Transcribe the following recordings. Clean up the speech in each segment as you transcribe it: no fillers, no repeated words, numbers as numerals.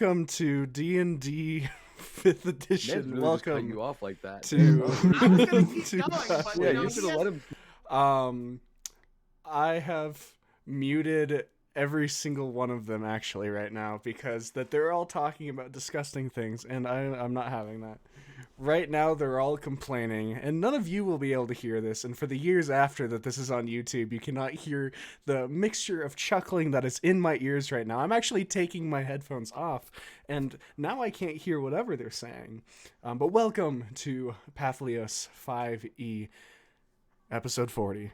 Welcome to D&D 5th edition. Really Welcome just cut you off like that. to. I was gonna keep to going, but Yeah, no, you he should have let him. I have muted every single one of them actually right now because that they're all talking about disgusting things, and I'm not having that. Right now, they're all complaining, and none of you will be able to hear this. And for the years after that this is on YouTube, you cannot hear the mixture of chuckling that is in my ears right now. I'm actually taking my headphones off, and now I can't hear whatever they're saying. But welcome to Papihos 5e, episode 40.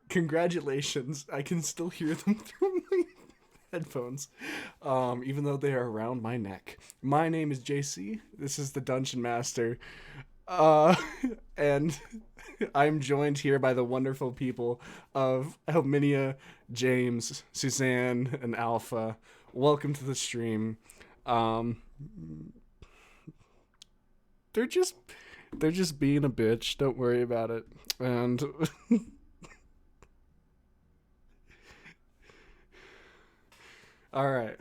Congratulations, I can still hear them through my headphones, even though they are around my neck. My name is JC. This is the Dungeon Master, and I'm joined here by the wonderful people of Helminia, James, Suzanne, and Alpha. Welcome to the stream. They're just being a bitch. Don't worry about it. And all right.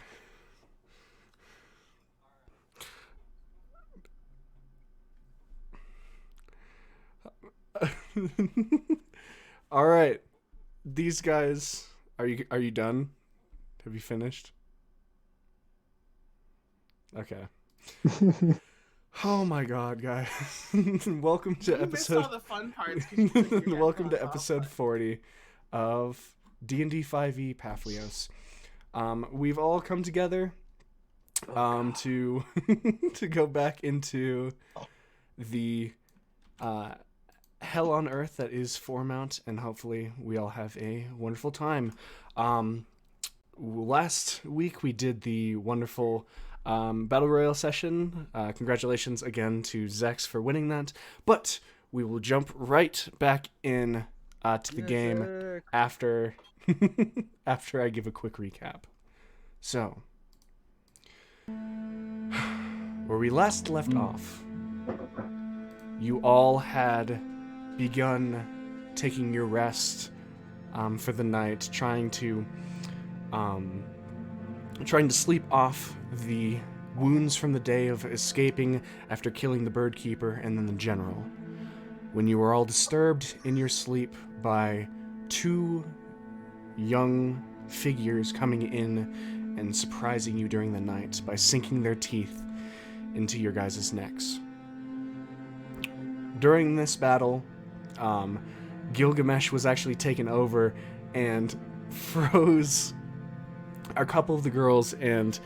All right. These guys, are you done? Have you finished? Okay. Oh my god, guys. Welcome to You missed all episode the fun parts. 'cause you took your Welcome to headphones off, episode but- 40 of D&D 5e Papihos. We've all come together to to go back into the hell on earth that is Foremount, and hopefully we all have a wonderful time. Last week we did the wonderful Battle Royale session. Congratulations again to Zex for winning that. But we will jump right back in to the game after after I give a quick recap. So, where we last left off, you all had begun taking your rest for the night, trying to sleep off the wounds from the day of escaping after killing the bird keeper and then the general, when you were all disturbed in your sleep by two young figures coming in and surprising you during the night by sinking their teeth into your guys' necks. During this battle, Gilgamesh was actually taken over and froze a couple of the girls and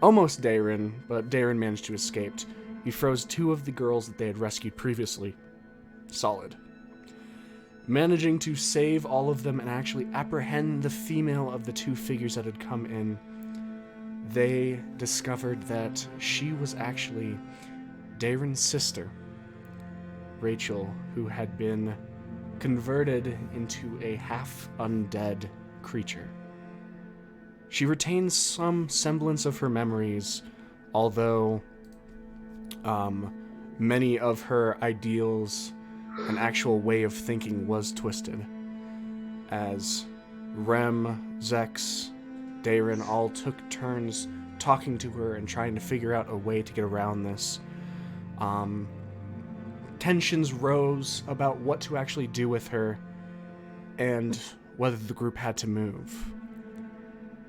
almost Darren, but Darren managed to escape. He froze two of the girls that they had rescued previously. Solid. Managing to save all of them and actually apprehend the female of the two figures that had come in, they discovered that she was actually Darren's sister, Rachel, who had been converted into a half-undead creature. She retains some semblance of her memories, although many of her ideals and actual way of thinking was twisted. As Rem, Zex, Darren all took turns talking to her and trying to figure out a way to get around this. Tensions rose about what to actually do with her and whether the group had to move.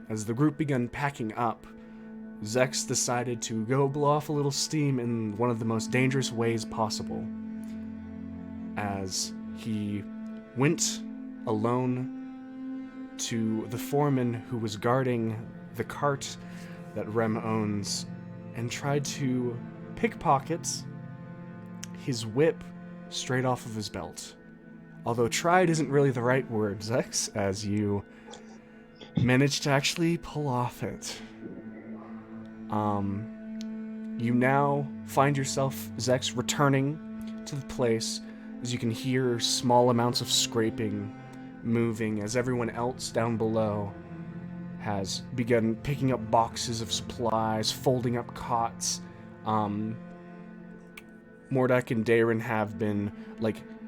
As the group began packing up, Zex decided to go blow off a little steam in one of the most dangerous ways possible, as he went alone to the foreman who was guarding the cart that Rem owns and tried to pickpocket his whip straight off of his belt. Although tried isn't really the right word, Zex, as you managed to actually pull off it. You now find yourself, Zex, returning to the place as you can hear small amounts of scraping moving as everyone else down below has begun picking up boxes of supplies, folding up cots. Mordek and Darren have been,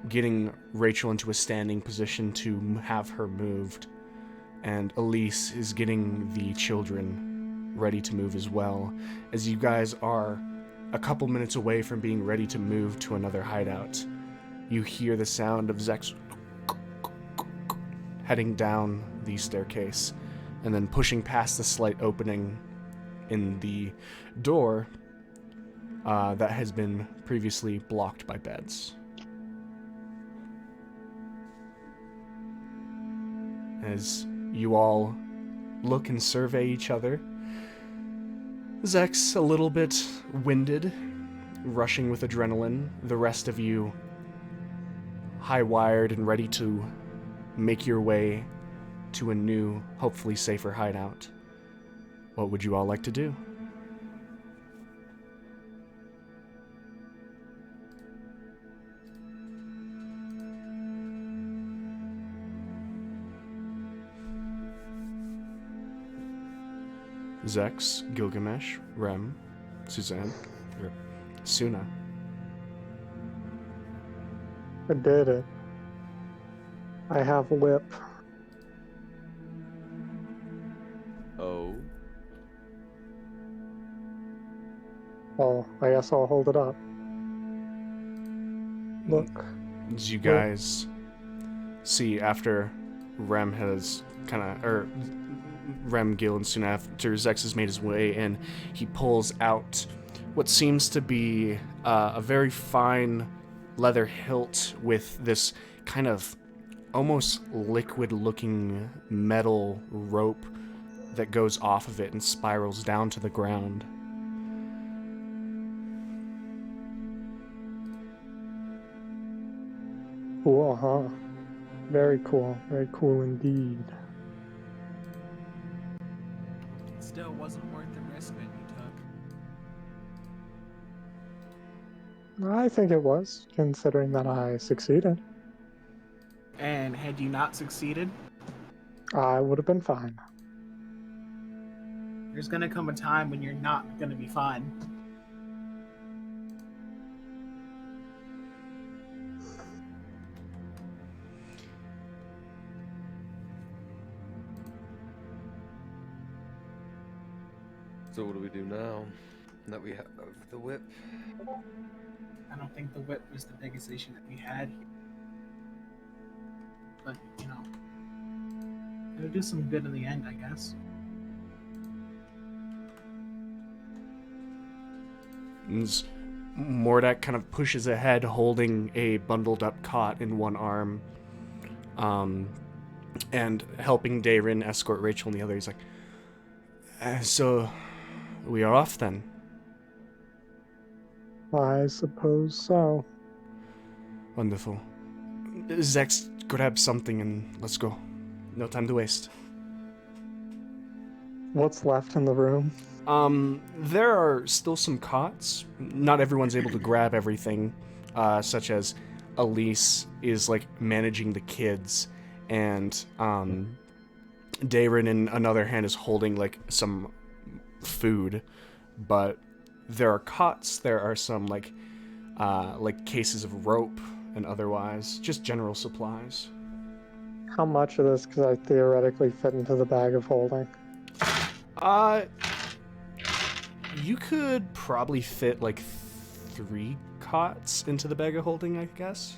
getting Rachel into a standing position to have her moved. And Elise is getting the children ready to move as well, as you guys are a couple minutes away from being ready to move to another hideout. You hear the sound of Zex heading down the staircase, and then pushing past the slight opening in the door that has been previously blocked by beds. As you all look and survey each other, Zex a little bit winded, rushing with adrenaline, the rest of you high-wired and ready to make your way to a new, hopefully safer hideout. What would you all like to do? Zex, Gilgamesh, Rem, Suzanne, Suna. I did it. I have a whip. Oh. Well, I guess I'll hold it up. Look. As you guys see, after Rem has Rem, Gil, and soon after Zex has made his way in, he pulls out what seems to be a very fine leather hilt with this kind of almost liquid-looking metal rope that goes off of it and spirals down to the ground. Cool, huh? Very cool. Very cool indeed. Still wasn't worth the risk that you took. I think it was, considering that I succeeded. And had you not succeeded, I would have been fine. there's gonna come a time when you're not gonna be fine. So what do we do now that we have the whip? I don't think the whip was the biggest issue that we had here. But, you know, it'll do some good in the end, I guess. And Mordak kind of pushes ahead, holding a bundled up cot in one arm, and helping Dayrin escort Rachel in the other. He's like, so we are off then. I suppose so. Wonderful. Zex, grab something and let's go. No time to waste. What's left in the room? There are still some cots. Not everyone's able to grab everything, such as Elise is like managing the kids, and Dayrin in another hand is holding like some food. But there are cots. There are some like cases of rope and otherwise just general supplies. How much of this could I theoretically fit into the bag of holding? You could probably fit like 3 cots into the bag of holding, I guess.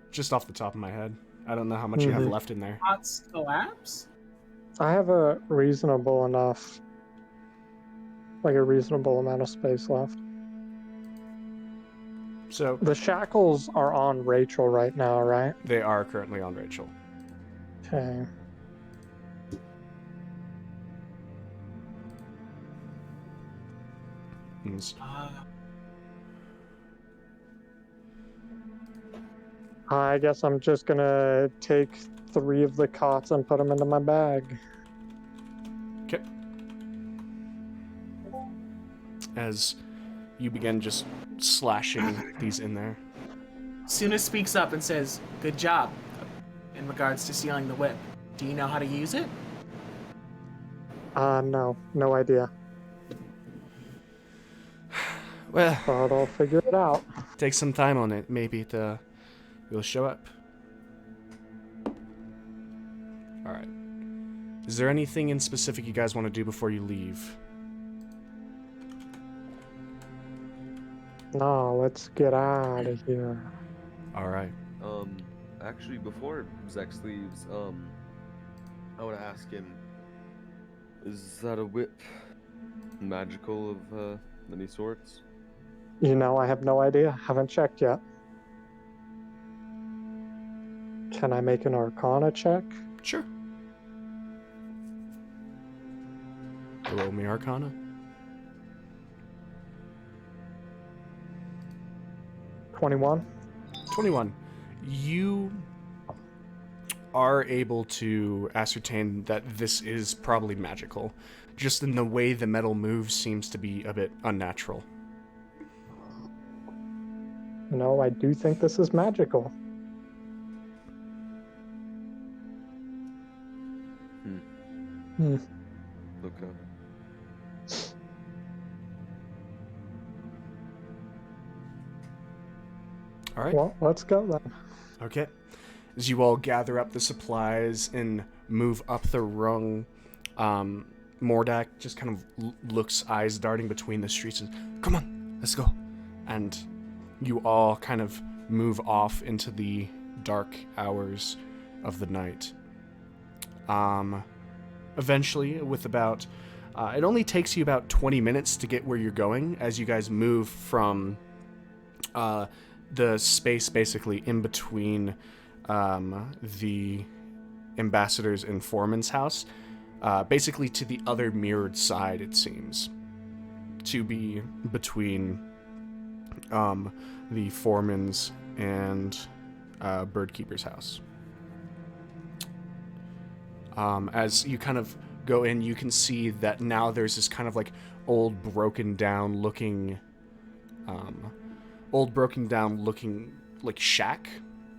Just off the top of my head. I don't know how much you have left in there. Pots collapse? I have a reasonable amount of space left. So The shackles are on Rachel right now, right? they are currently on Rachel. Okay. And I guess I'm just gonna take 3 of the cots and put them into my bag. okay. As you begin just slashing these in there. Suna speaks up and says, "Good job," in regards to stealing the whip. Do you know how to use it? No idea. Well, But I'll figure it out. take some time on it. Maybe you'll show up. Alright. Is there anything in specific you guys want to do before you leave? No, let's get out of here. All right. Actually, before Zex leaves, I want to ask him, is that a whip magical of any sorts? You know, I have no idea. Haven't checked yet. Can I make an Arcana check? Sure. Roll me Arcana. 21. 21. You are able to ascertain that this is probably magical. Just in the way the metal moves seems to be a bit unnatural. No, I do think this is magical. Okay. All right. Well, let's go then. Okay. As you all gather up the supplies and move up the rung, Mordak just kind of looks, eyes darting between the streets, and come on, let's go. And you all kind of move off into the dark hours of the night. Eventually, with about, it only takes you about 20 minutes to get where you're going as you guys move from the space basically in between the ambassadors and Foreman's house, basically to the other mirrored side, it seems, to be between the Foreman's and Birdkeeper's house. As you kind of go in, you can see that now there's this kind of like old broken down looking like shack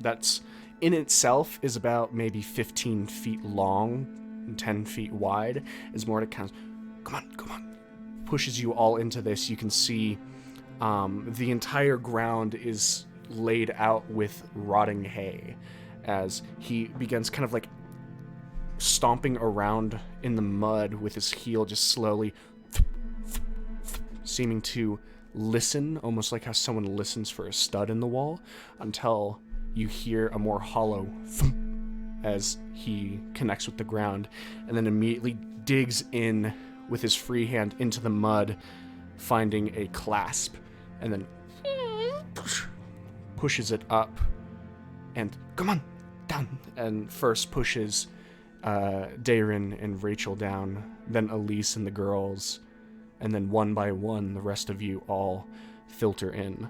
that's in itself is about maybe 15 feet long and 10 feet wide. As Mordek kind of, come on, pushes you all into this. You can see the entire ground is laid out with rotting hay as he begins kind of like stomping around in the mud with his heel just slowly seeming to listen, almost like how someone listens for a stud in the wall, until you hear a more hollow thump as he connects with the ground, and then immediately digs in with his free hand into the mud, finding a clasp, and then pushes it up, and come on, down, and first pushes Darren and Rachel down, then Elise and the girls, and then one by one, the rest of you all filter in.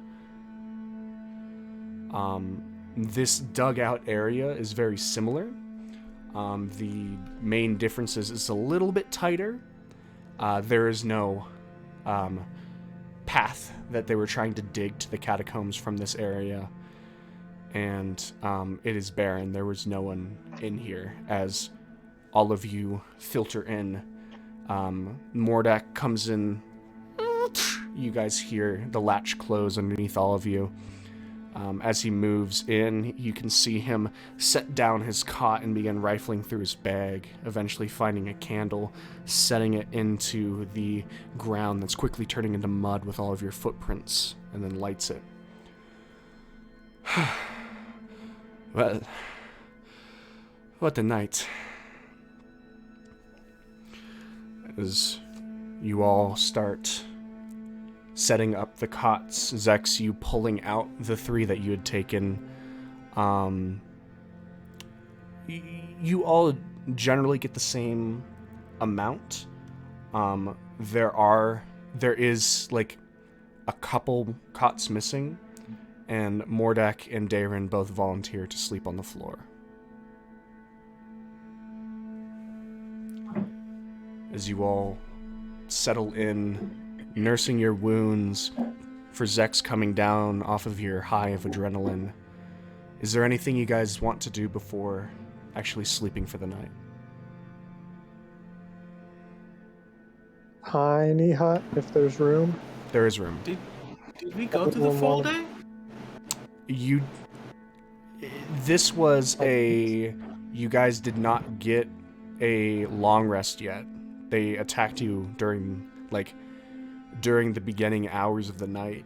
This dugout area is very similar. The main difference is it's a little bit tighter. There is no path that they were trying to dig to the catacombs from this area. And it is barren. There was no one in here as all of you filter in. Mordak comes in. You guys hear the latch close underneath all of you. As he moves in, you can see him set down his cot and begin rifling through his bag, eventually finding a candle, setting it into the ground that's quickly turning into mud with all of your footprints, and then lights it. Well, what a night. As you all start setting up the cots, Zex, you pulling out the 3 that you had taken. You all generally get the same amount. There is like a couple cots missing, and Mordak and Darren both volunteer to sleep on the floor. As you all settle in, nursing your wounds, for Zex coming down off of your high of adrenaline, is there anything you guys want to do before actually sleeping for the night? Tiny hut, if there's room. There is room. Did we go through the full day? This was you guys did not get a long rest yet. They attacked you during the beginning hours of the night.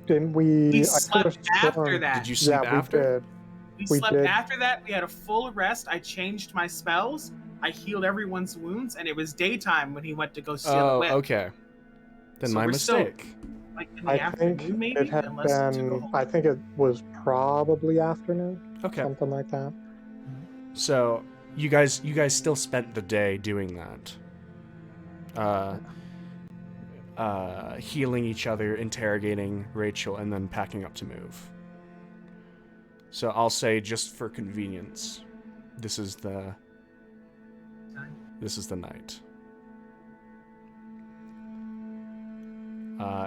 Didn't We we? I slept could've after sworn- that. Did you sleep Yeah, after? we did. We We slept did. after that. We had a full rest. I changed my spells. I healed everyone's wounds, and it was daytime when he went to go steal the Oh, whip. okay. Then So my we're still- mistake. Like in the I afternoon, think maybe, it had unless it took a been. whole. I think it was probably afternoon, Okay. something like that. So you guys still spent the day doing that. Healing each other, interrogating Rachel, and then packing up to move. So I'll say, just for convenience, this is the night.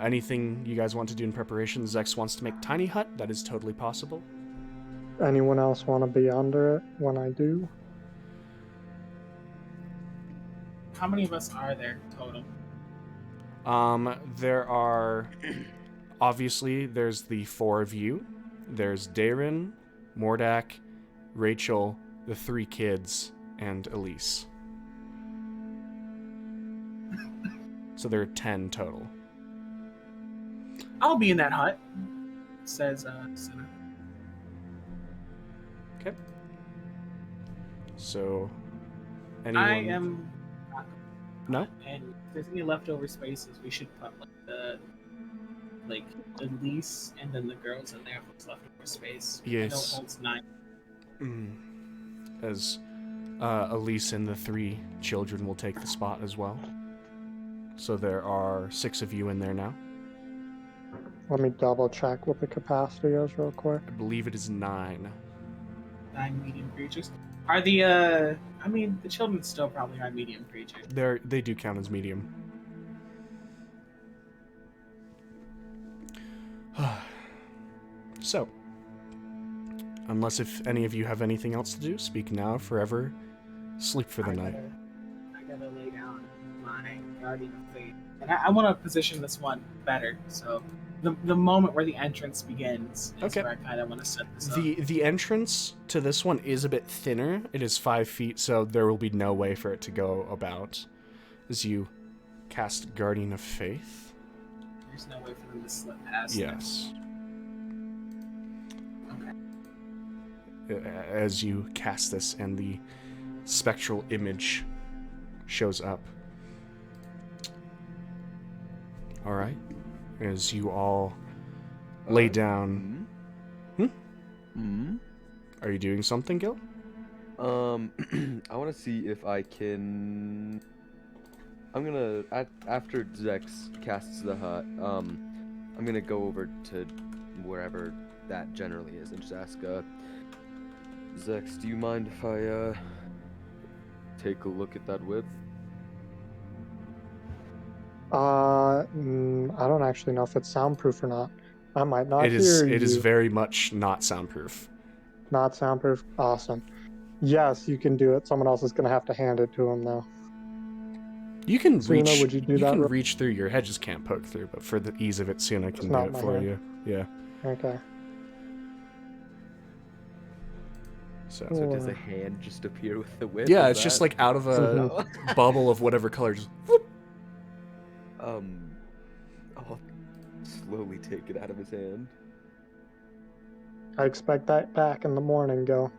Anything you guys want to do in preparation? Zex wants to make tiny hut. That is totally possible. Anyone else want to be under it when I do? How many of us are there total? There are obviously there's the 4 of you. There's Darren, Mordak, Rachel, the 3 kids, and Elise. So there are 10 total. I'll be in that hut, says Senna. Okay. So anyone? I am. No? And if there's any leftover spaces, we should put like Elise and then the girls in there with leftover space. I know it Yes. holds 9. As Elise and the 3 children will take the spot as well. So there are 6 of you in there now. Let me double check what the capacity is real quick. I believe it is 9. 9 medium creatures. Are the I mean the children still probably are medium creatures. They do count as medium. So, unless if any of you have anything else to do, speak now, forever, sleep for the night. I gotta lay down my guardian of fate. And I want to position this one better. So the moment where the entrance begins is Okay. where I kind of want to set this up. The entrance to this one is a bit thinner. It is 5 feet, so there will be no way for it to go about as you cast Guardian of Faith. There's no way for them to slip past. Yes. Okay. As you cast this and the spectral image shows up. All right. As you all lay down. Are you doing something, Gil? I want to see if I can. I'm gonna after Zex casts the hut. I'm gonna go over to wherever that generally is and just ask. Zex, do you mind if I take a look at that whip? I don't actually know if it's soundproof or not. I might not It hear is. you. It is very much not soundproof. Not soundproof. Awesome. Yes, you can do it. Someone else is going to have to hand it to him, though. You can Suna, reach. would you do you that can real- reach through. Your head just can't poke through. But for the ease of it, Suna can do not it my for hand. you. Yeah. Okay. So. So does a hand just appear with the whip? Yeah, Is it's just that- like out of a bubble of whatever color. Just. Whoop. I'll slowly take it out of his hand. I expect that back in the morning, Gil.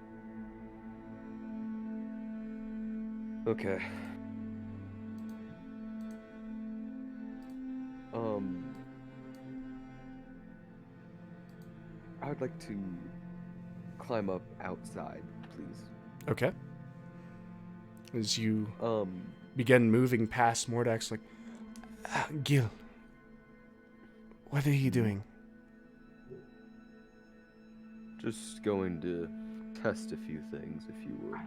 Okay. I would like to climb up outside, please. Okay. As you Um, begin moving past Mordak's, like, Gil, what are you doing? just going to test a few things, if you would.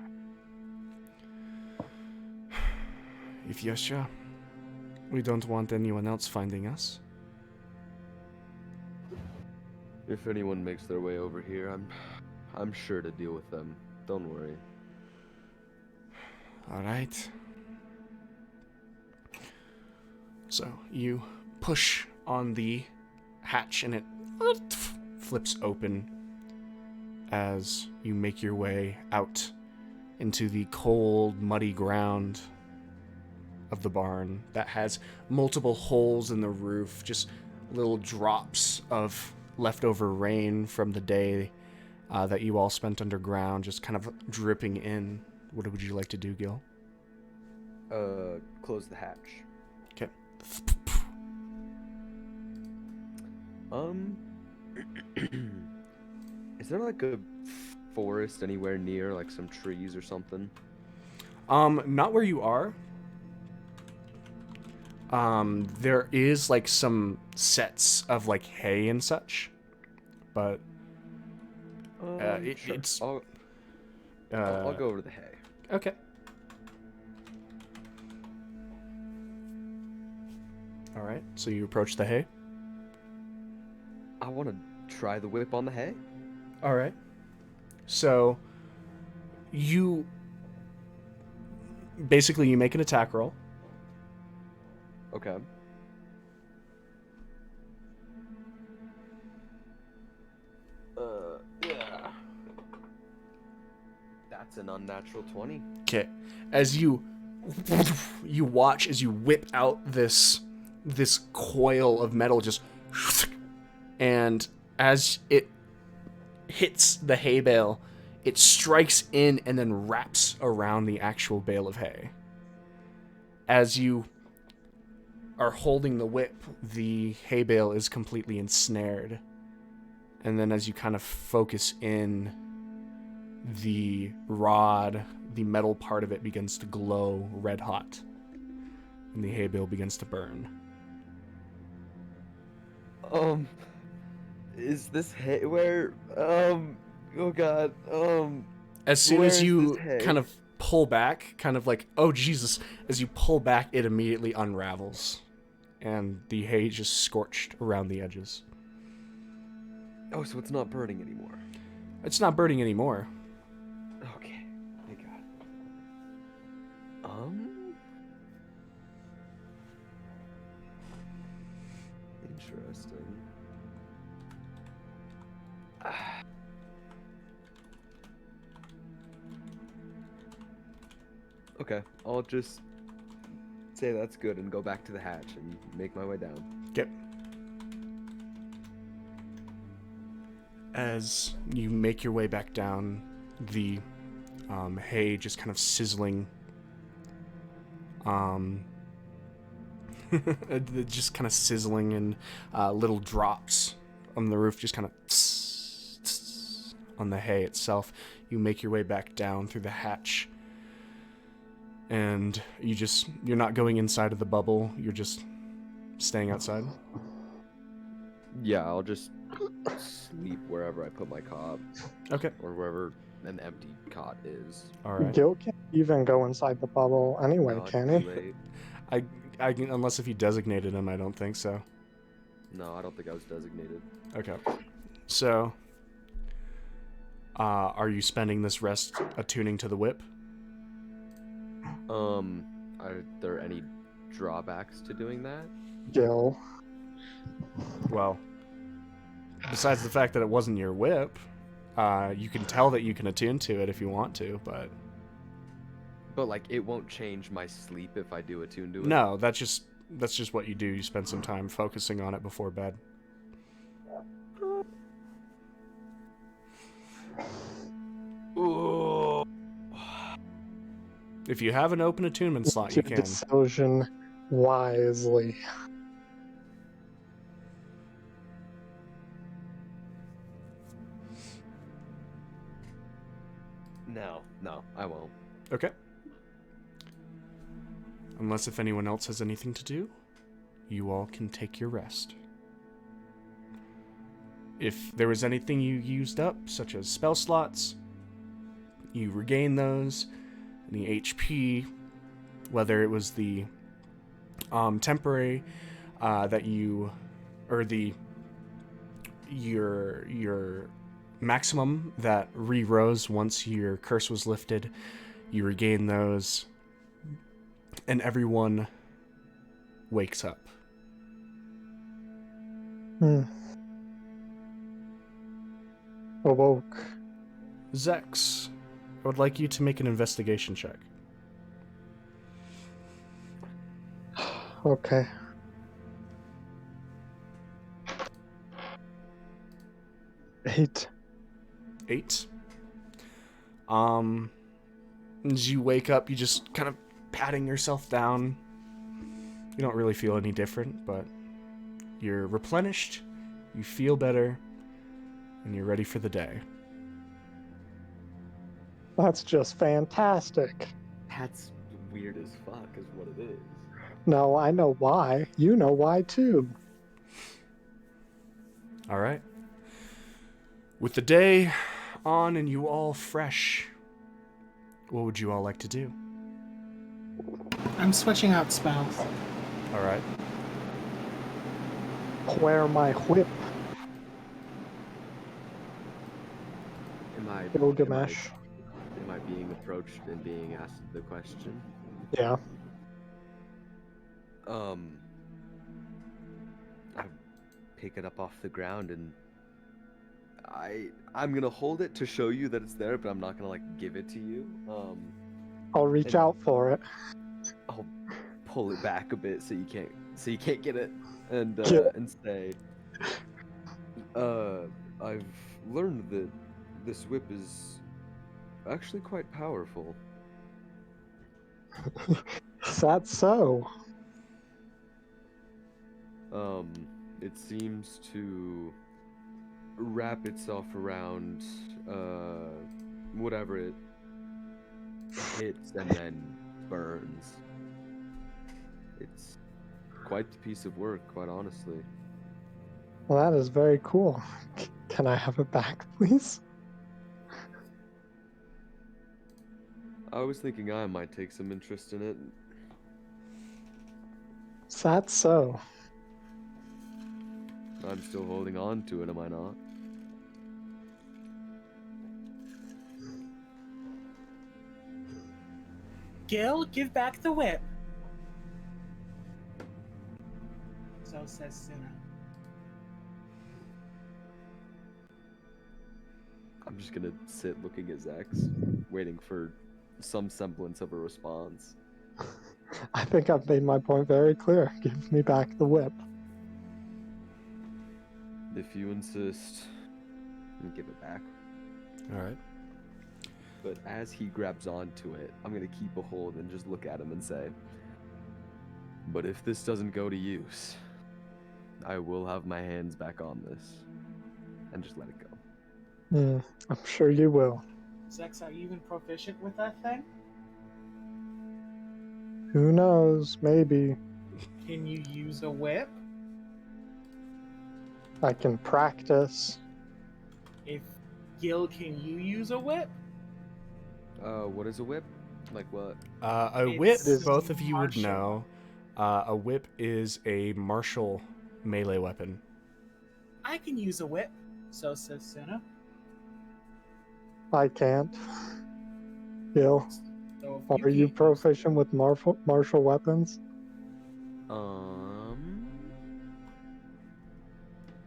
If you're sure, we don't want anyone else finding us. If anyone makes their way over here, I'm sure to deal with them. Don't worry. All right. So you push on the hatch and it flips open as you make your way out into the cold, muddy ground of the barn that has multiple holes in the roof, just little drops of leftover rain from the day that you all spent underground, just kind of dripping in. What would you like to do, Gil? Close the hatch. Okay. Is there like a forest anywhere near, like some trees or something? Not where you are. There is like some sets of like hay and such, but Sure. it's I'll go over to the hay. okay. All right. So you approach the hay. I want to try the whip on the hay. All right. So you basically make an attack roll. Okay. Yeah. That's an unnatural 20. Okay. As you watch as you whip out this coil of metal, just, and as it hits the hay bale, it strikes in and then wraps around the actual bale of hay. As you are holding the whip, the hay bale is completely ensnared. And then as you kind of focus in, the rod, the metal part of it begins to glow red hot. And the hay bale begins to burn. Is this hay where, oh god, As soon where as is you this hay? kind of pull back, kind of like, oh Jesus, as you pull back, it immediately unravels. And the hay is just scorched around the edges. Oh, so it's not burning anymore. It's not burning anymore. Okay, thank God. Interesting. Okay, I'll just say that's good and go back to the hatch and make my way down. Yep. As you make your way back down, the hay just kind of sizzling. Just kind of sizzling, and little drops on the roof just kind of on the hay itself. You make your way back down through the hatch, and you're not going inside of the bubble, you're just staying outside. Yeah, I'll just sleep wherever I put my cot. Okay. Or wherever an empty cot is. All right. Gil can't even go inside the bubble anyway, No, it's can too he? late. I unless if you designated him, I don't think so. No, I don't think I was designated. Okay. So, are you spending this rest attuning to the whip? Are there any drawbacks to doing that? Gil. Well, besides the fact that it wasn't your whip, you can tell that you can attune to it if you want to, but But like, it won't change my sleep if I do attune to it? no, that's just what you do. You spend some time focusing on it before bed. Ooh. If you have an open attunement slot, you Make your can. decision wisely. No, I won't. Okay. Unless if anyone else has anything to do, you all can take your rest. If there was anything you used up, such as spell slots, you regain those. Any HP, whether it was the temporary that you, or your maximum that re-rose once your curse was lifted, you regain those, and everyone wakes up. Awoke. Zex, I would like you to make an investigation check. Okay. Eight. 8. As you wake up, you just kind of patting yourself down. You don't really feel any different, but you're replenished, you feel better, and you're ready for the day. That's just fantastic. That's weird as fuck, is what it is. No, I know why. You know why too. All right. With the day on and you all fresh, what would you all like to do? I'm switching out spells. All right. Where my whip, Am I Gilgamesh. am I being approached and being asked the question? Yeah. I pick it up off the ground and I'm gonna hold it to show you that it's there, but I'm not gonna like give it to you. I'll reach And- out for it. I'll pull it back a bit so you can't get it, and Yeah. and say, I've learned that this whip is actually quite powerful. Is that so? It seems to wrap itself around whatever it hits and then burns. It's quite the piece of work, quite honestly. Well, that is very cool. Can I have it back, please? I was thinking I might take some interest in it. Is that so? I'm still holding on to it, am I not? Gil, give back the whip. So says Suna. I'm just gonna sit looking at Zex, waiting for some semblance of a response. I think I've made my point very clear. Give me back the whip. If you insist, I'll give it back. All right. But as he grabs onto it, I'm gonna keep a hold and just look at him and say, but if this doesn't go to use, I will have my hands back on this. And just let it go. I'm sure you will. Zex, are you even proficient with that thing? Who knows? Maybe. Can you use a whip? I can practice. If Gil, can you use a whip? What is a whip? Like what? A It's whip, It's both of you would martial. know. A whip is a martial melee weapon. I can use a whip. So says Suna. I can't. Gil, So if are you can't use- proficient with martial weapons?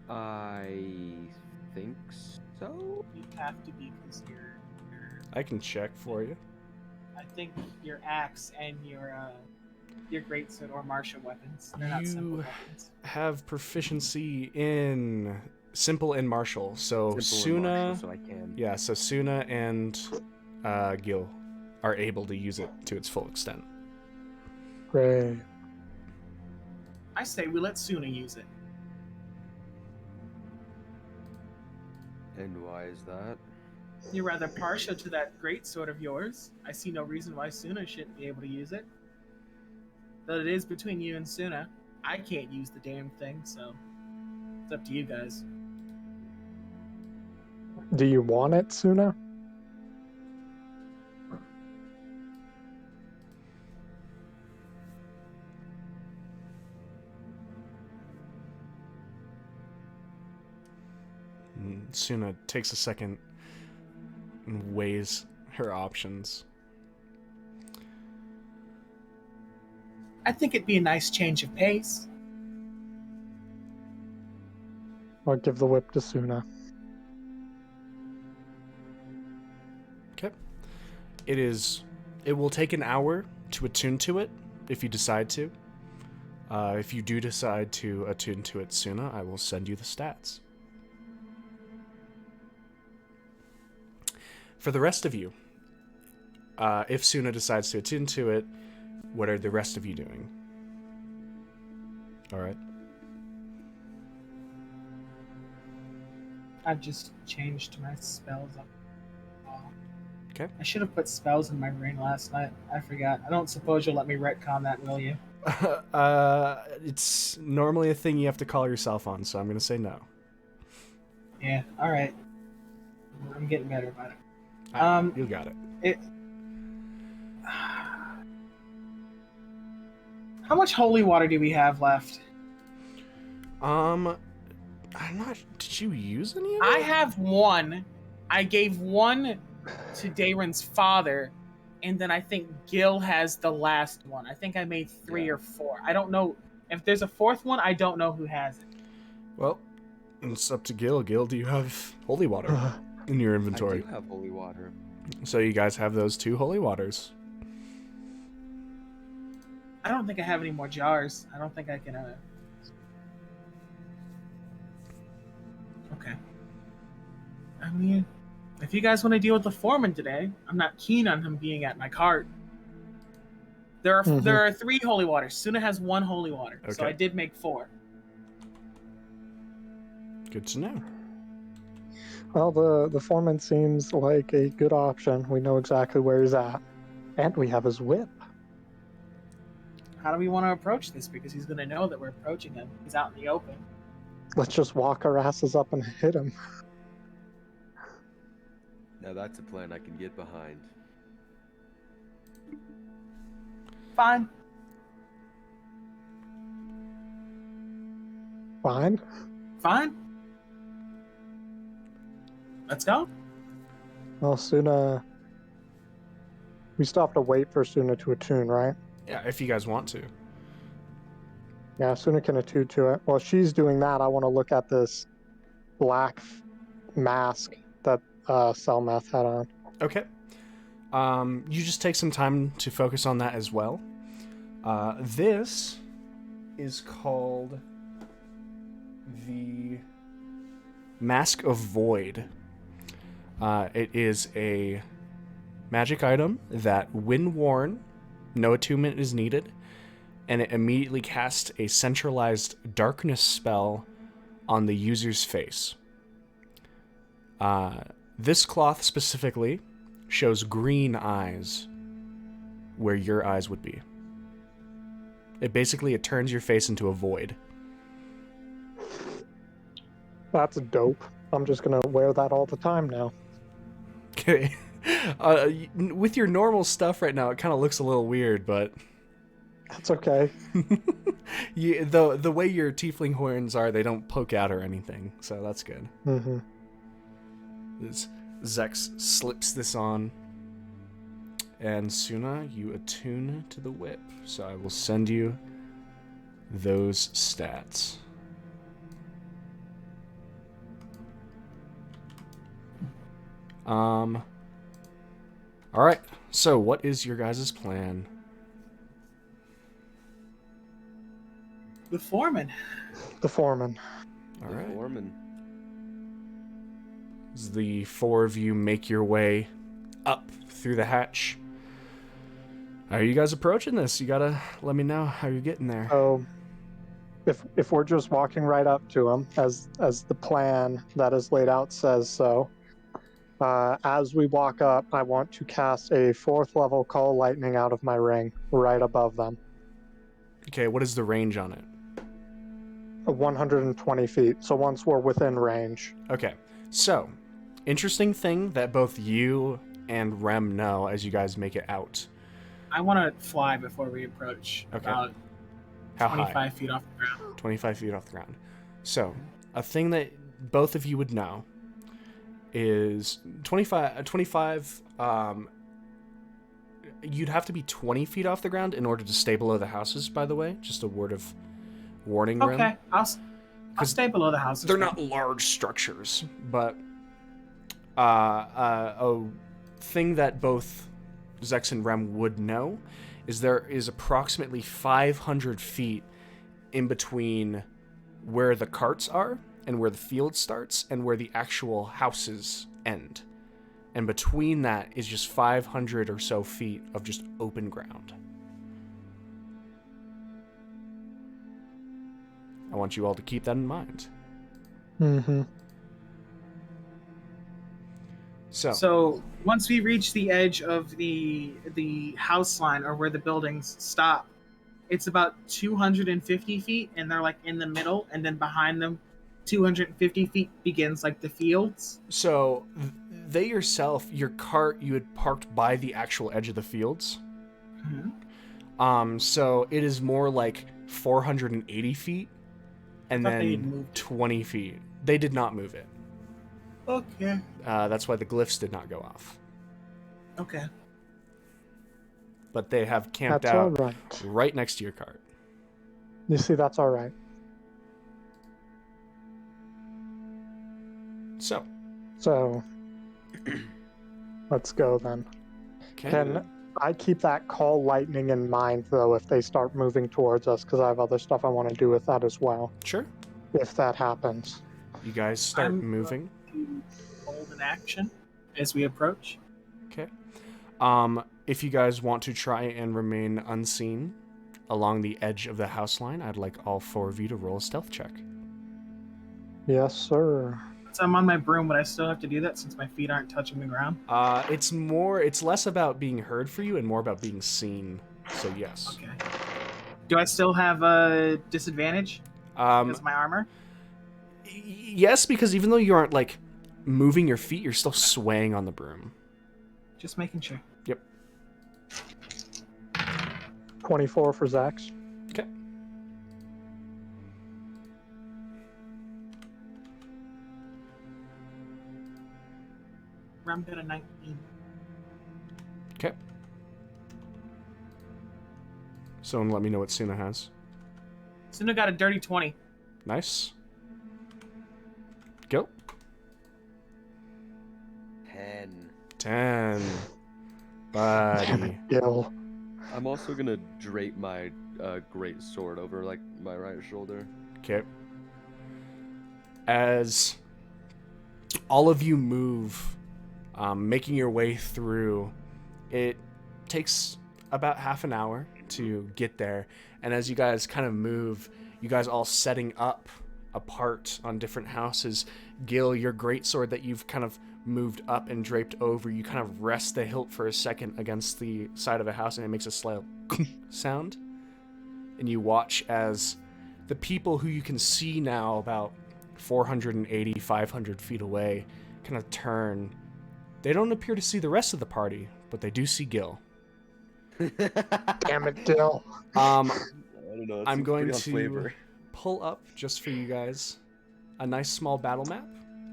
I think so. You have to be because I can check for you. I think your axe and your greatsword or martial weapons. They're not simple You weapons. have proficiency in simple and martial. So Simple and martial, Suna, so I can. yeah, so Suna and Gil are able to use it to its full extent. Great. I say we let Suna use it. And why is that? You're rather partial to that greatsword of yours. I see no reason why Suna shouldn't be able to use it. But it is between you and Suna. I can't use the damn thing, so it's up to you guys. Do you want it, Suna? Suna takes a second and weighs her options. I think it'd be a nice change of pace. I'll give the whip to Suna. Okay. It will take an hour to attune to it if you decide to. If you do decide to attune to it sooner, I will send you the stats. For the rest of you, if Suna decides to attune to it, what are the rest of you doing? All right. I've just changed my spells up. Okay. I should have put spells in my brain last night. I forgot. I don't suppose you'll let me retcon that, will you? It's normally a thing you have to call yourself on, so I'm going to say no. Yeah, alright. I'm getting better about it. You got it. How much holy water do we have left? I'm not... Did you use any of it? I have one. I gave one to Dayron's father, and then I think Gil has the last one. I think I made 3 or 4. I don't know. If there's a 4th one, I don't know who has it. Well, it's up to Gil. Gil, do you have holy water in your inventory? I do have holy water. So you guys have those 2 holy waters. I don't think I have any more jars. I don't think I can... Okay. I mean, if you guys want to deal with the Foreman today, I'm not keen on him being at my cart. There are 3 holy waters. Suna has 1 holy water, so Okay. I did make 4. Good to know. Well, the foreman seems like a good option. We know exactly where he's at. And we have his whip. How do we want to approach this? Because he's going to know that we're approaching him. He's out in the open. Let's just walk our asses up and hit him. Now that's a plan I can get behind. Fine. Fine. Fine. Let's go. Well, Suna... We still have to wait for Suna to attune, right? Yeah, if you guys want to. Yeah, Suna can attune to it. While she's doing that, I want to look at this black mask that Selmeth had on. Okay. You just take some time to focus on that as well. This is called the Mask of Void. It is a magic item that, when worn, no attunement is needed, and it immediately casts a centralized darkness spell on the user's face. This cloth specifically shows green eyes where your eyes would be. It turns your face into a void. That's dope. I'm just going to wear that all the time now. Okay. With your normal stuff right now, it kind of looks a little weird, but That's okay. the way your tiefling horns are, they don't poke out or anything, so that's good. Mm-hmm. Zex slips this on, and Suna, you attune to the whip. So I will send you those stats. All right. So what is your guys' plan? The Foreman. The foreman. All The right. Foreman. As the 4 of you make your way up through the hatch. How are you guys approaching this? You gotta let me know how you're getting there. So, if we're just walking right up to him, as the plan that is laid out says so, as we walk up, I want to cast a 4th level Call Lightning out of my ring, right above them. Okay, what is the range on it? 120 feet. So once we're within range. Okay, so, interesting thing that both you and Rem know as you guys make it out. I want to fly before we approach. Okay. About How 25 high? feet off the ground. 25 feet off the ground. So, a thing that both of you would know is 25 you'd have to be 20 feet off the ground in order to stay below the houses, by the way. Just a word of warning, Rem. Okay, I'll stay below the houses. They're not large structures, but a thing that both Zex and Rem would know is there is approximately 500 feet in between where the carts are and where the field starts and where the actual houses end. And between that is just 500 or so feet of just open ground. I want you all to keep that in mind. Mm-hmm. So once we reach the edge of the house line or where the buildings stop, it's about 250 feet, and they're like in the middle, and then behind them, 250 feet begins like the fields. So they yourself, your cart, you had parked by the actual edge of the fields. Mm-hmm. So it is more like 480 feet, and I thought they had then moved. 20 feet. They did not move it. Okay. That's why the glyphs did not go off. Okay. But they have camped That's all out right. next to your cart. You see, that's all right. So let's go then. okay. Can I keep that call lightning in mind, though, if they start moving towards us? Because I have other stuff I want to do with that as well, Sure. if that happens. You guys start I'm moving. going to hold an action as we approach. Okay. If you guys want to try and remain unseen along the edge of the house line, I'd like all 4 of you to roll a stealth check. Yes, sir. So I'm on my broom, but I still have to do that since my feet aren't touching the ground. It's less about being heard for you and more about being seen. So yes. Okay. Do I still have a disadvantage because of my armor? Yes, because even though you aren't like moving your feet, you're still swaying on the broom. Just making sure. Yep. 24 for Zax. Okay. Ram got a 19. Okay. Someone let me know what Suna has. Suna got a dirty 20. Nice. Go. 10. Buddy. Gil. I'm also gonna drape my great sword over like my right shoulder. Okay. As all of you move, making your way through, it takes about half an hour to get there. And as you guys kind of move, you guys all setting up apart on different houses. Gil, your greatsword that you've kind of moved up and draped over, you kind of rest the hilt for a second against the side of a house, and it makes a slight sound. And you watch as the people who you can see now about 480, 500 feet away kind of turn. They don't appear to see the rest of the party, but they do see Gil. Damn it, Gil. I don't know. I'm going to pull up, just for you guys, a nice small battle map.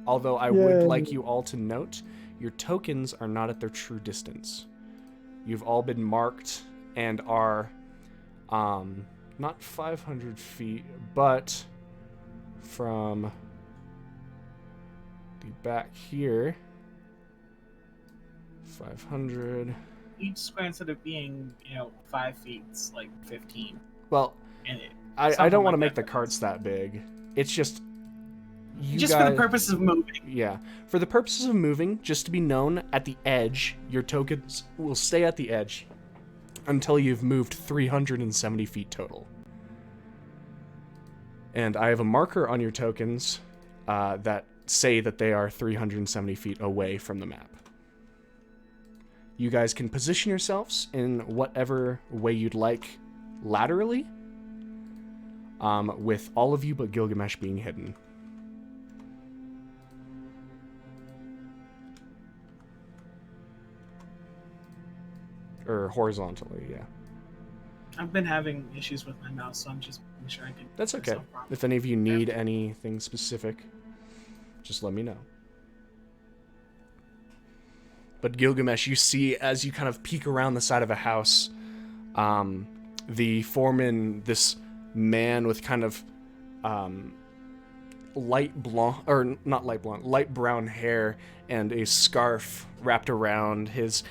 Although I would like you all to note, your tokens are not at their true distance. You've all been marked and are not 500 feet, but from the back here, 500. Each square, instead of being 5 feet, it's like 15. Well, And I don't want to like make the carts that big. It's just just for the purpose of moving. Yeah. For the purposes of moving, just to be known, at the edge, your tokens will stay at the edge until you've moved 370 feet total. And I have a marker on your tokens that say that they are 370 feet away from the map. You guys can position yourselves in whatever way you'd like laterally, with all of you but Gilgamesh being hidden. Or horizontally, yeah. I've been having issues with my mouse, so I'm just making sure I can. That's okay. myself properly. If any of you need anything specific, just let me know. But Gilgamesh, you see as you kind of peek around the side of a house, the foreman, this man with kind of light brown hair and a scarf wrapped around his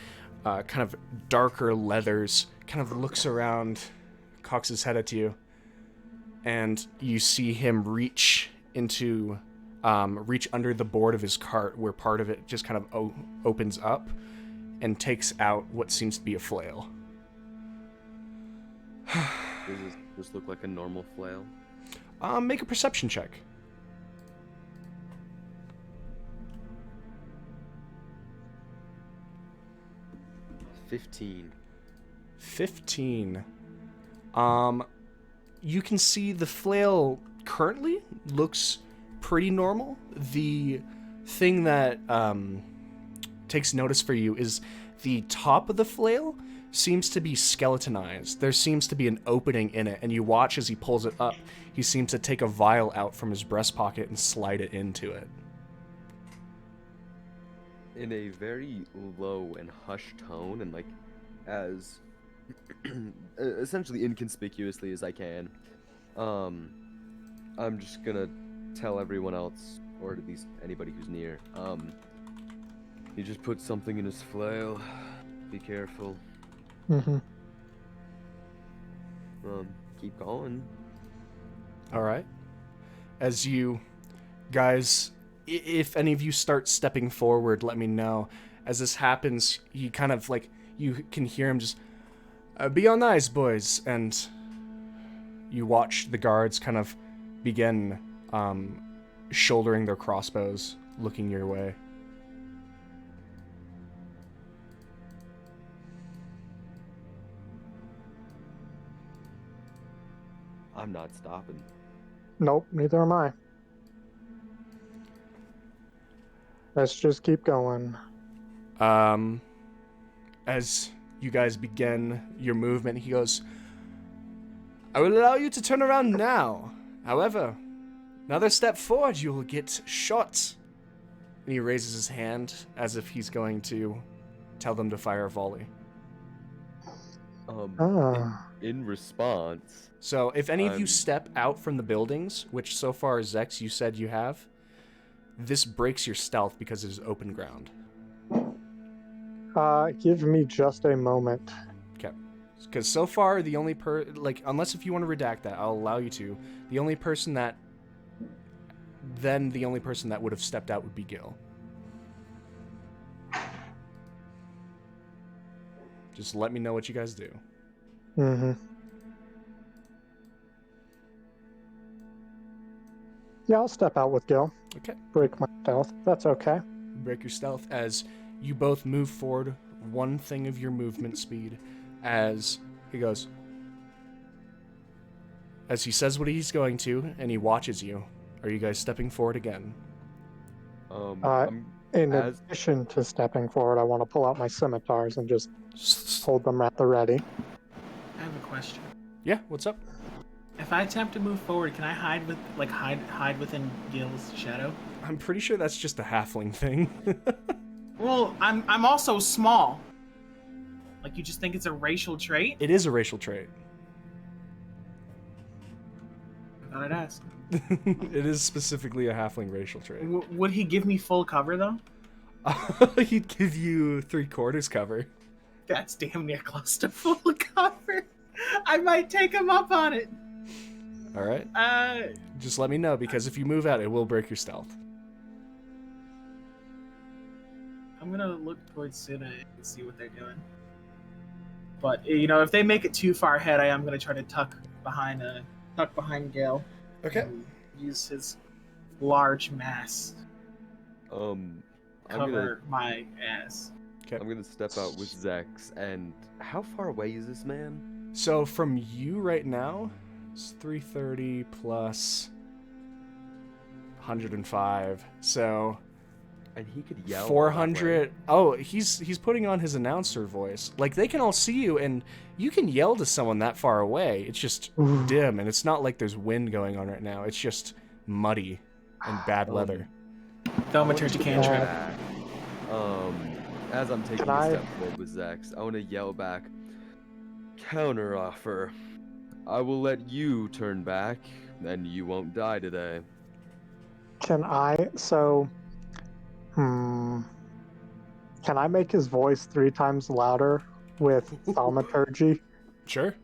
kind of darker leathers, kind of looks around, cocks his head at you, and you see him reach under the board of his cart, where part of it just kind of opens up and takes out what seems to be a flail. Does this just look like a normal flail? Make a perception check. 15. 15. You can see the flail currently looks pretty normal. The thing that takes notice for you is the top of the flail seems to be skeletonized. There seems to be an opening in it, and you watch as he pulls it up. He seems to take a vial out from his breast pocket and slide it into it. In a very low and hushed tone, and like as essentially inconspicuously as I can, I'm just gonna tell everyone else, or at least anybody who's near, he just put something in his flail. Be careful. Mm-hmm. Keep going. All right. As you guys, if any of you start stepping forward, let me know. As this happens, he kind of like, you can hear him just, be on eyes, boys. And you watch the guards kind of begin shouldering their crossbows, looking your way. I'm not stopping. Nope, neither am I. Let's just keep going. As you guys begin your movement, he goes, I will allow you to turn around now. However, another step forward, you will get shot. And he raises his hand as if he's going to tell them to fire a volley. In response... So if any of you step out from the buildings, which so far, Zex, you said you have, this breaks your stealth because it is open ground. Give me just a moment. Okay. Because so far, the only unless if you want to redact that, I'll allow you to. The only person that would have stepped out would be Gil. Just let me know what you guys do. Mm-hmm. Yeah, I'll step out with Gil. Okay. Break my stealth. That's okay. Break your stealth as you both move forward one thing of your movement speed as he goes. As he says what he's going to, and he watches you. Are you guys stepping forward again? In addition to stepping forward, I want to pull out my scimitars and just hold them at the ready. I have a question. Yeah, what's up? If I attempt to move forward, can I hide within Gil's shadow? I'm pretty sure that's just a halfling thing. Well, I'm also small. Like, you just think it's a racial trait? It is a racial trait. I thought I'd ask. It is specifically a halfling racial trait. Would he give me full cover, though? He'd give you 3/4 cover. That's damn near close to full cover. I might take him up on it. All right. Just let me know, because if you move out, it will break your stealth. I'm gonna look towards Suna and see what they're doing. But if they make it too far ahead, I am gonna try to tuck behind Gale. Okay. And use his large mass. Cover my ass. Okay. I'm gonna step out with Zex. And how far away is this man? So from you right now, it's 330 plus 105. So. And he could yell. 400. Oh, he's putting on his announcer voice. Like, they can all see you, and you can yell to someone that far away. It's just dim, and it's not like there's wind going on right now. It's just muddy and bad weather. Thaumaturgy cantrip. As I'm taking a step forward with Zex, I want to yell back, counter offer. I will let you turn back, and you won't die today. Can I? So, Can I make his voice 3 times louder with thaumaturgy? Sure.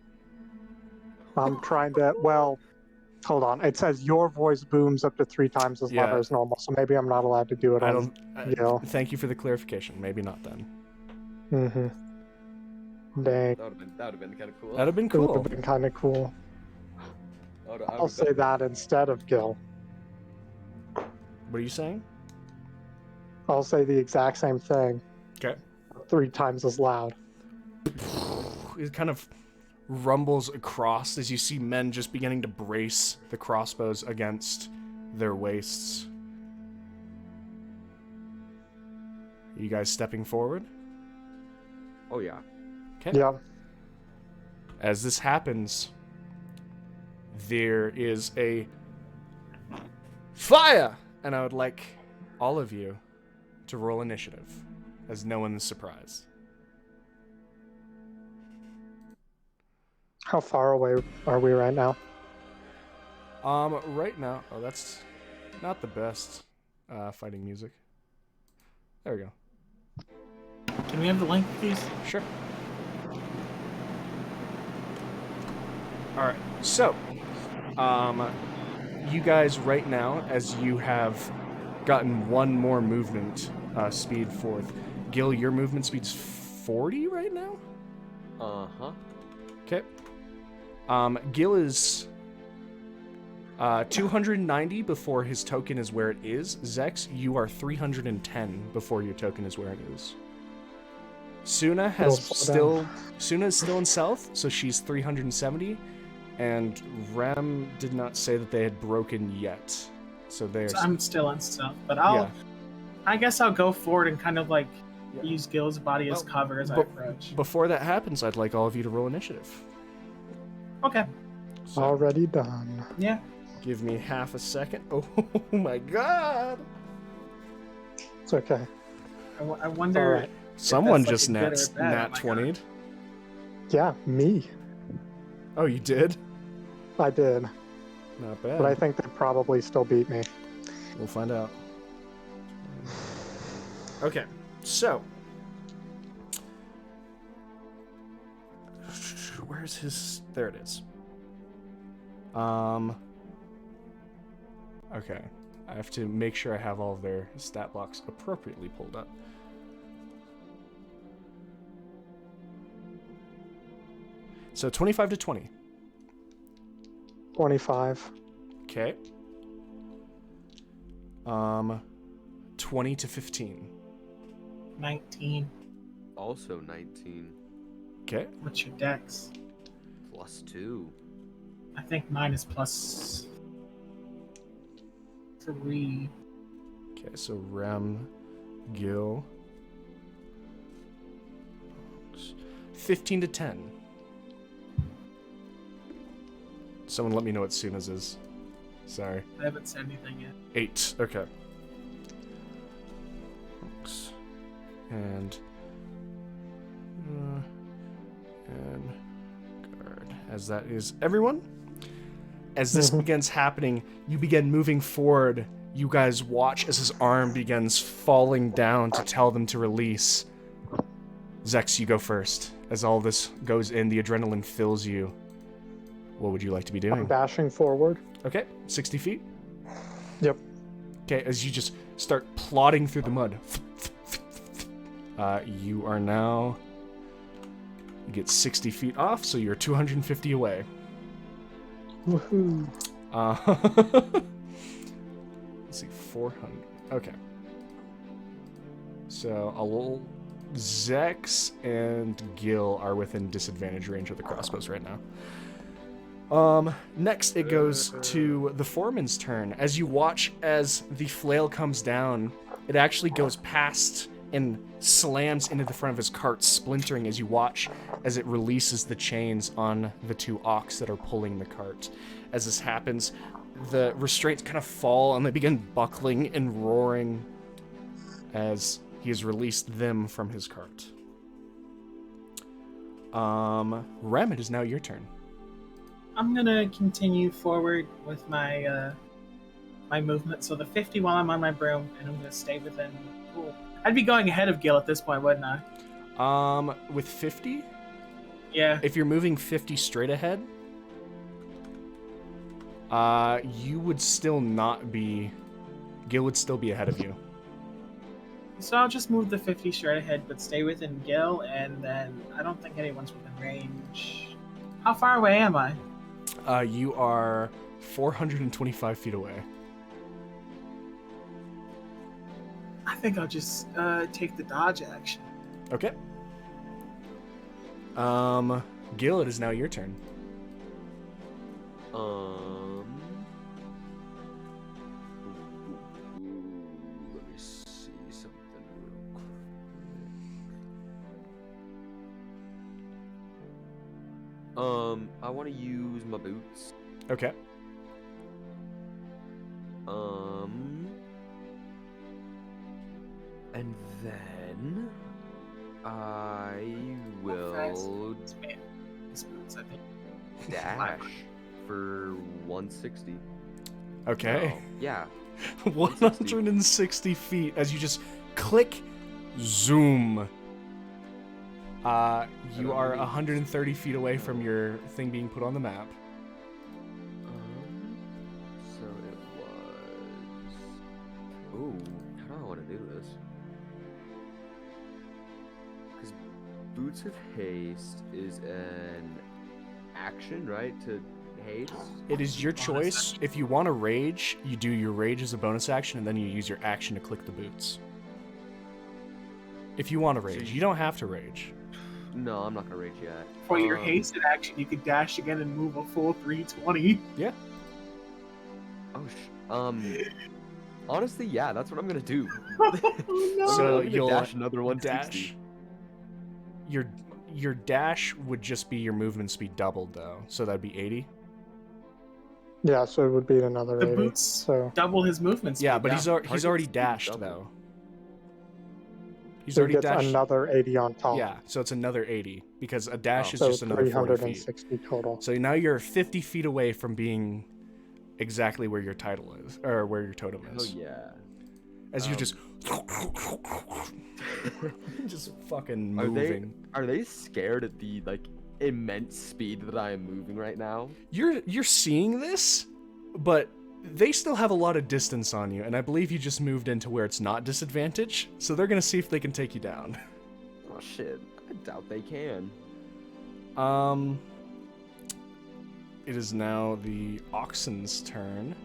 I'm trying to. Well, hold on. It says your voice booms up to 3 times as loud Yeah. as normal, so maybe I'm not allowed to do it I on don't. Gil. Thank you for the clarification. Maybe not then. Mm-hmm. Dang. That would have been kind of cool. That'd have been It would cool. have been kind of cool. I I'll would say definitely- that instead of Gil. What are you saying? I'll say the exact same thing. Okay. 3 times as loud. It kind of rumbles across as you see men just beginning to brace the crossbows against their waists. Are you guys stepping forward? Oh yeah. Okay. Yeah. As this happens, there is a fire! And I would like all of you to roll initiative, as no one is surprised. How far away are we right now? Right now, oh, that's not the best fighting music. There we go. Can we have the link, please? Sure. All right. So, you guys right now, as you have gotten one more movement speed forth, Gil, your movement speed's 40 right now. Uh-huh. Okay. Gil is 290 before his token is where it is. Zex, you are 310 before your token is where it is. Suna is still in south, so she's 370, and Rem did not say that they had broken yet, so they're. So I'm still on stuff, but Yeah. I guess I'll go forward and kind of like use Gil's body as Well, cover as I approach. Before that happens, I'd like all of you to roll initiative. Okay. So, Already done. Yeah. give me half a second. Oh my god! It's okay. I wonder. All right. Someone that's, like, just a good or a bad. nat Oh my God. 20'd. Yeah, me. Oh, you did? I did. Not bad. But I think they probably still beat me. We'll find out. Okay, so. Where's his. There it is. Okay. I have to make sure I have all of their stat blocks appropriately pulled up. So 25 to 20. 25. Okay. 20 to 15. 19. Also 19 Okay. What's your dex? plus 2. I think mine is plus 3. Okay, so Rem, Gil. 15 to 10. Someone let me know what Suna's is. Sorry. I haven't said anything yet. 8. Okay. And guard. As that is everyone. As this begins happening, you begin moving forward. You guys watch as his arm begins falling down to tell them to release. Zex, you go first. As all this goes in, the adrenaline fills you. What would you like to be I'm doing? dashing forward. Okay, 60 feet. Yep. Okay, as you just start plodding through the mud. You are now... You get 60 feet off, so you're 250 away. Woohoo. Let's see, 400. Okay. So, a little... Zex and Gil are within disadvantage range of the crossbows right now. Next it goes to the Foreman's turn. As you watch as the flail comes down, it actually goes past and slams into the front of his cart, splintering as you watch as it releases the chains on the 2 ox that are pulling the cart. As this happens, the restraints kind of fall and they begin buckling and roaring as he has released them from his cart. Rem, it is now your turn. I'm gonna continue forward with my my movement. So the 50 while I'm on my broom, and I'm gonna stay within. Cool. I'd be going ahead of Gil at this point, wouldn't I? With 50, Yeah. if you're moving 50 straight ahead, you would still not be. Gil would still be ahead of you. So I'll just move the 50 straight ahead, but stay within Gil, and then I don't think anyone's within range. How far away am I? You are 425 feet away. I think I'll just take the dodge action. Okay. Gil, it is now your turn. Let me see something real quick. I want to use my boots. Okay. And then I will These boots, I think. dash for 160. Okay. Oh, yeah. 160 feet as you just click, zoom. You are 130 feet away from your thing being put on the map. So it was. Ooh, how do I want to do this? Because Boots of Haste is an action, right? To haste? It is your choice. If you want to rage, you do your rage as a bonus action, and then you use your action to click the boots. If you want to rage, you don't have to rage. No, I'm not gonna rage yet. For your hasted action, you could dash again and move a full 320. Yeah. Honestly, yeah, that's what I'm gonna do. No. So I'm gonna you'll dash another 160. dash. Your dash would just be your movement speed doubled, though. So that'd be 80. Yeah, so it would be another The 80. boots So double his movement speed. Yeah, but he's Target already speed dashed double. though. He's so it already gets dashed. another 80 on top. Yeah, so it's another 80 because a dash is So just another 40 feet. 360 total. So now you're 50 feet away from being exactly where your title is, or where your totem Oh is. yeah. As you're just fucking moving. Are they scared at the immense speed that I am moving right now? You're seeing this, but they still have a lot of distance on you, and I believe you just moved into where it's not disadvantage, so they're gonna see if they can take you down. Oh shit, I doubt they can. It is now the Oxen's turn.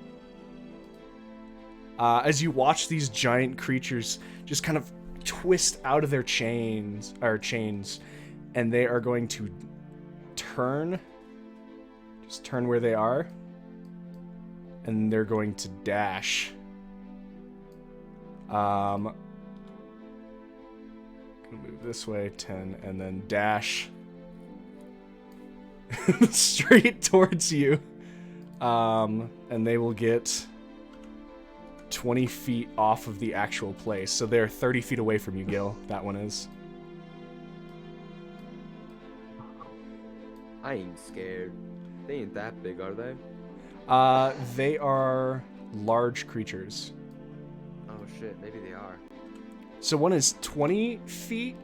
As you watch these giant creatures just kind of twist out of their chains, and they are going to turn where they are, and they're going to dash. Gonna move this way 10, and then dash straight towards you, and they will get 20 feet off of the actual place. So they're 30 feet away from you, Gil. That one is. I ain't scared. They ain't that big, are they? They are large creatures. Oh shit, maybe they are. So one is 20 feet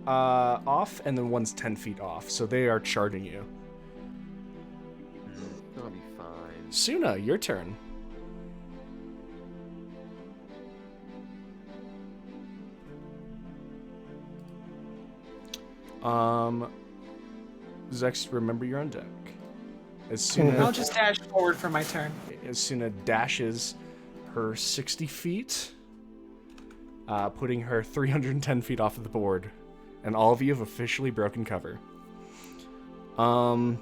off, and then one's 10 feet off. So they are charging you. I'll be fine. Suna, your turn. Zex, remember you're on deck. As soon I'll as just dash forward for my turn. Suna dashes her 60 feet, putting her 310 feet off of the board, and all of you have officially broken cover. Zex,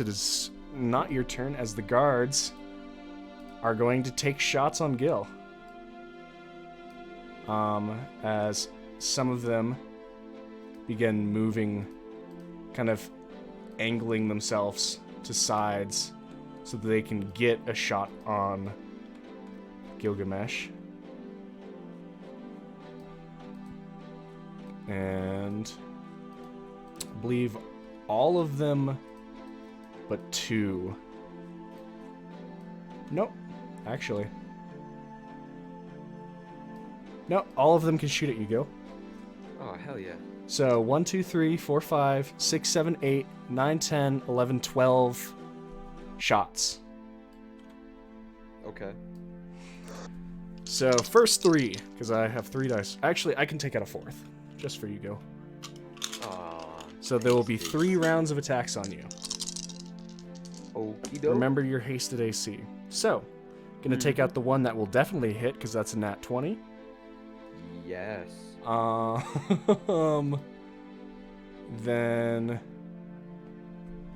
it is not your turn, as the guards are going to take shots on Gil. As some of them begin moving, kind of angling themselves to sides so that they can get a shot on Gilgamesh. And I believe all of them but two. Nope, actually. No, all of them can shoot at you, Gil. Oh, hell yeah. So 1, 2, 3, 4, 5, 6, 7, 8, 9, 10, 11, 12 shots. Okay. So first 3, because I have 3 dice. Actually, I can take out a 4th, just for you, Gil. Aw. So there will be 3 rounds of attacks on you. Okie doke. Remember your hasted AC. So, gonna take out the one that will definitely hit, because that's a nat 20. Yes. Then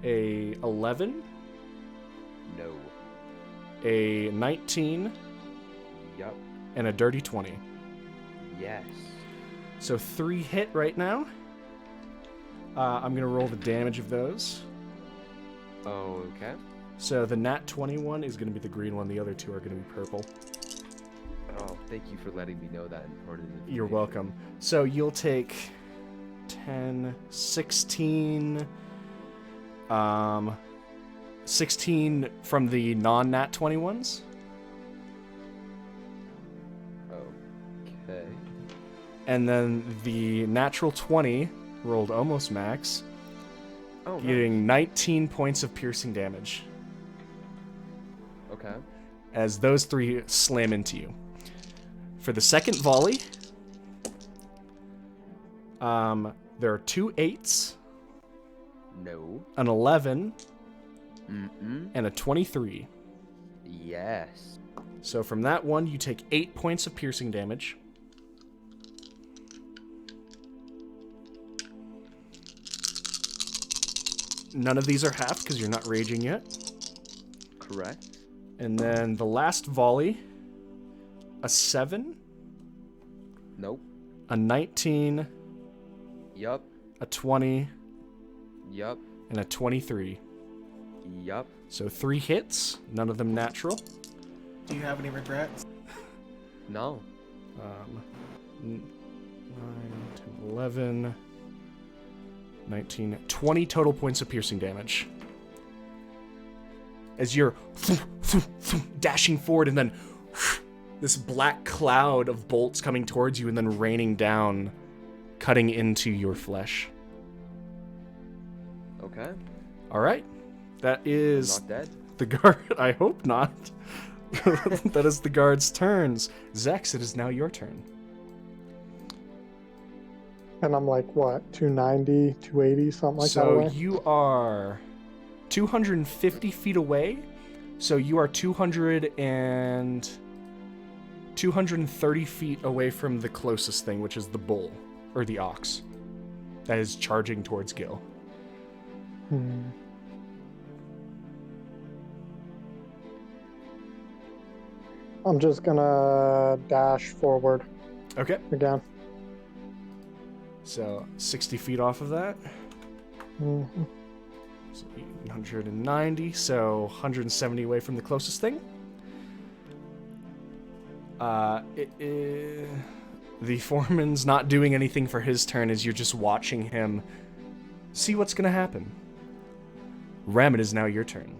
a 11, No. a 19, Yup. and a dirty 20. Yes. So 3 hit right now. I'm gonna roll the damage of those. Okay. So the nat 21 is gonna be the green one. The other 2 are gonna be purple. Oh, thank you for letting me know that important information. You're welcome. So you'll take 10, 16, 16 from the non-nat 21s. Okay. And then the natural 20 rolled almost max, Oh, getting 19 points of piercing damage Okay. as those 3 slam into you. For the second volley, there are 2 8s, No. an 11, Mm-mm. and a 23. Yes. So from that one, you take 8 points of piercing damage. None of these are half because you're not raging yet. Correct. And then the last volley, a 7, Nope. a 19, Yup. a 20, Yup. and a 23. Yup. So 3 hits, none of them natural. Do you have any regrets? No. 9, 10, 11, 19, 20 total points of piercing damage. As you're dashing forward, and then this black cloud of bolts coming towards you and then raining down, cutting into your flesh. Okay. All right. That is Not dead. the guard. I hope not. That is the guard's turns. Zex, it is now your turn. And I'm like, what, 290, 280, something like that So away? you are 250 feet away. So you are 230 feet away from the closest thing, which is the bull, or the ox, that is charging towards Gil. I'm just gonna dash forward Okay. again. So 60 feet off of that. Mm-hmm. So 190, so 170 away from the closest thing. The foreman's not doing anything for his turn as you're just watching him see what's going to happen. Rem, it is now your turn.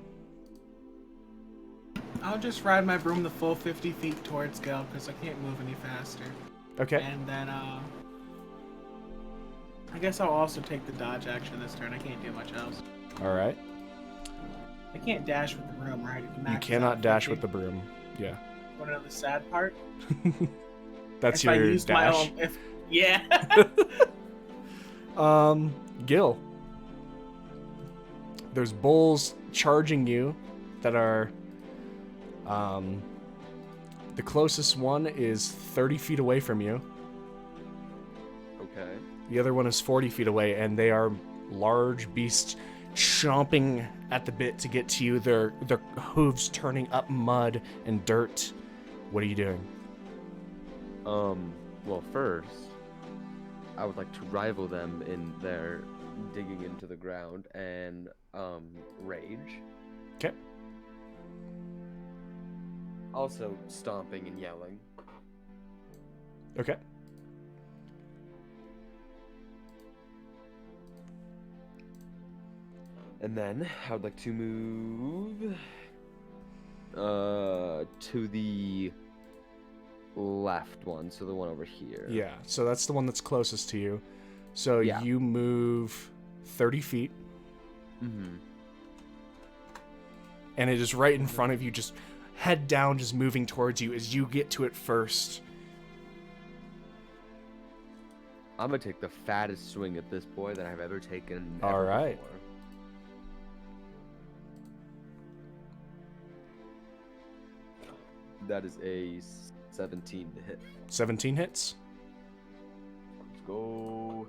I'll just ride my broom the full 50 feet towards Gil because I can't move any faster. Okay. And then, I guess I'll also take the dodge action this turn. I can't do much else. All right. I can't dash with the broom, right? You cannot dash with the broom. Yeah. Want to know the sad part? That's if I your used dash. my own, yeah. Gil. There's bulls charging you that are, the closest one is 30 feet away from you. Okay. The other one is 40 feet away, and they are large beasts chomping at the bit to get to you. Their hooves turning up mud and dirt. What are you doing? Well, first, I would like to rival them in their digging into the ground and, rage. Okay. Also, stomping and yelling. Okay. And then, I would like to move, to the left one, so the one over here. Yeah, so that's the one that's closest to you. So Yeah. you move 30 feet, Mm-hmm. and it is right in front of you, just head down, just moving towards you as you get to it first. I'm gonna take the fattest swing at this boy that I've ever taken. All right. Before. That is a 17 to hit. 17 hits. Let's go.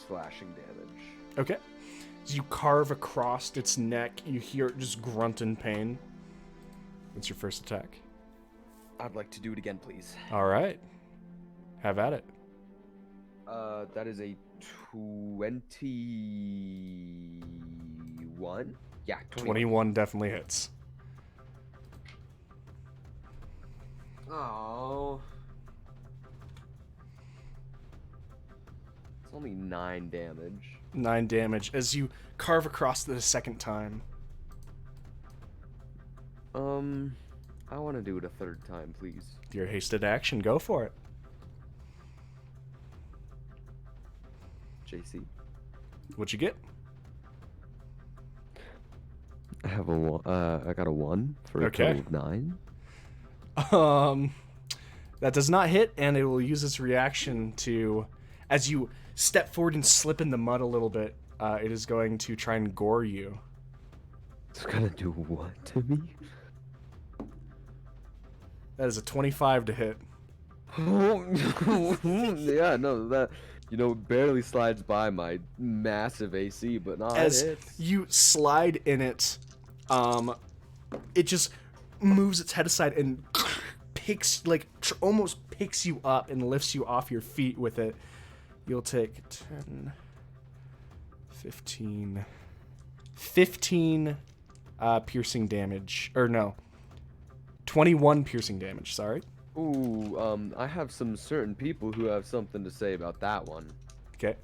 Slashing damage. Okay. As you carve across its neck, you hear it just grunt in pain. That's your first attack. I'd like to do it again, please. All right. Have at it. That is a 21. Yeah, 21 definitely hits. Oh. It's only 9 damage. 9 damage as you carve across it a second time. I want to do it a third time, please. Your hasted action, go for it. JC. What'd you get? I have I got a 1 for a Okay. total of 9. That does not hit, and it will use its reaction to, as you step forward and slip in the mud a little bit, it is going to try and gore you. It's gonna do what to me? That is a 25 to hit. Yeah, no, that barely slides by my massive AC, but not As it. you slide in it, it just moves its head aside and picks, almost picks you up and lifts you off your feet with it. You'll take 10, 15 piercing damage. Or no, 21 piercing damage, sorry. Ooh, I have some certain people who have something to say about that one. Okay.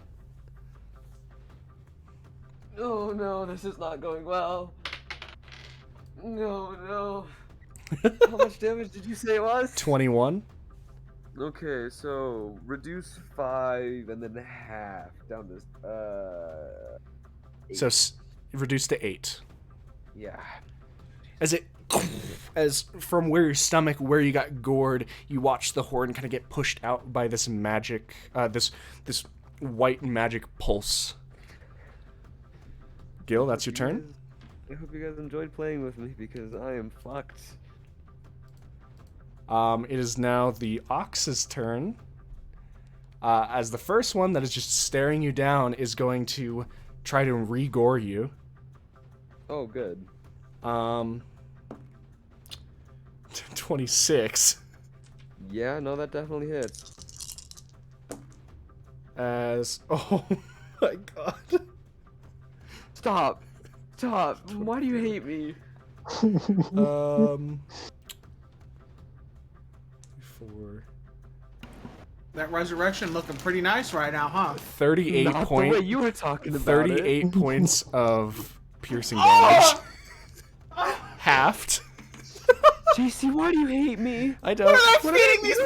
Oh no, this is not going well. No. How much damage did you say it was? 21. Okay, so reduce 5 and then half down to So reduced to 8. yeah. As from where your stomach, where you got gored, you watch the horn kind of get pushed out by this magic, this white magic pulse. Gil, that's your turn. I hope you guys enjoyed playing with me because I am fucked. It is now the Ox's turn. As the first one that is just staring you down is going to try to re-gore you. Oh, good. 26. Yeah, no, that definitely hits. Oh my god. Stop. Why do you hate me? 4. That resurrection looking pretty nice right now, huh? 38 Not the way you were talking about 38 points of piercing damage. Halved. JC, why do you hate me? I don't. What am I feeding these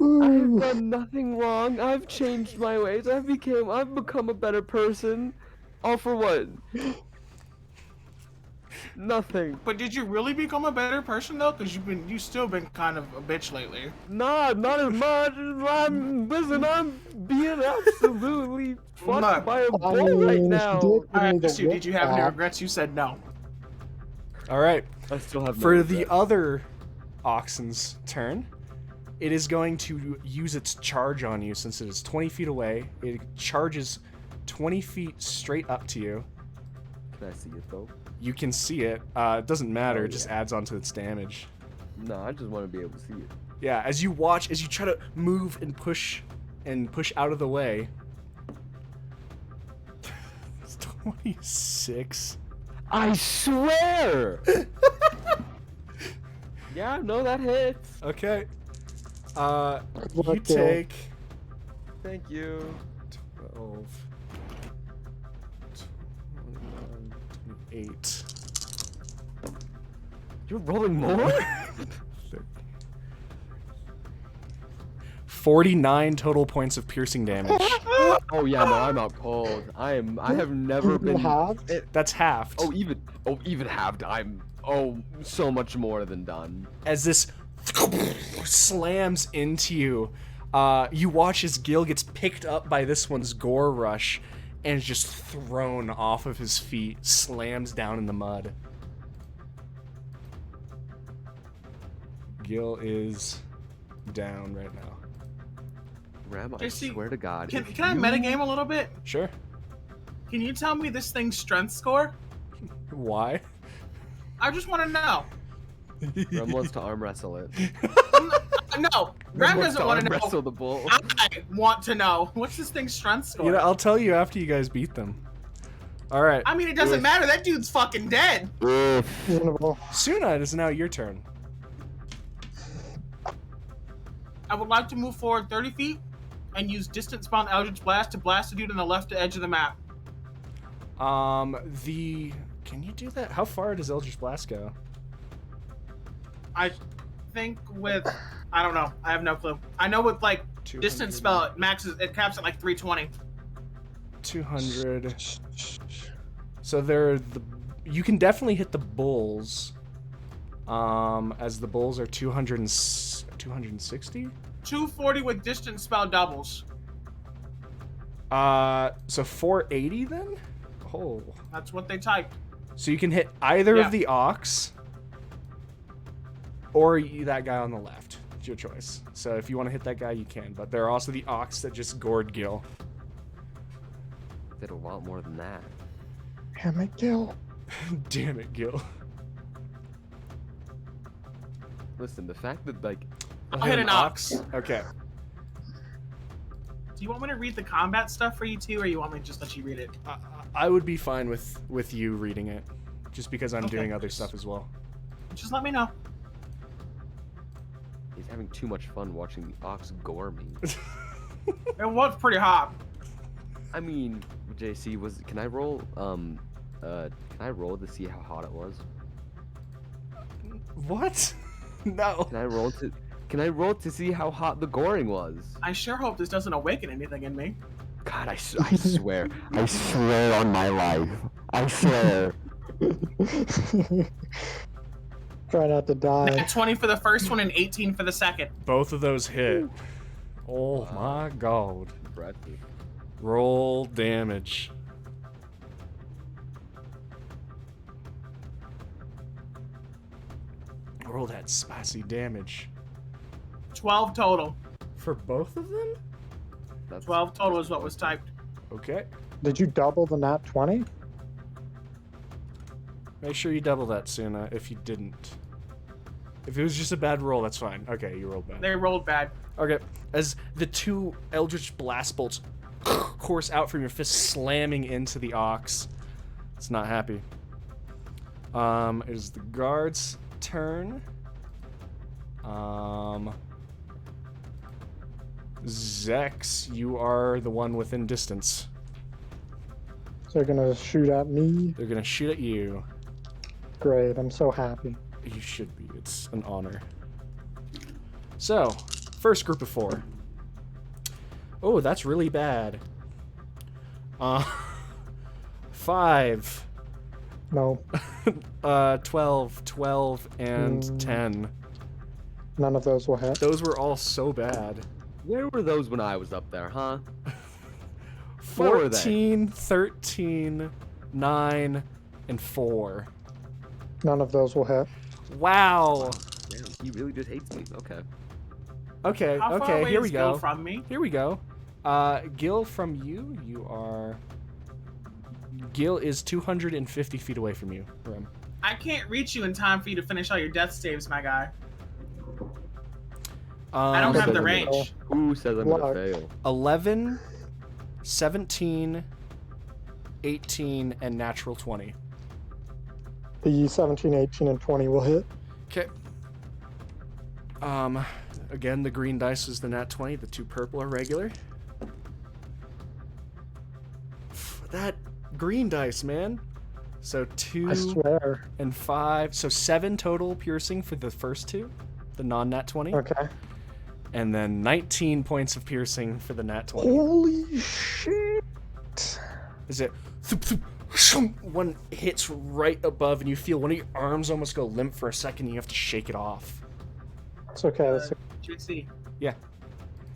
I've done nothing wrong. I've changed my ways. I've become a better person. All for what? Nothing. But did you really become a better person though? Because you've still been kind of a bitch lately. Nah, not as much. I'm being absolutely fucked Look, by a bull right now. I asked you, did you have any regrets? You said no. All right. I still have no For the regrets. other Oxen's turn, it is going to use its charge on you since it is 20 feet away. It charges 20 feet straight up to you. Can I see it though? You can see it. It doesn't matter. Oh, It just yeah. adds on to its damage. No, I just want to be able to see it. Yeah, as you try to move and push out of the way. It's 26. I swear! Yeah, no, that hits. Okay. You luck, Gil. take Thank you. 12, 21, 28. You're rolling more? 49 total points of piercing damage. Oh yeah, no, I'm out cold. I have never Even been halved? That's halved. even halved. I'm so much more than done. As this slams into you, you watch as Gil gets picked up by this one's gore rush and is just thrown off of his feet, slams down in the mud. Gil is down right now. Ram, I JC, swear to God. Can if I you- metagame a little bit? Sure. Can you tell me this thing's strength score? Why? I just want to know. Ram wants to arm wrestle it. No, Ram wants doesn't want to arm know. wrestle the bull. I want to know. What's this thing's strength score? You know, I'll tell you after you guys beat them. All right. I mean, it doesn't matter. That dude's fucking dead. Reasonable. Suna, it is now your turn. I would like to move forward 30 feet and use distance-bound Eldritch Blast to blast a dude on the left edge of the map. Can you do that? How far does Eldritch Blast go? I think with... I don't know. I have no clue. I know with, like, 200. distance spell, it caps at, like, 320. 200. So you can definitely hit the bulls. As the bulls are 260? 240 with distance spell doubles. So 480 then? Oh. That's what they typed. So you can hit either Yeah. of the ox or that guy on the left. It's your choice. So if you want to hit that guy, you can. But there are also the ox that just gored Gil. Did a lot more than that. Damn it, Gil. Damn it, Gil. Listen, the fact that like I'll hit an ox. Okay. Do you want me to read the combat stuff for you too, or you want me to just let you read it? I would be fine with you reading it, just because I'm Okay. doing other stuff as well. Just let me know. he's having too much fun watching the ox gore me. It was pretty hot. I mean, JC, can I roll can I roll to see how hot it was? What? No. Can I roll to see how hot the goring was? I sure hope this doesn't awaken anything in me. God, I swear. I swear on my life. I swear. Try not to die. 20 for the first one and 18 for the second. Both of those hit. Oh my god. Impressive. Roll damage. Roll that spicy damage. 12 total. For both of them? That's 12 total is what was typed. Okay. Did you double the nat 20? Make sure you double that, Suna, if you didn't. If it was just a bad roll, that's fine. Okay, you rolled bad. They rolled bad. Okay, as the two Eldritch Blast bolts course out from your fist, slamming into the ox. It's not happy. It is the guard's turn. Zex, you are the one within distance. So they're gonna shoot at me? They're gonna shoot at you. Great, I'm so happy. You should be. It's an honor. So, first group of 4. Oh, that's really bad. 5. No, 12, and 10. none of those will hit. Those were all so bad. Where were those when I was up there, huh? Where were they? 14, 13, 9, and 4. None of those will hit. Wow. Damn, he really just hates me. Okay. Okay, How far okay, away here is we Gil go. from me? Here we go. Gil, from you are... Gil is 250 feet away from you. Rim. I can't reach you in time for you to finish all your death saves, my guy. I don't That have the doesn't range. Who says I'm gonna Luck. fail? 11, 17, 18, and natural 20. The 17, 18, and 20 will hit. Okay. Again, the green dice is the nat 20. The 2 purple are regular. That green dice, man. So 2 I swear. and 5. So 7 total piercing for the first 2, the non-nat 20. Okay. And then 19 points of piercing for the nat 20. Holy shit. Is it... One hits right above, and you feel one of your arms almost go limp for a second, and you have to shake it off. It's okay. It's JC. Yeah.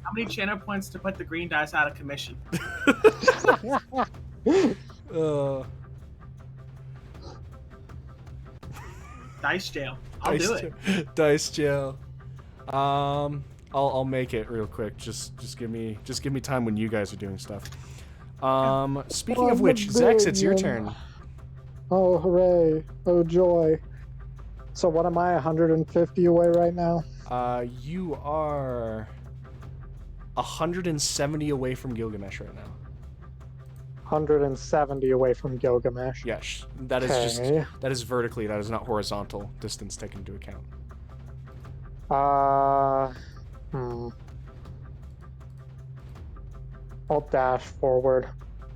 How many channel points to put the green dice out of commission? Dice jail. I'll do it. Dice jail. I'll make it real quick. Just give me time when you guys are doing stuff. Speaking of which, Zex, it's your turn. Oh, hooray. Oh, joy. So what am I, 150 away right now? You are 170 away from Gilgamesh right now. 170 away from Gilgamesh. Yes, that is Okay. that is vertically. That is not horizontal distance taken into account. I'll dash forward.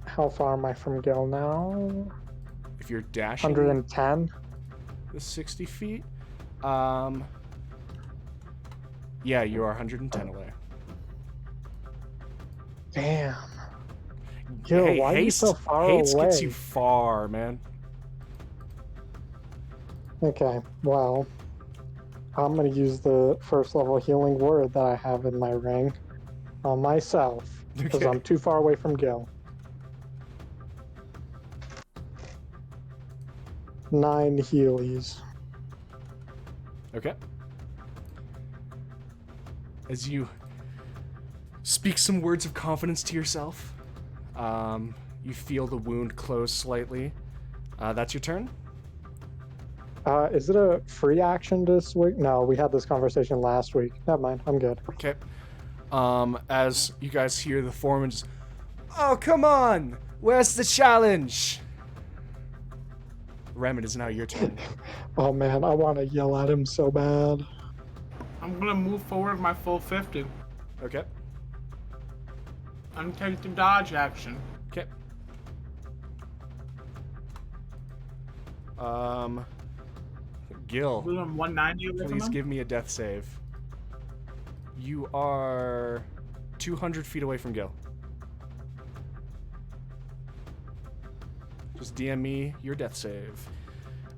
How far am I from Gil now? If you're dashing 110? the 60 feet, yeah, you are 110 away. Damn. Gil, why are you so far haste away? gets you far, man. Okay, well, I'm going to use the first level healing word that I have in my ring on myself, because Okay. I'm too far away from Gil. 9 healies. Okay. As you speak some words of confidence to yourself, you feel the wound close slightly. That's your turn. Is it a free action this week? No, we had this conversation last week. Never mind, I'm good. Okay. As you guys hear the foreman just, "Oh, come on! Where's the challenge?" Rem, it is now your turn. Oh man, I want to yell at him so bad. I'm gonna move forward with my full 50. Okay. I'm taking the dodge action. Okay. Gil, I'm 190 away from please him. give me a death save. You are 200 feet away from Gil. Just DM me your death save.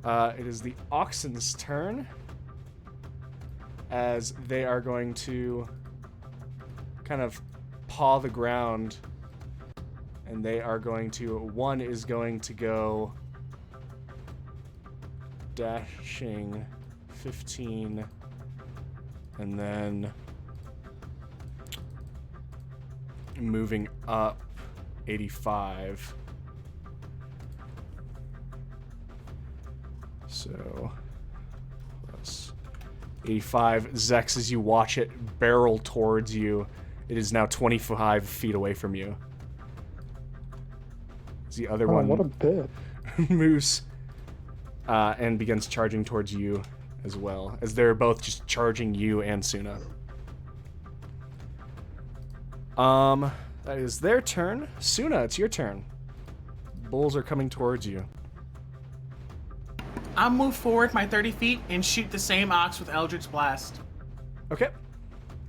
It is the Oxen's turn, as they are going to kind of paw the ground, and they are going to, one is going to go dashing 15, and then moving up 85. So plus 85. Zex, as you watch it barrel towards you, it is now 25 feet away from you. As the other one What a bit. moves and begins charging towards you as well, as they're both just charging you and Suna. That is their turn. Suna, it's your turn. Bulls are coming towards you. I'll move forward my 30 feet and shoot the same ox with Eldritch Blast. Okay.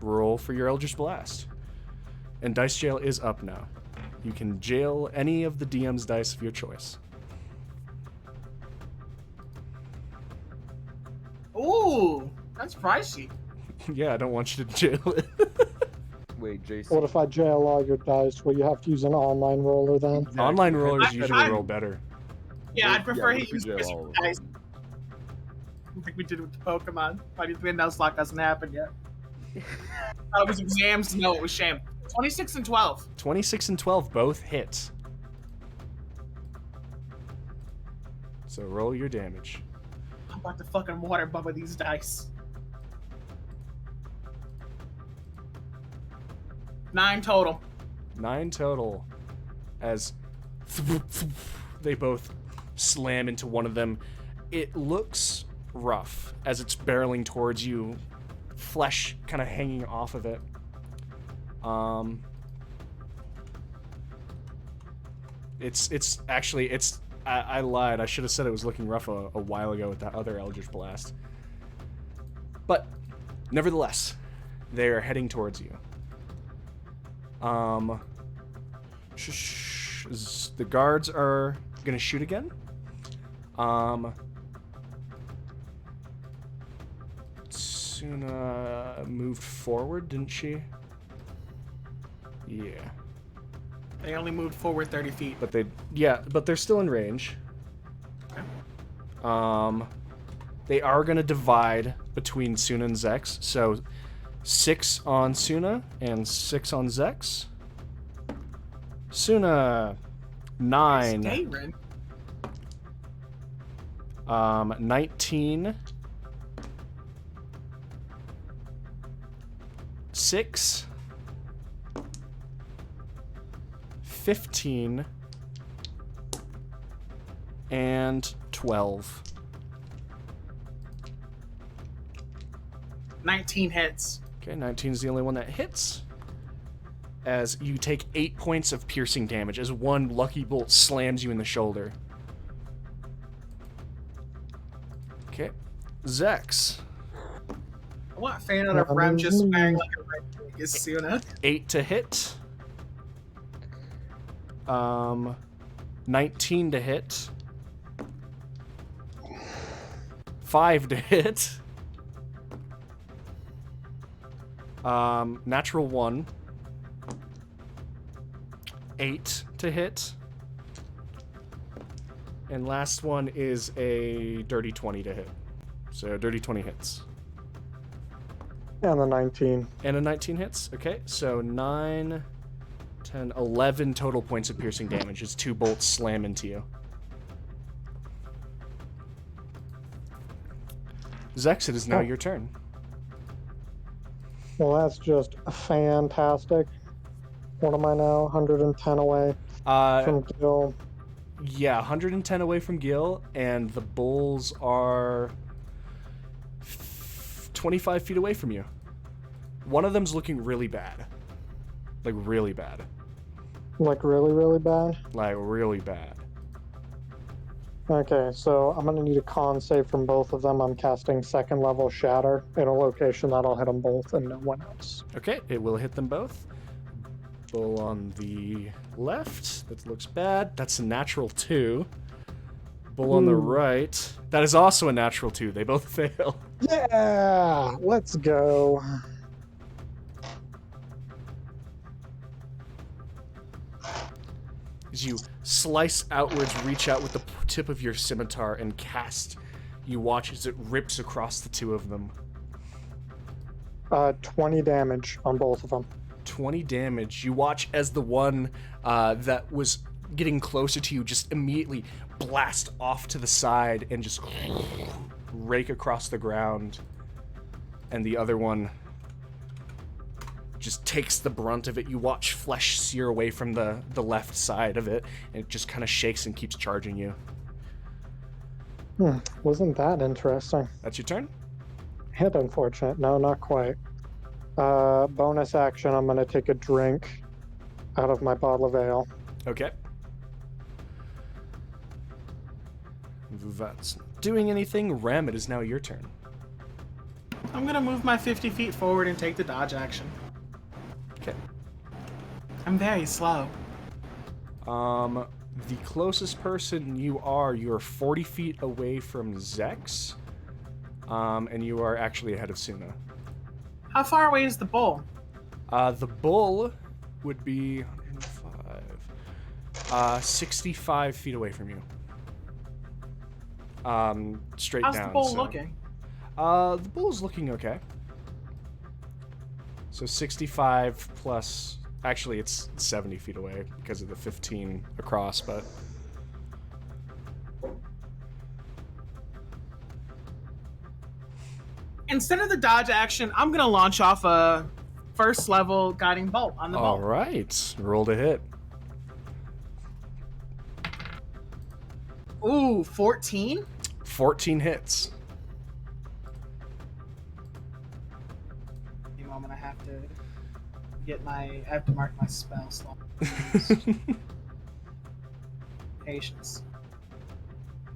Roll for your Eldritch Blast. And Dice Jail is up now. You can jail any of the DM's dice of your choice. Ooh, that's pricey. Yeah, I don't want you to jail it. Wait, JC. What if I jail all your dice? Will you have to use an online roller then? Online rollers I- usually I- roll better. Yeah, I'd prefer what he if we use jail Wizard all of dice. them? Like we did with the Pokemon. Fighting the Nuzlocke hasn't happened yet. It was exams. No, it was shame. 26 and 12. 26 and 12 both hit. So roll your damage. I'm about to fucking water bubble these dice. 9 total. 9 total. As they both slam into one of them. It looks rough as it's barreling towards you. flesh kind of hanging off of it. It's actually, I lied. I should have said it was looking rough a while ago with that other Eldritch Blast. But, nevertheless, they are heading towards you. The guards are gonna shoot again. Suna moved forward, didn't she? Yeah. They only moved forward 30 feet. But they're still in range. Okay. They are gonna divide between Suna and Zex, so 6 on Suna and 6 on Zex. Suna 9. Dayrin. 19. 6. 15. And 12. 19 hits. Okay, 19 is the only one that hits. As you take 8 points of piercing damage as one lucky bolt slams you in the shoulder. Okay, Zex. I want fan out of Rem just wearing like a red wig is Suna. 8 to hit. 19 to hit. 5 to hit. Natural 1. 8 to hit. And last one is a dirty 20 to hit. So dirty 20 hits. And the 19. And a 19 hits. Okay, so 9, 10, 11 total points of piercing damage as 2 bolts slam into you. Zex, it is now your turn. Well, that's just fantastic. What am I now? 110 away from Gil. Yeah, 110 away from Gil, and the bulls are 25 feet away from you. One of them's looking really bad. Like, really bad. Like, really, really bad? Like, really bad. Okay, so I'm going to need a con save from both of them. I'm casting second level Shatter in a location that'll hit them both and no one else. Okay, it will hit them both. Bull on the left. That looks bad. That's a natural 2. Bull on the right. That is also a natural 2. They both fail. Yeah! Let's go. As you slice outwards, reach out with the tip of your scimitar and cast, you watch as it rips across the two of them. 20 damage on both of them. 20 damage. You watch as the one that was getting closer to you just immediately blast off to the side and just rake across the ground. And the other one just takes the brunt of it. You watch flesh sear away from the left side of it, and it just kind of shakes and keeps charging you. Wasn't that interesting? That's your turn? Hit unfortunate. No, not quite. Bonus action, I'm going to take a drink out of my bottle of ale. Okay. That's not doing anything. Rem, it is now your turn. I'm gonna move my 50 feet forward and take the dodge action. Okay. I'm very slow. The closest person you're 40 feet away from Zex. And you are actually ahead of Suna. How far away is the bull? The bull would be 65 feet away from you. Straight How's down. the bull so. looking? The bull's looking okay. So 65 plus... Actually, it's 70 feet away because of the 15 across, but... Instead of the dodge action, I'm gonna launch off a first level guiding bolt on the bull. All right. Roll to hit. Ooh, 14? 14 hits. moment. I have to I have to mark my spell slot. Patience.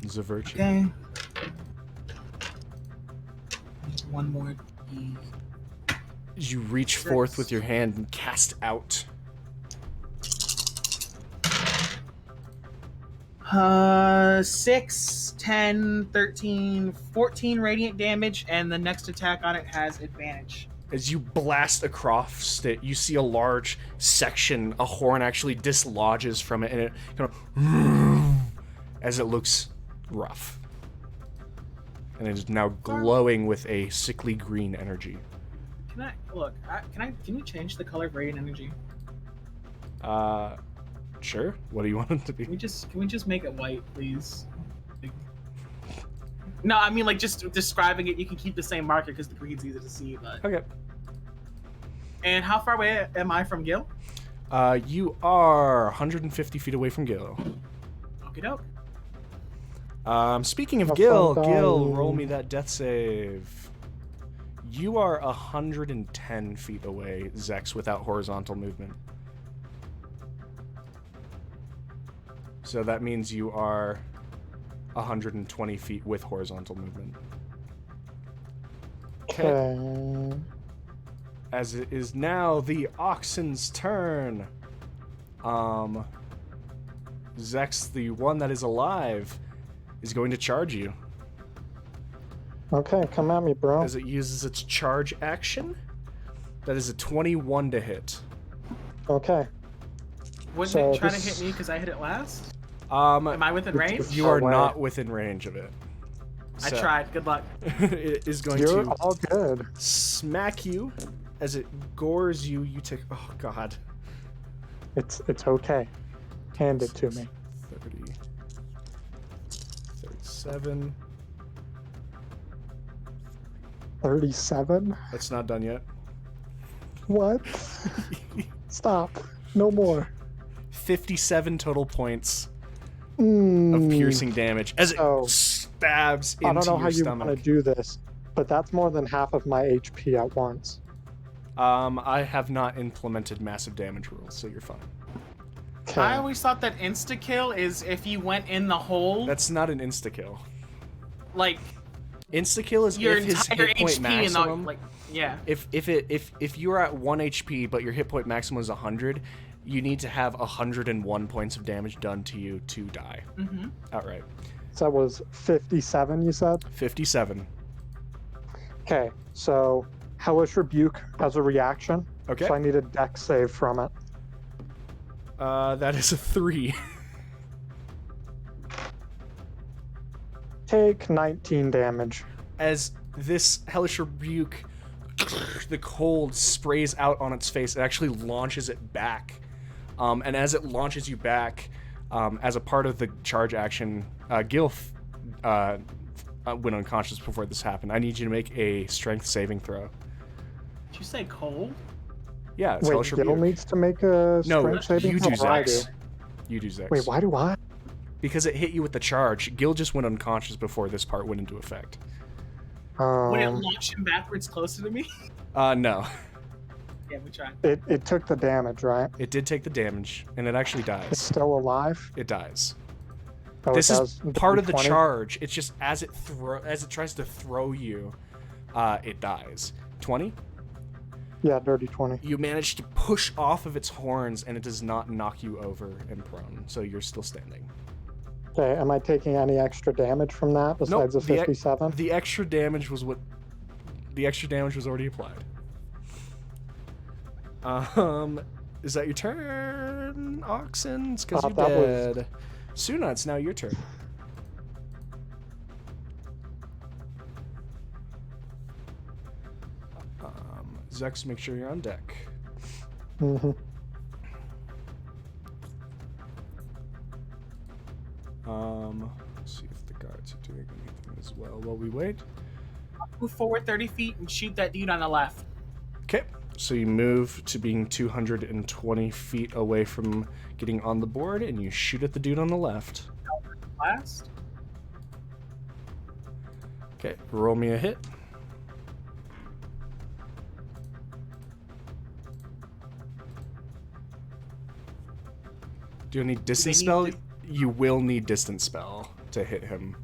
It's a virtue. Okay. One more. You reach forth with your hand and cast out. 6, 10, 13, 14 radiant damage, and the next attack on it has advantage. As you blast across it, you see a large section, a horn actually dislodges from it, and it kind of, as it looks rough. And it is now glowing with a sickly green energy. Can you change the color of radiant energy? Sure. What do you want it to be? Can we just make it white, please? No, I mean, like, just describing it, you can keep the same marker because the green's easy to see, but... Okay. And how far away am I from Gil? You are 150 feet away from Gil. Okie doke. Speaking of Have Gil, fun, Gil, darling. roll me that death save. You are 110 feet away, Zex, without horizontal movement. So that means you are 120 feet with horizontal movement. Okay. As it is now the oxen's turn. Zex, the one that is alive, is going to charge you. Okay, come at me, bro. As it uses its charge action. That is a 21 to hit. Okay. Wouldn't So it try to this- hit me because I hit it last? Am I within range? You are Away. not within range of it. I So, tried. Good luck. It is going You're to all good. smack you. As it gores you, you take... Oh, God. It's okay. Hand it to me. 30... 37... 37? That's not done yet. What? Stop. No more. 57 total points Mm, of piercing damage as it Oh. stabs into I don't know how your you want stomach. to do this, but that's more than half of my HP at once. I have not implemented massive damage rules, so you're fine. Okay. I always thought that insta-kill is if you went in the hole, That's not an insta-kill. like, Insta-kill is your if his entire hit point HP maximum... and, like, yeah. If you are at 1 HP but your hit point maximum is 100, you need to have 101 points of damage done to you to die. Mm-hmm. Outright. So that was 57, you said? 57. Okay, so Hellish Rebuke as a reaction. Okay. So I need a dex save from it. That is a 3. Take 19 damage. As this Hellish Rebuke, the cold sprays out on its face, it actually launches it back. And as it launches you back, as a part of the charge action, Gilf went unconscious before this happened. I need you to make a strength saving throw. Did you say cold? Yeah, it's Wait, Hellish Gil Rebuke. needs to make a No, strength saving you do, throw? I Zex. You do, Zex. Wait, why do I? Because it hit you with the charge. Gil just went unconscious before this part went into effect. Would it launch him backwards closer to me? No. Yeah, we tried. It took the damage, right? It did take the damage, and it actually It's dies. still alive? It dies. Oh, This it is does? part of the 20? charge. It's just as it tries to throw you, it dies. 20? Yeah, dirty 20. You manage to push off of its horns, and it does not knock you over and prone, so you're still standing. Okay, am I taking any extra damage from that besides Nope, the 57? The extra damage was already applied. Is that your turn, Oxen? It's because you're that was- dead. Suna, it's now your turn. Zex, make sure you're on deck. Mm-hmm. Let's see if the guards are doing anything as well while we wait. Move forward 30 feet and shoot that dude on the left. Okay, so you move to being 220 feet away from getting on the board, and you shoot at the dude on the left. Last. Okay, roll me a hit. Do you need distance need spell? dis- You will need distance spell to hit him.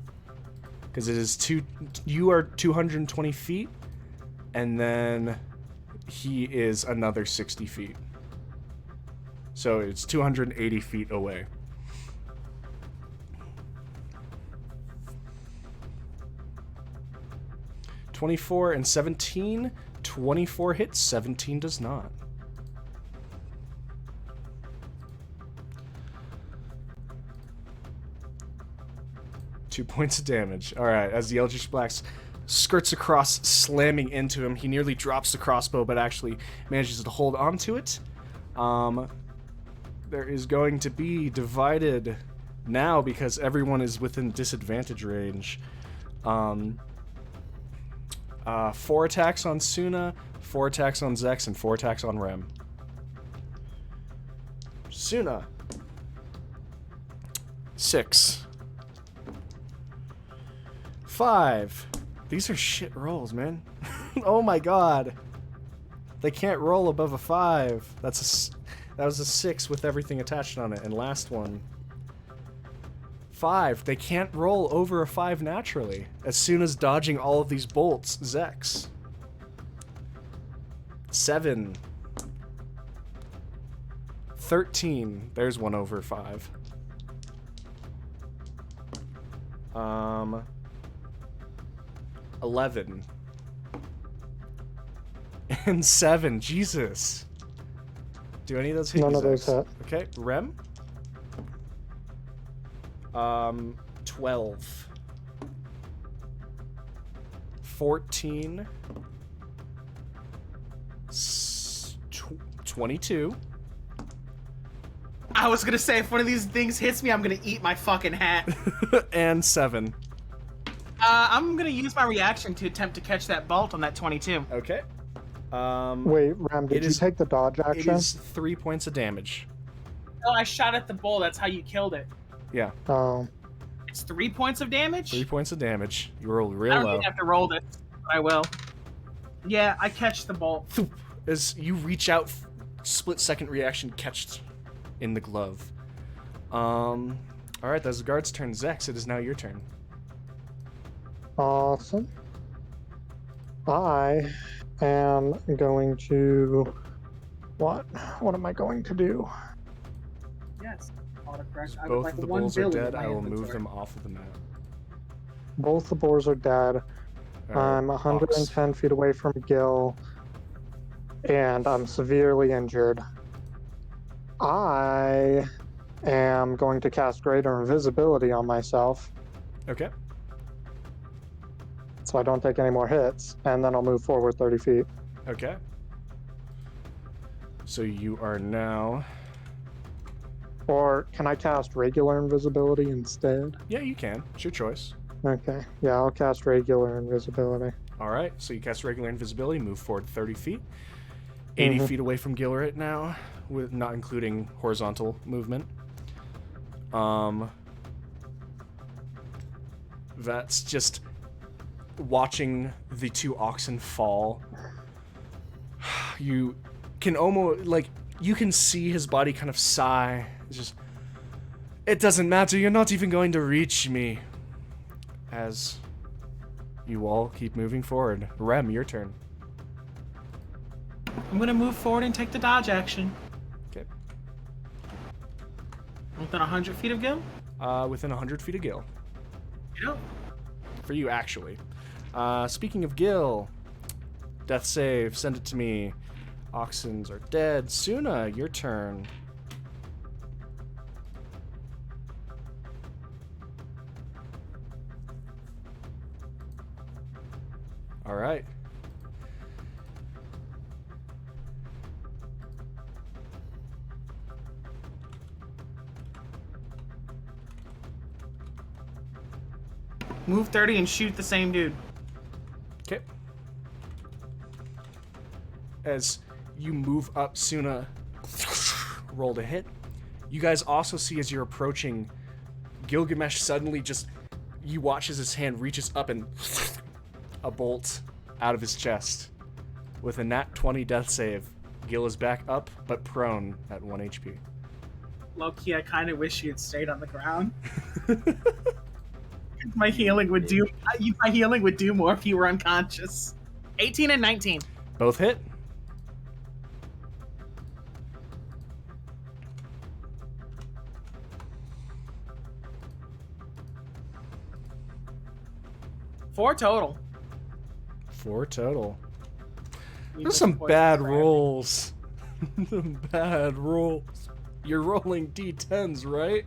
Because it is you are 220 feet, and then he is another 60 feet. So it's 280 feet away. (24) and 17. 24 hits, 17 does not. Two points of damage. Alright, as the Eldritch Blast skirts across, slamming into him, he nearly drops the crossbow, but actually manages to hold onto it. There is going to be divided now because everyone is within disadvantage range. 4 attacks on Suna, 4 attacks on Zex, and 4 attacks on Rem. Suna. 6. 5. These are shit rolls, man. Oh my god. They can't roll above a 5. That was a 6 with everything attached on it. And last one. 5. They can't roll over a 5 naturally. As soon as dodging all of these bolts, Zex. 7. 13. There's one over 5. 11. And 7. Jesus. Do any of those hit? None you, of those Zex? hit. Okay, Rem? 12. 14. 22. I was gonna say, if one of these things hits me, I'm gonna eat my fucking hat. And 7. I'm gonna use my reaction to attempt to catch that bolt on that 22. Okay. Wait, Ram, did you take the dodge It action? is 3 points of damage. Oh, I shot at the bull. That's how you killed it. Yeah, Oh, It's 3 points of damage? 3 points of damage. You rolled I real don't low. even have to roll this, but I will. Yeah, I catch the bolt. Thoop. As you reach out, split-second reaction catched in the glove. Alright, that's the guard's turn. Zex, it is now your turn. awesome. I am going to... What? What am I going to do? Yes. Autocorrect. I would Both like of the 1 bulls are billion dead. in my I will move inventory. them off of the map. Both the boars are dead. I'm 110 feet away from Gil, and I'm severely injured. I am going to cast Greater Invisibility on myself, Okay. so I don't take any more hits, and then I'll move forward 30 feet. Okay. So you are now... Or can I cast Regular Invisibility instead? Yeah, you can. It's your choice. Okay, yeah, I'll cast Regular Invisibility. Alright, so you cast regular invisibility, move forward 30 feet. 80 feet away from Gil right now, with not including horizontal movement. That's just watching the 2 oxen fall. You can almost, like, you can see his body kind of sigh. It's just, it doesn't matter, you're not even going to reach me. As you all keep moving forward. Rem, your turn. I'm gonna move forward and take the dodge action. Okay. Within 100 feet of Gil? Within 100 feet of Gil. Yep. For you, actually. Speaking of Gil, death save, send it to me. Oxens are dead. Suna, your turn. Alright. Move 30 and shoot the same dude. Okay. As you move up, Suna roll to hit. You guys also see as you're approaching, Gilgamesh suddenly just, you watch as his hand reaches up and a bolt out of his chest. With a nat 20 death save, Gil is back up, but prone at 1 HP. Low-key, I kind of wish you had stayed on the ground. My healing would do more if you were unconscious. 18 and 19. Both hit. Four total. 4 total. You There's took some poison bad for rolls. Some bad rolls. You're rolling d10s, right?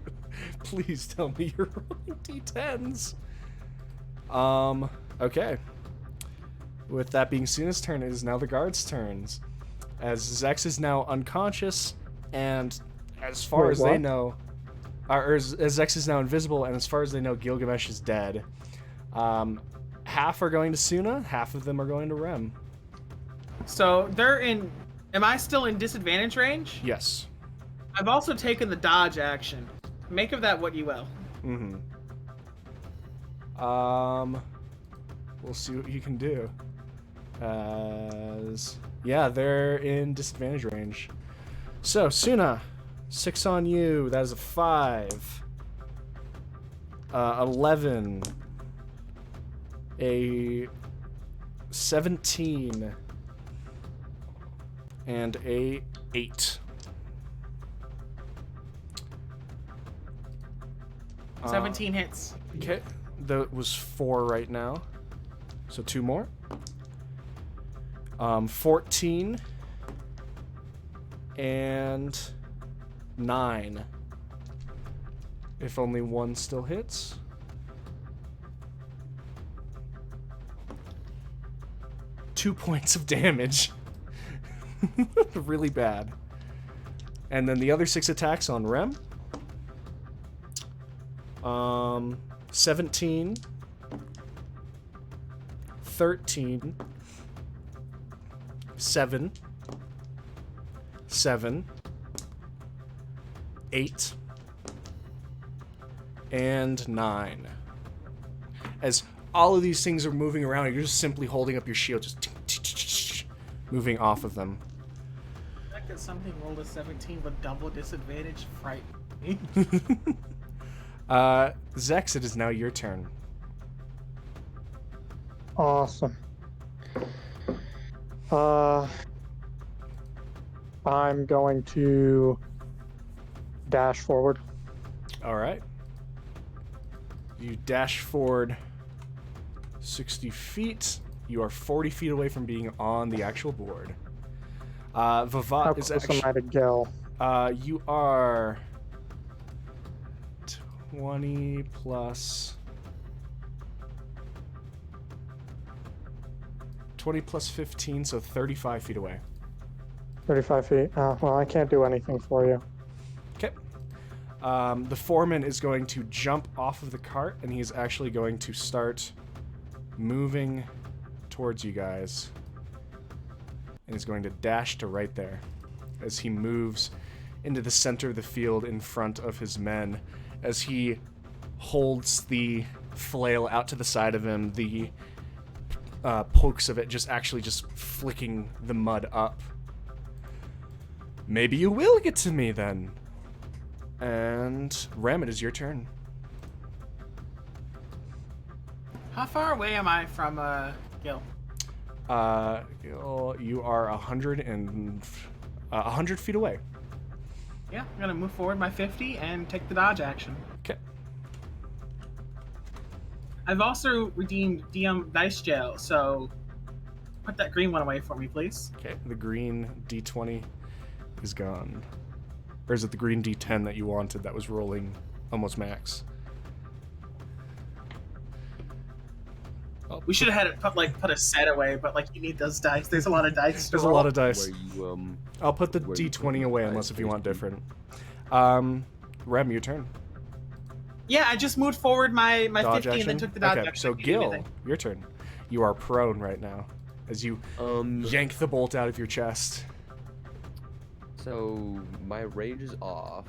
Please tell me you're rolling d10s. Okay. With that being Suna's turn, it is now the guards' turns. As Zex is now unconscious, and as far as they know, or as Zex is now invisible, and as far as they know, Gilgamesh is dead. Half are going to Suna, half of them are going to Rem. So they're in. Am I still in disadvantage range? Yes. I've also taken the dodge action. Make of that what you will. Mm-hmm. We'll see what you can do. Yeah, they're in disadvantage range. So, Suna, 6 on you. That is a 5. 11. A 17. And a 8. 17 hits. Okay, that was 4 right now. So 2 more. 14 and 9. If only one still hits. Two points of damage. Really bad. And then the other 6 attacks on Rem. 17, 13, 7, 8, and 9. As all of these things are moving around, you're just simply holding up your shield, just moving off of them. The fact that something rolled a 17 with double disadvantage frightened me. Zex, it is now your turn. Awesome. I'm going to dash forward. All right. You dash forward 60 feet. You are 40 feet away from being on the actual board. Vavat How is close am I actually... to Gil? You are 20 plus 15, so 35 feet away. 35 feet. Oh, well, I can't do anything for you. Okay. The foreman is going to jump off of the cart, and he's actually going to start moving towards you guys. And he's going to dash to right there as he moves into the center of the field in front of his men. As he holds the flail out to the side of him, the pokes of it just flicking the mud up. Maybe you will get to me then. And Ram, it is your turn. How far away am I from Gil? You are 100 feet away. Yeah, I'm gonna move forward my 50 and take the dodge action. Okay. I've also redeemed DM Dice Jail, so put that green one away for me, please. Okay, the green D20 is gone. Or is it the green D10 that you wanted that was rolling almost max? We should have had it put a set away, but you need those dice. There's a lot of dice. There's a lot of dice. Where you, I'll put the where you D20 put away the unless dice if you want based different. Rem, your turn. Yeah, I just moved forward my Dodge 50 action? and then took the dodge Okay, action. so I can't do Gil, anything. your turn. You are prone right now as you yank the bolt out of your chest. So my range is off.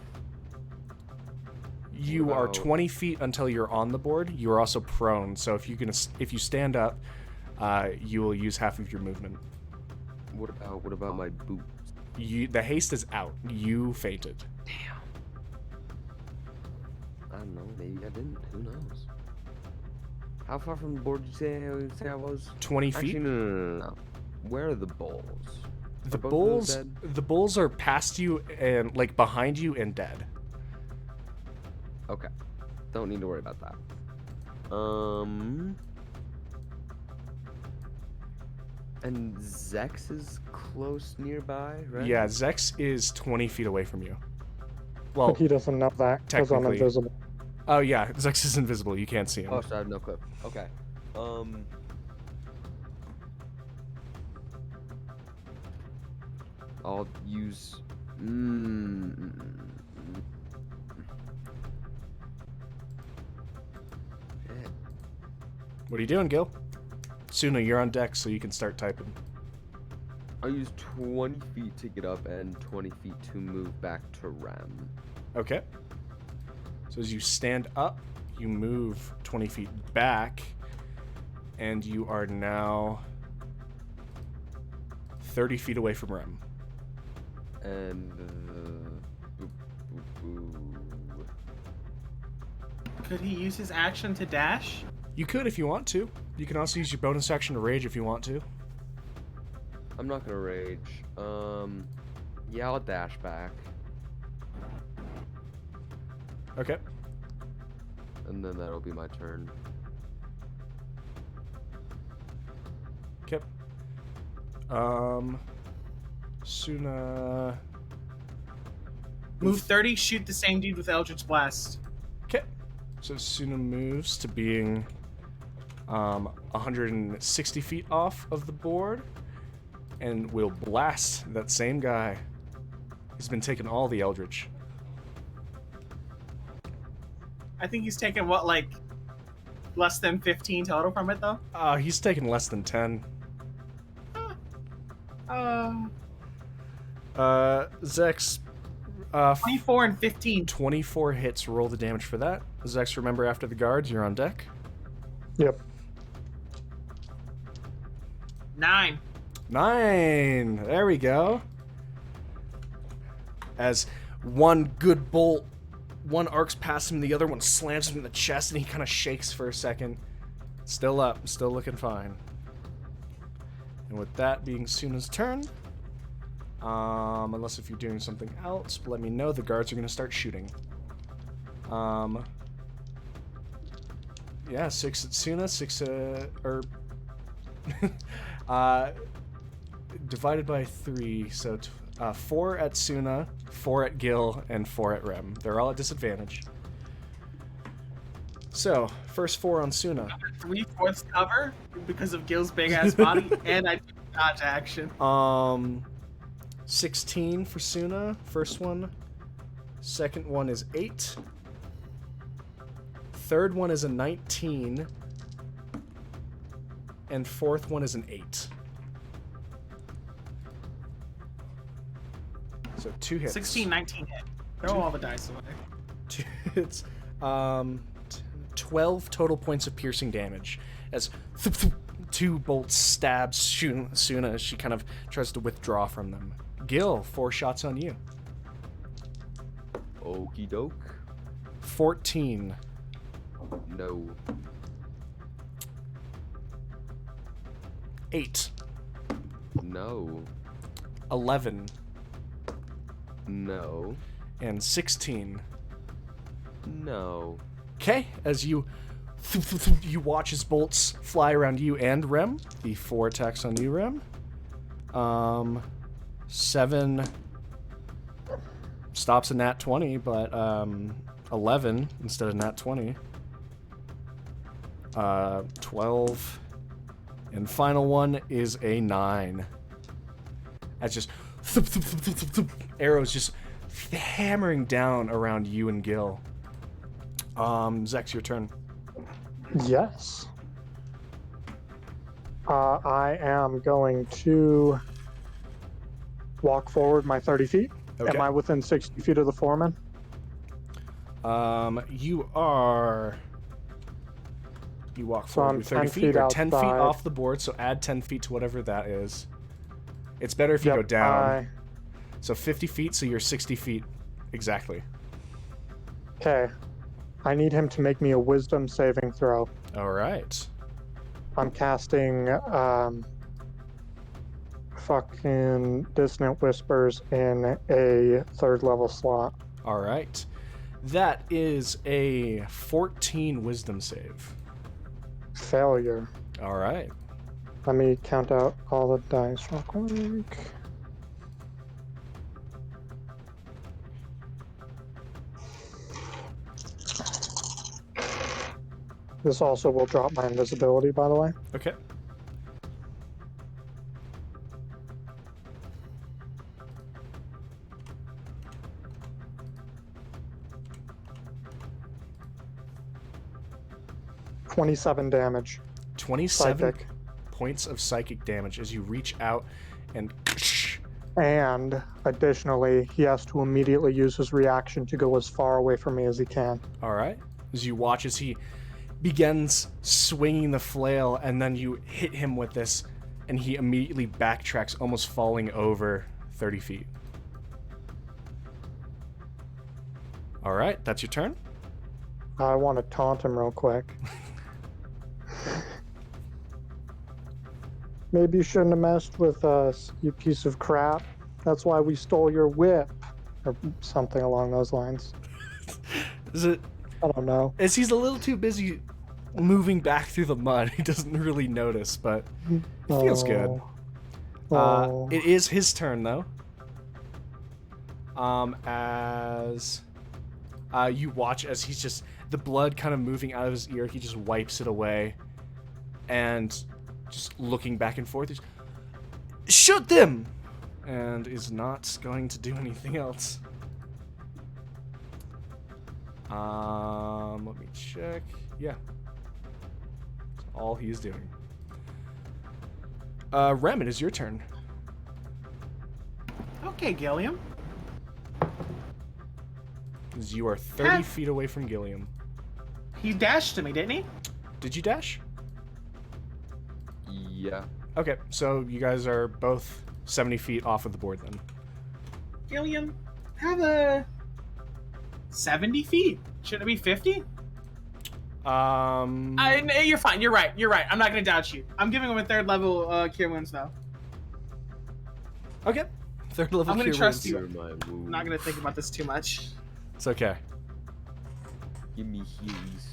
You are about- 20 feet until you're on the board. You are also prone, so if you stand up, you will use half of your movement. What about my boots? The haste is out. You fainted. I don't know. Maybe I didn't. Who knows? How far from the board did you say I was? 20 feet. Actually, no. Where are the bulls? The Are both of those bulls, dead? the bulls are past you and like behind you and dead. Okay. Don't need to worry about that. And Zex is close nearby, right? Yeah, Zex is 20 feet away from you. Well, But he doesn't know that because I'm technically. invisible. oh yeah, Zex is invisible. You can't see him. Oh, so I have no clue. Okay. I'll use. Shit. What are you doing, Gil? Suna, you're on deck, so you can start typing. I'll use 20 feet to get up and 20 feet to move back to Rem. Okay. So as you stand up, you move 20 feet back, and you are now 30 feet away from Rem. And boop, boop, boop. Could he use his action to dash? You could if you want to. You can also use your bonus action to rage if you want to. I'm not gonna rage. Yeah, I'll dash back. Okay. And then that'll be my turn. Okay. Suna. Move 30, shoot the same dude with Eldritch Blast. Okay. So Suna moves to being 160 feet off of the board and will blast that same guy. He's been taking all the Eldritch. I think he's taken, what, like, less than 15 total from it, though? He's taken less than 10. Zex. 24 and 15. 24 hits. Roll the damage for that. Zex, remember after the guards, you're on deck. Yep. 9. 9. There we go. As one good bolt, one arcs past him, the other one slams him in the chest, and he kind of shakes for a second. Still up, still looking fine. And with that being Suna's turn, unless if you're doing something else, let me know. The guards are going to start shooting. Yeah, 6 at Suna, 6 divided by 3, so 4 at Suna, 4 at Gil, and 4 at Rem. They're all at disadvantage. So, first 4 on Suna. 3/4 cover because of Gil's big ass body, and I took dodge action. 16 for Suna, first one. Second one is 8. Third one is a 19. And fourth one is an 8. So 2 hits. 16, 19 hit. Throw all the dice away. 2 hits. 12 total points of piercing damage as 2 bolts stab Suna as she kind of tries to withdraw from them. Gil, 4 shots on you. Okie doke. 14. No. 8. No. 11. No. And 16. No. Okay, as you watch his bolts fly around you and Rem. The 4 attacks on you, Rem. 7 stops a nat 20, but 11 instead of nat 20. 12. And final one is a 9. That's just arrows just hammering down around you and Gil. Zex, your turn. Yes. I am going to walk forward my 30 feet. Okay. Am I within 60 feet of the foreman? You are. You walk So forward I'm with 30 10 feet. feet You're 10 feet outside. off the board, so add 10 feet to whatever that is. It's better if you go down. So 50 feet, so you're 60 feet exactly. Okay. I need him to make me a wisdom saving throw. All right. I'm casting fucking Dissonant Whispers in a 3rd level slot. All right. That is a 14 wisdom save. Failure. All right. Let me count out all the dice real quick. This also will drop my invisibility, by the way. Okay. $27 damage. 27 Psychic. points of psychic damage as you reach out and And additionally, he has to immediately use his reaction to go as far away from me as he can. all right, as you watch as he begins swinging the flail, and then you hit him with this and he immediately backtracks, almost falling over 30 feet. All right, that's your turn. I want to taunt him real quick. Maybe you shouldn't have messed with us, you piece of crap. That's why we stole your whip. Or something along those lines. Is it? I don't know. As he's a little too busy moving back through the mud, he doesn't really notice, but it feels good. Oh. It is his turn, though. As you watch as he's just, the blood kind of moving out of his ear, he just wipes it away. And just looking back and forth, he's, shoot them! And is not going to do anything else. Let me check. Yeah. That's all he's doing. Rem, it is your turn. Okay, Gilliam. As you are 30 feet away from Gilliam. He dashed to me, didn't he? Did you dash? Yeah. Okay, so you guys are both 70 feet off of the board then. Gilliam, have a 70 feet. Shouldn't it be 50? You're fine. You're right. I'm not gonna doubt you. I'm giving him a 3rd level cure wounds though. Okay. 3rd level I'm gonna cure trust wounds. you. I'm not gonna think about this too much. It's okay. Give me heals.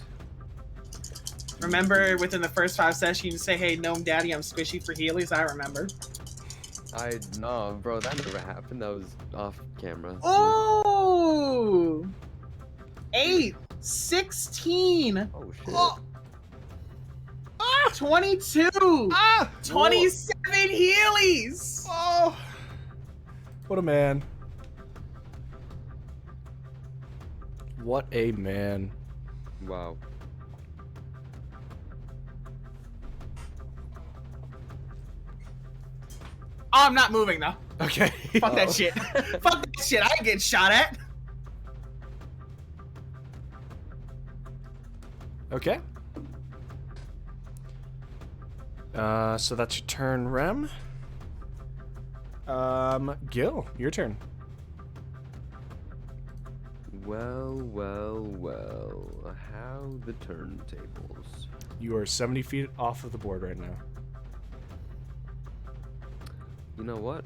Remember within the first 5 sessions you say, hey, Gnome Daddy, I'm squishy for healies? I remember. No, bro, that never happened. That was off camera. Oh! 8! 16! Oh shit. Oh. 22! 27 healies! Oh! What a man. What a man. Wow. Oh, I'm not moving though. Okay. Fuck that shit. Fuck that shit. I ain't getting shot at. Okay. So that's your turn, Rem. Gil, your turn. Well. How the turntables. You are 70 feet off of the board right now. You know what?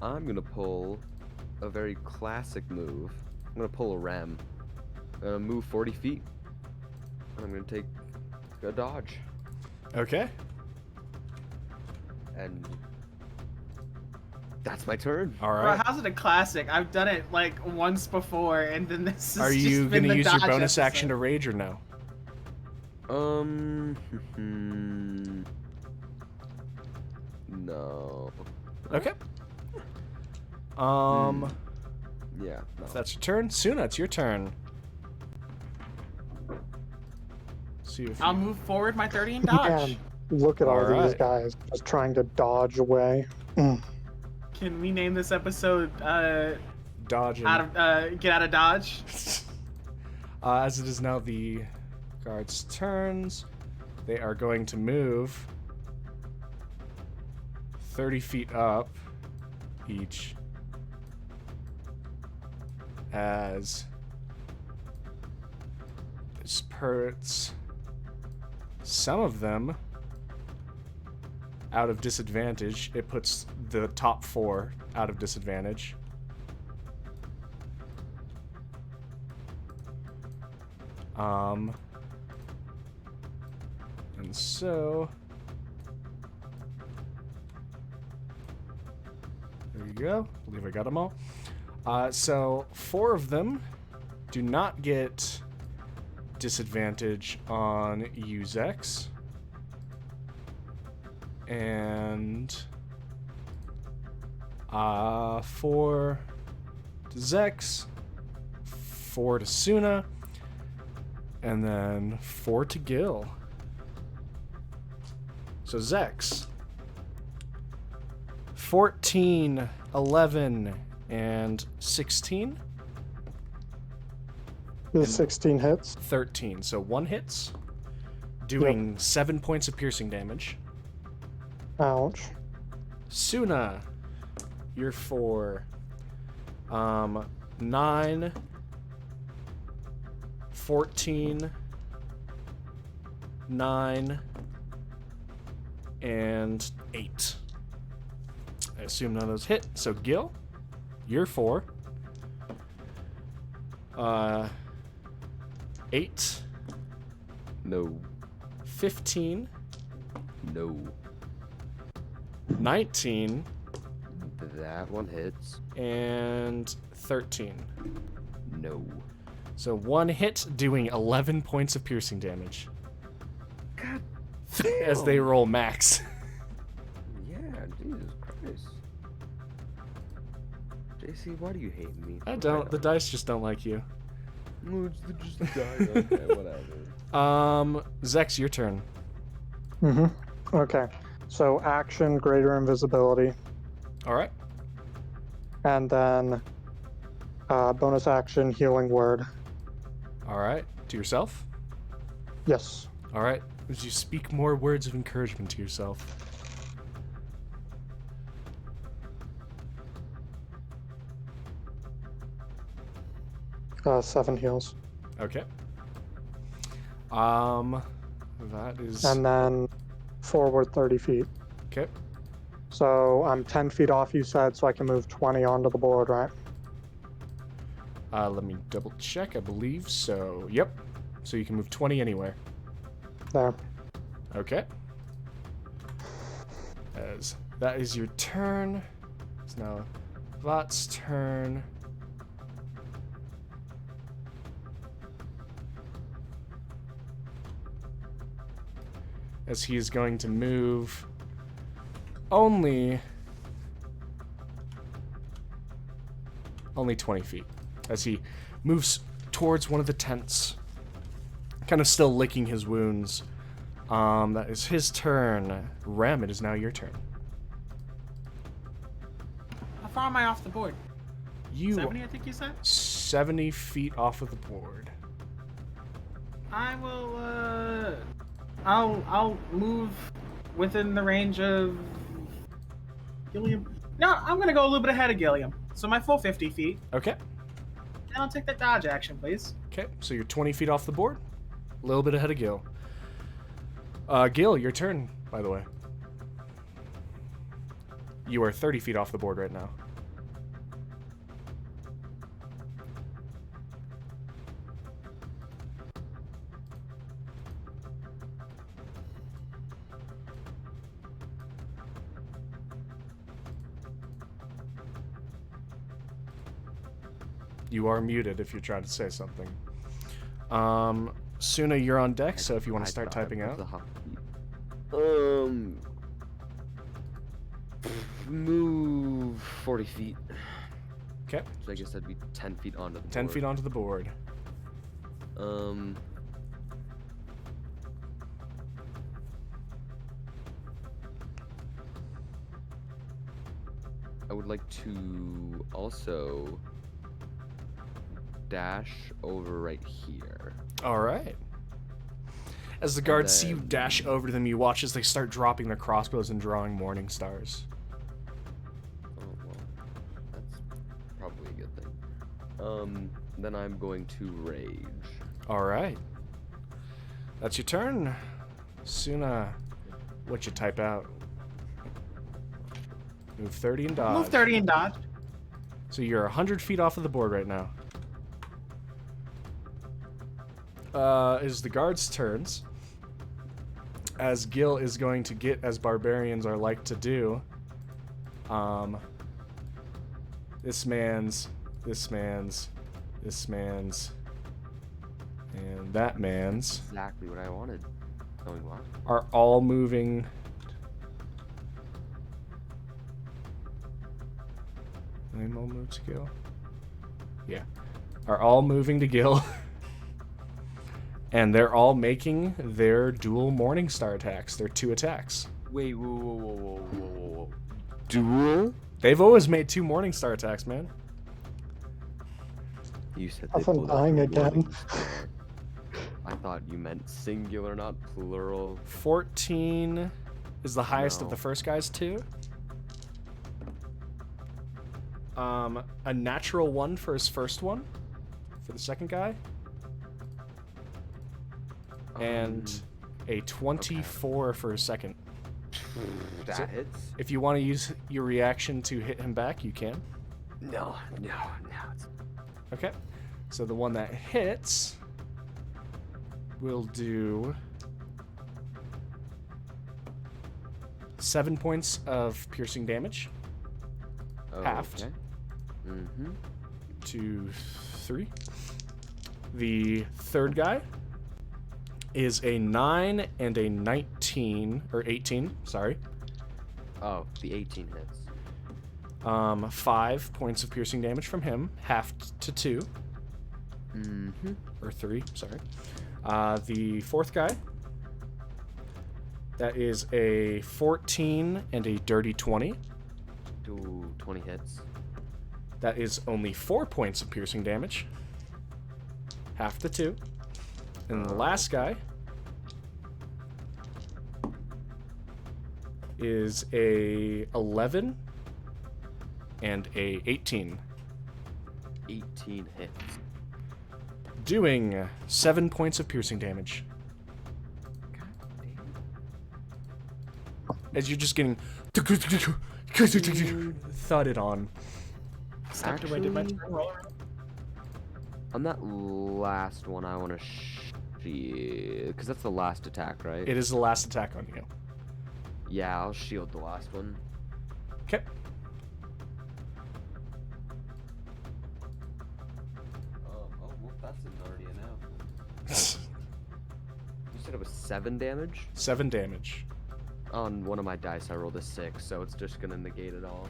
I'm gonna pull a very classic move. I'm gonna pull a ram. I'm gonna move 40 feet. And I'm gonna take a dodge. Okay. And that's my turn. All Bro, right. how's it a classic? I've done it like once before, and then this is Are just you been gonna the use your dodge bonus episode. action to rage or no? No. Okay. Yeah. No. If that's your turn, Suna, it's your turn. See if I'll you... move forward my 30 and dodge. Man, look at all these Alright. guys just trying to dodge away. Can we name this episode dodge. Get Out of Dodge? As it is now the guards' turns, they are going to move 30 feet up each puts some of them out of disadvantage. It puts the top 4 out of disadvantage. And so there you go. I believe I got them all. So 4 of them do not get disadvantage on Uzex. And 4 to Zex, 4 to Suna, and then 4 to Gil. So Zex, 14, 11, and 16. The 16 hits. 13. So 1 hits, doing 7 points of piercing damage. Ouch. Suna, you're 4. 9, 14, 9, and 8. I assume none of those hit. So Gil, you're 4. 8, No. 15, No. 19, That one hits. and 13. No. So 1 hit, doing 11 points of piercing damage. God As they roll max. Yeah, Jesus Christ. JC, why do you hate me? I don't. The dice just don't like you. No, it's just a die. Okay, whatever. Zex, your turn. Okay. So action, greater invisibility, All right. and then bonus action, healing word. All right. To yourself. Yes. All right. As you speak more words of encouragement to yourself. Seven heals. Okay. That is. And then forward 30 feet. Okay. So I'm 10 feet off, you said, so I can move 20 onto the board, right? Let me double check. I believe so. Yep. So you can move 20 anywhere. There. Okay. As that is your turn. It's now Vat's turn. As he is going to move only 20 feet. As he moves towards one of the tents, kind of still licking his wounds. That is his turn. Rem, it is now your turn. How far am I off the board? You 70, I think you said? 70 feet off of the board. I will, I'll move within the range of Gilliam. No, I'm gonna go a little bit ahead of Gilliam. So my full 50 feet. Okay. And I'll take that dodge action, please. Okay, so you're 20 feet off the board. A little bit ahead of Gil. Gil, your turn, by the way. You are 30 feet off the board right now. You are muted if you're trying to say something. Suna, you're on deck, so if you want to start typing out. Move 40 feet. Okay. So I guess that'd be 10 feet onto the board. 10 feet onto the board. I would like to also dash over right here. All right. As the guards see you then- dash over to them, you watch as they start dropping their crossbows and drawing morning stars. Oh, well, that's probably a good thing. Then I'm going to rage. All right. That's your turn. Suna, what you type out? Move 30 and dodge. Move 30 and dodge. So you're 100 feet off of the board right now. Is the guards' turns. As Gil is going to get, as barbarians are like to do, this man's, and that man's Exactly what I wanted. Going what? are all moving. They all move to Gil? Yeah. Are all moving to Gil. And they're all making their dual Morningstar attacks. Their 2 attacks. Wait, whoa. Duel? They've always made 2 Morningstar attacks, man. You said they I'm pulled up dying the again. warning star. I thought you meant singular, not plural. 14 is the highest of No. the first guy's 2. A natural 1 for his first one. For the second guy. And a 24 for his second. That So- hits? If you want to use your reaction to hit him back, you can. No. It's... Okay. So the one that hits will do 7 points of piercing damage. Halved. Okay. Mm-hmm. To 3. The third guy is a 9 and a 19, or 18, sorry. Oh, the 18 hits. 5 points of piercing damage from him, halved to 2. Mm-hmm. Or 3, sorry. The fourth guy, that is a 14 and a dirty 20. 20 hits. That is only 4 points of piercing damage. Half to 2. And the last guy is a 11 and a 18. 18 hits. Doing 7 points of piercing damage. God damn. As you're just getting thudded on. Start to wait to my Actually- turn roll around. On that last one, I want to shield, because that's the last attack, right? It is the last attack on you. Yeah, I'll shield the last one. Okay. Well, that's an already now. You said it was 7 damage? 7 damage. On one of my dice, I rolled a 6, so it's just gonna negate it all.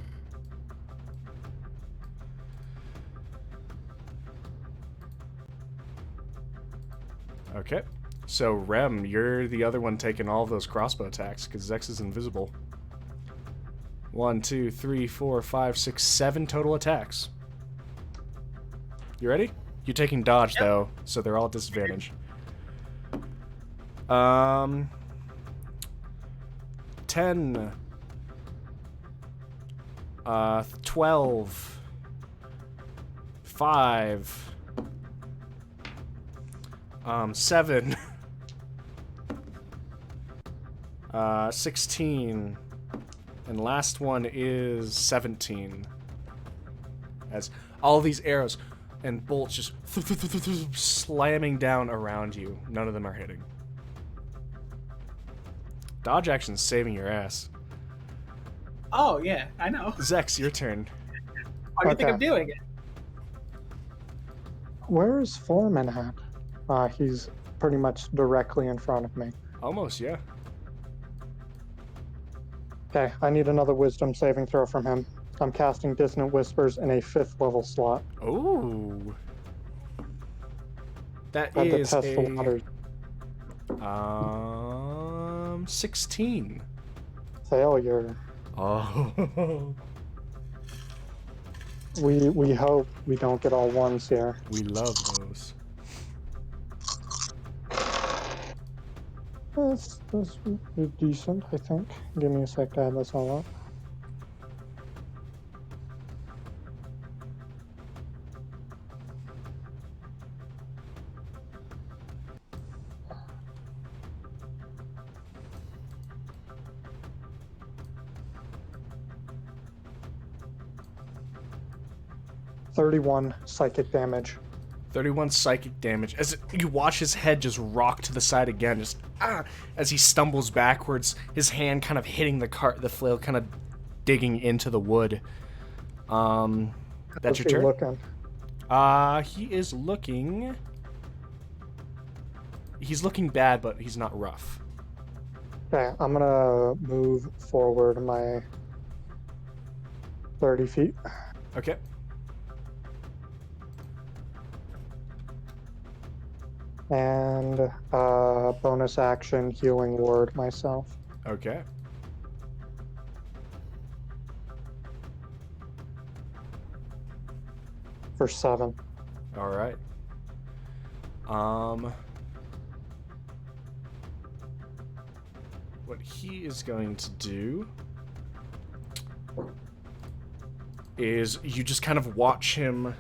Okay. So, Rem, you're the other one taking all of those crossbow attacks, because Zex is invisible. 1, 2, 3, 4, 5, 6, 7 total attacks. You ready? You're taking dodge, though, so they're all at disadvantage. 10. 12. 5. 7. 16. And last one is 17. As all these arrows and bolts just slamming down around you. None of them are hitting. Dodge action's saving your ass. Oh, yeah, I know. Zex, your turn. How do you think Okay. I'm doing it? Where is Foreman at? He's pretty much directly in front of me. Almost, yeah. Okay, I need another wisdom saving throw from him. I'm casting Dissonant Whispers in a 5th level slot. Ooh. That I is detest the a waters. 16. Failure. Oh. We hope we don't get all ones here. We love those. That's decent, I think. Give me a sec to add this all up. 31 psychic damage. 31 psychic damage. As you watch his head just rock to the side again, just as he stumbles backwards, his hand kind of hitting the flail, kind of digging into the wood. That's your turn. Looking? He is looking. He's looking bad, but he's not rough. Okay, I'm gonna move forward my 30 feet. Okay. And bonus action healing word myself. Okay. For 7. All right. What he is going to do is you just kind of watch him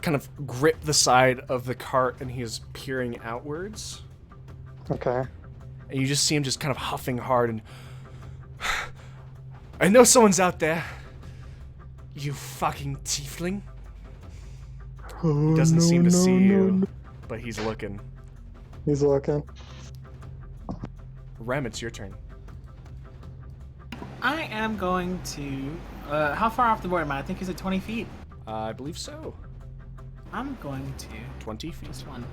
kind of grip the side of the cart, and he is peering outwards. Okay. And you just see him just kind of huffing hard and I know someone's out there. You fucking tiefling. He doesn't seem to see you, but he's looking. He's looking. Rem, it's your turn. I am going to. How far off the board am I? I think he's at 20 feet. I believe so. I'm going to. 20 feet. Just one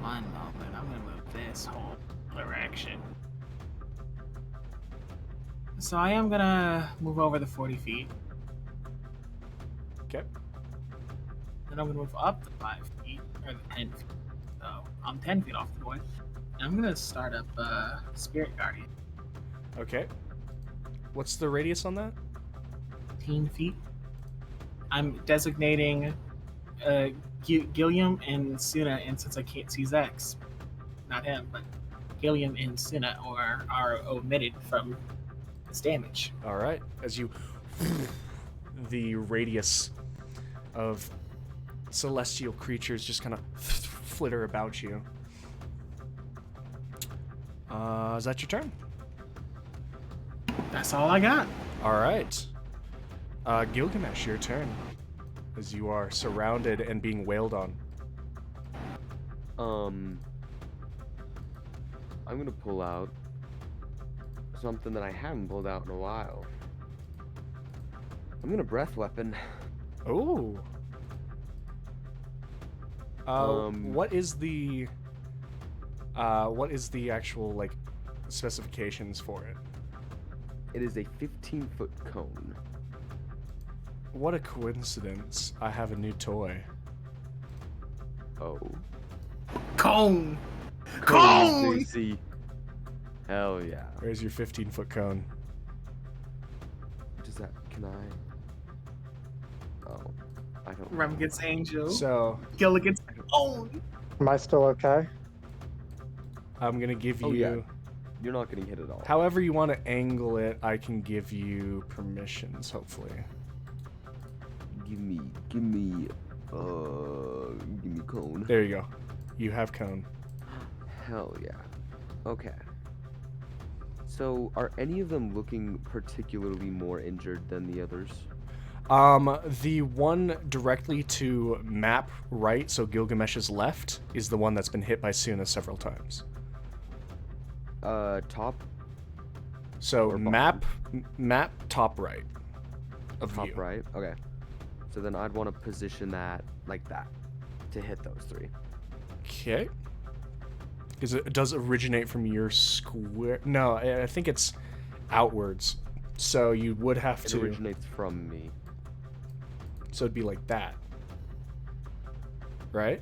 moment. I'm going to move this whole direction. So I am going to move over the 40 feet. Okay. Then I'm going to move up the 5 feet, or the 10 feet. So I'm 10 feet off the board. And I'm going to start up Spirit Guardian. Okay. What's the radius on that? 15 feet. I'm designating Gilliam and Suna, and since I can't see Zex, not him, but Gilliam and Suna are omitted from this damage. All right. As you, the radius of celestial creatures just kind of flitter about you. Is that your turn? That's all I got. All right. Gilgamesh, your turn. As you are surrounded and being wailed on. I'm gonna pull out something that I haven't pulled out in a while. I'm gonna breath weapon. Oh. What is the actual like specifications for it? It is a 15-foot cone. What a coincidence. I have a new toy. Oh. Cone! Cone! JC. Hell yeah. Where's your 15-foot cone? Does that, can I? Oh, I don't know. Rem gets Angel. So, Gilla gets Cone. Am I still okay? I'm going to give you... Oh, yeah. You're not getting hit at all. However you want to angle it, I can give you permissions, hopefully. Give me cone. There you go. You have cone. Hell yeah. Okay. So, are any of them looking particularly more injured than the others? The one directly to map right, so Gilgamesh's left, is the one that's been hit by Suna several times. Top? So map top right of Top view. right? Okay. So then I'd want to position that like that to hit those three. Okay. Because it does originate from your square. No, I think it's outwards. So you would have It to. originates from me. So it'd be like that. Right?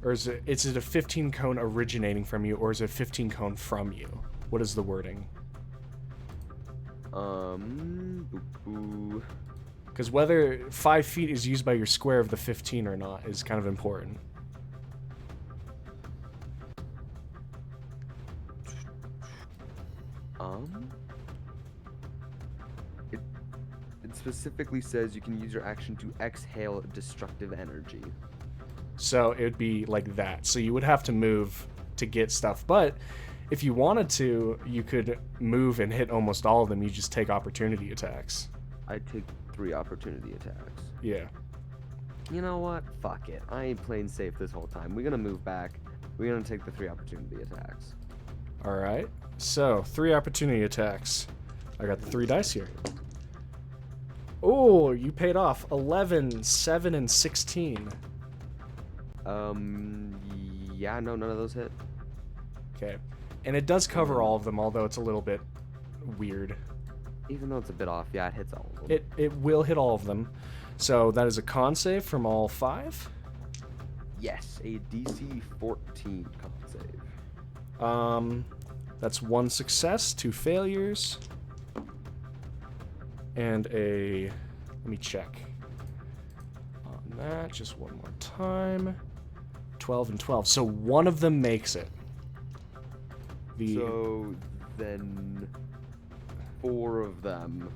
Or is it a 15 cone originating from you, or is it a 15 cone from you? What is the wording? Because whether 5 feet is used by your square of the 15 or not is kind of important. It specifically says you can use your action to exhale destructive energy. So it would be like that. So you would have to move to get stuff. But if you wanted to, you could move and hit almost all of them. You just take opportunity attacks. I take 3 opportunity attacks. Yeah. You know what? Fuck it. I ain't playing safe this whole time. We're gonna move back. We're gonna take the 3 opportunity attacks. All right. So 3 opportunity attacks. I got the 3 dice here. Oh, you paid off. 11, 7, and 16. Yeah, no, none of those hit. Okay. And it does cover all of them, although it's a little bit weird. Even though it's a bit off, yeah, it hits all of them. It will hit all of them. So that is a con save from all 5. Yes, a DC 14 con save. That's 1 success, 2 failures, and a. Let me check on that just one more time. 12 and 12. So one of them makes it. So then 4 of them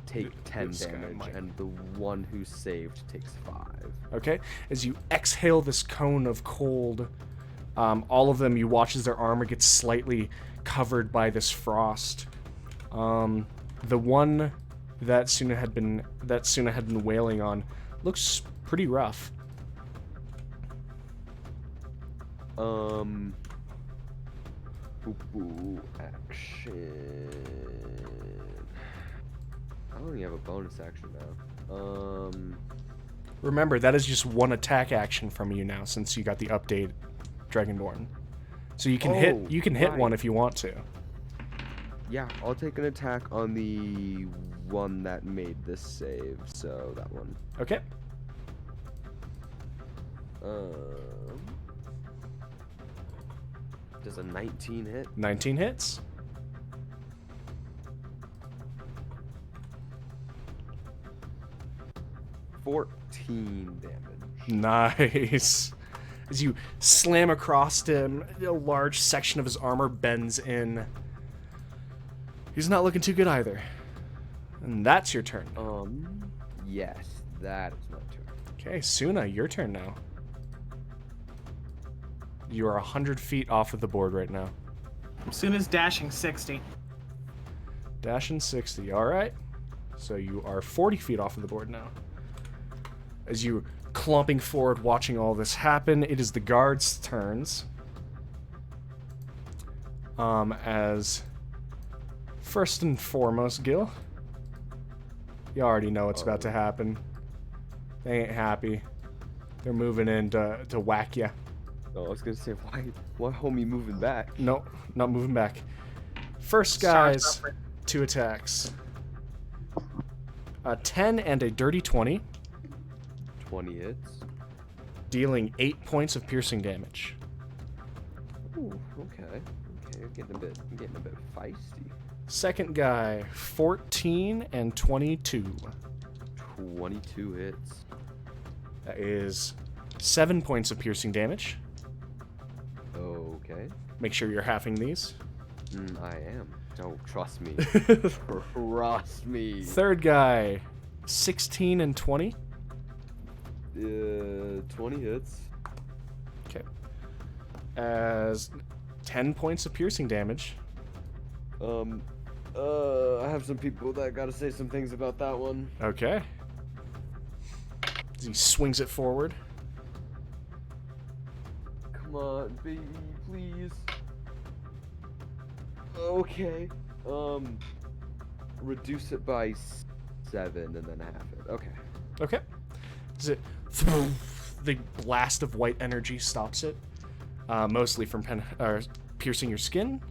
take 10 this guy damage, might- and the one who saved takes 5. Okay, as you exhale this cone of cold, all of them, you watch as their armor gets slightly covered by this frost. The one that Suna had been wailing on looks pretty rough. Action. I don't even have a bonus action now. Remember, that is just 1 attack action from you now since you got the update Dragonborn. So you can hit right. one if you want to. Yeah, I'll take an attack on the one that made this save, so that one. Okay. Does a 19 hit? 19 hits. $14 damage. Nice. As you slam across him, a large section of his armor bends in. He's not looking too good either. And that's your turn. Yes, that is my turn. Okay, Suna, your turn now. You are 100 feet off of the board right now. As soon as dashing 60. Dashing 60, alright. So you are 40 feet off of the board now. As you clumping forward, watching all this happen, it is the guards' turns. As first and foremost, Gil, you already know what's about to happen. They ain't happy. They're moving in to whack ya. Oh, I was gonna say, why homie moving back? No, not moving back. First Charge guys, upward. 2 attacks. A 10 and a dirty 20, 20 hits. dealing 8 points of piercing damage. Ooh, okay. Okay, I'm getting a bit feisty. Second guy, 14 and 22. 22 hits. That is 7 points of piercing damage. Okay. Make sure you're halving these. I am. Oh, trust me. Trust me. Third guy, 16 and 20. 20 hits. Okay. As 10 points of piercing damage. I have some people that gotta say some things about that one. Okay. As he swings it forward. Come on, baby, please. Okay. Reduce it by 7 and then half it. Okay. Okay. Is it the blast of white energy stops it, mostly from piercing your skin.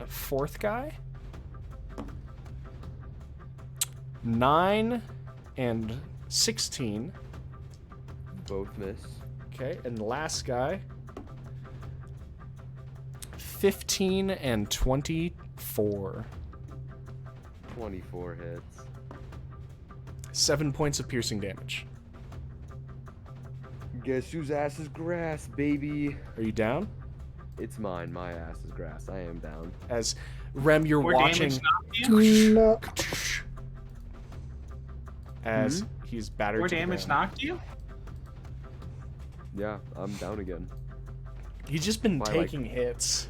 Fourth guy, 9 and 16. Both miss. Okay, and the last guy, 15 and 24. 24 hits. 7 points of piercing damage. Guess whose ass is grass, baby? Are you down? It's mine. My ass is grass. I am down. As Rem, you're More watching damage knocked you? No. as he's battered. More to the damage ground. knocked you? Yeah, I'm down again. He's just been By, like- taking hits.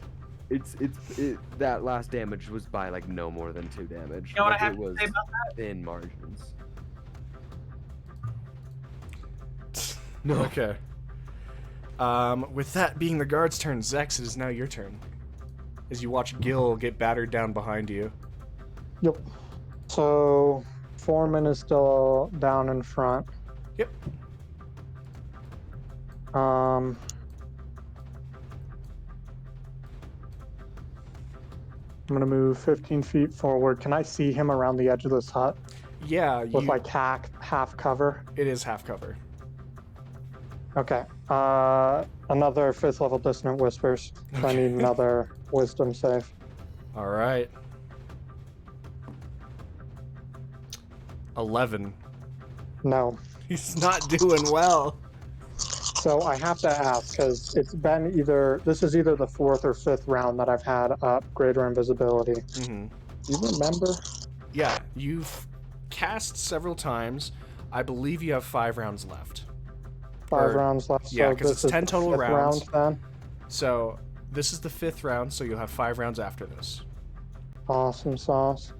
that last damage was by like no more than 2 damage. You know what Like I have it to was say about that? thin margins. No. Okay. With that being the guard's turn, Zex, it is now your turn. As you watch Gil get battered down behind you. Yep. So Foreman is still down in front. Yep. I'm gonna move 15 feet forward. Can I see him around the edge of this hut Yeah, with like half cover? it is half cover. Okay. Another 5th level dissonant whispers. So I need another wisdom save. All right. 11. No. He's not doing well. So I have to ask because it's been this is either the 4th or 5th round that I've had up greater invisibility. Mm-hmm. Do you remember? Yeah, you've cast several times. I believe you have 5 rounds left. 5 Or- rounds left. yeah, so 'cause it's this is 10 the total 5th rounds. round then. So this is the 5th round, so you'll have 5 rounds after this. Awesome sauce.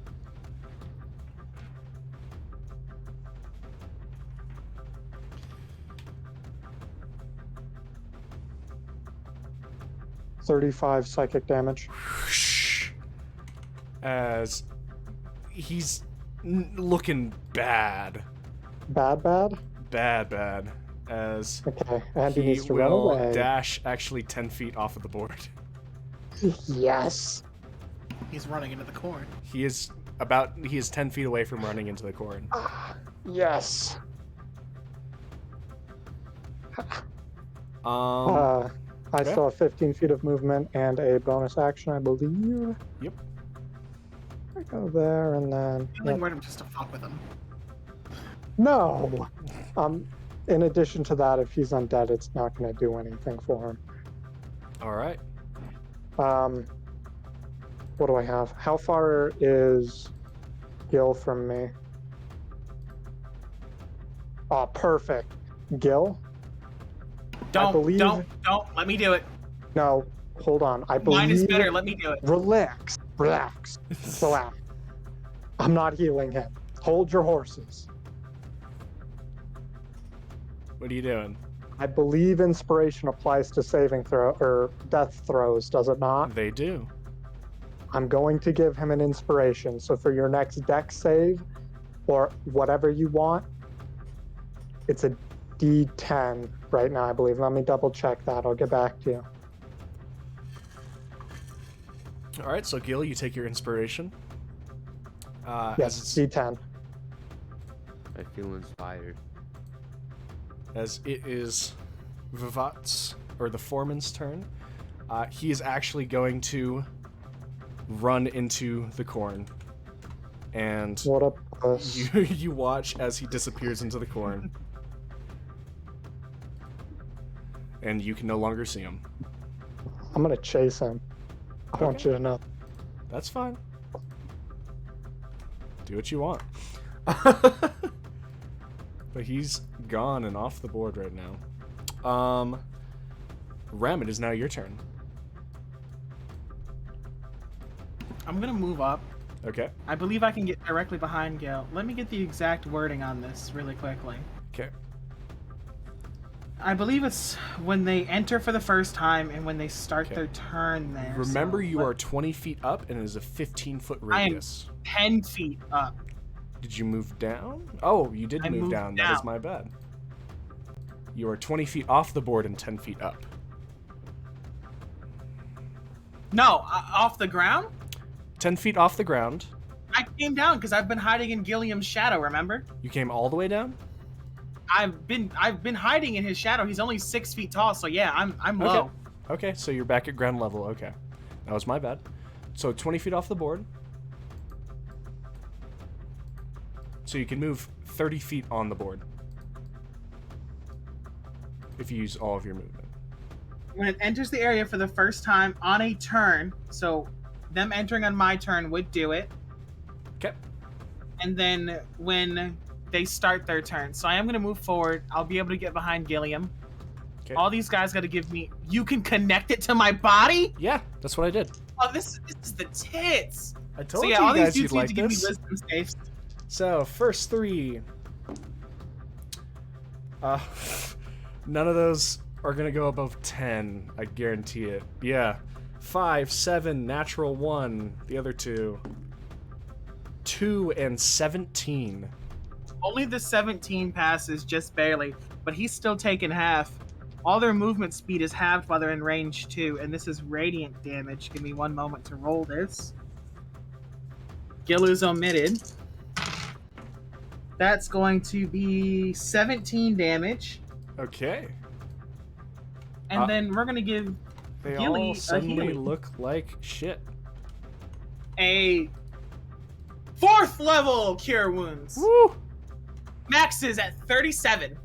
$35 psychic damage. As he's looking bad. Bad? Bad. As Okay, and he he needs to run will away. dash actually 10 feet off of the board. Yes. He's running into the corn. He is 10 feet away from running into the corn. Yes. Um, I okay. still have 15 feet of movement and a bonus action, I believe. Yep. I go there and then. I think we're just to fuck with him. No. In addition to that, if he's undead, it's not going to do anything for him. all right. What do I have? How far is Gil from me? Oh, perfect. Gil? Don't believe- let me do it. No, hold on. I believe. Mine is better. Let me do it. Relax. I'm not healing him. Hold your horses. What are you doing? I believe inspiration applies to saving throw or death throws, does it not? They do. I'm going to give him an inspiration. So for your next dex save or whatever you want, it's a D10 right now, I believe. Let me double check that. I'll get back to you. All right, so Gil, you take your inspiration. Yes, D10. I feel inspired. As it is Vivat's, or the Foreman's turn, he is actually going to run into the corn. And What a puss. you watch as he disappears into the corn. And you can no longer see him. I'm going to chase him. I want you to know. That's fine. Do what you want. But he's gone and off the board right now. Rem, it is now your turn. I'm gonna move up. Okay. I believe I can get directly behind Gil. Let me get the exact wording on this really quickly. Okay. I believe it's when they enter for the first time and when they start Okay. their turn there. Remember, so you let- are 20 feet up and it is a 15-foot I am- radius. 10 feet up. Did you move down? Oh, you did I move moved down. That is down. my bad. You are 20 feet off the board and 10 feet up. No, off the ground? 10 feet off the ground. I came down because I've been hiding in Gilliam's shadow, remember? You came all the way down? I've been hiding in his shadow. He's only 6 feet tall, so yeah, I'm Okay. low. Okay, so you're back at ground level. Okay. That was my bad. So 20 feet off the board. So you can move 30 feet on the board. If you use all of your movement. When it enters the area for the first time on a turn, so them entering on my turn would do it. Okay. And then when they start their turn. So I am going to move forward. I'll be able to get behind Gilliam. All these guys got to give me. You can connect it to my body. Yeah, that's what I did. Oh, this is the tits. I told So yeah, you all these guys you'd dudes need like to give me this. wisdom saves. So, first 3. None of those are going to go above 10. I guarantee it. Yeah. 5, 7, natural 1. The other 2. 2 and 17. Only the 17 passes, just barely, but he's still taking half. All their movement speed is halved while they're in range too, and this is radiant damage. Give me one moment to roll this. Gilu's omitted. That's going to be 17 damage, Okay. and then we're gonna give They Gilly all a suddenly healing. look like shit. a 4th level cure wounds. Woo! Max is at 37.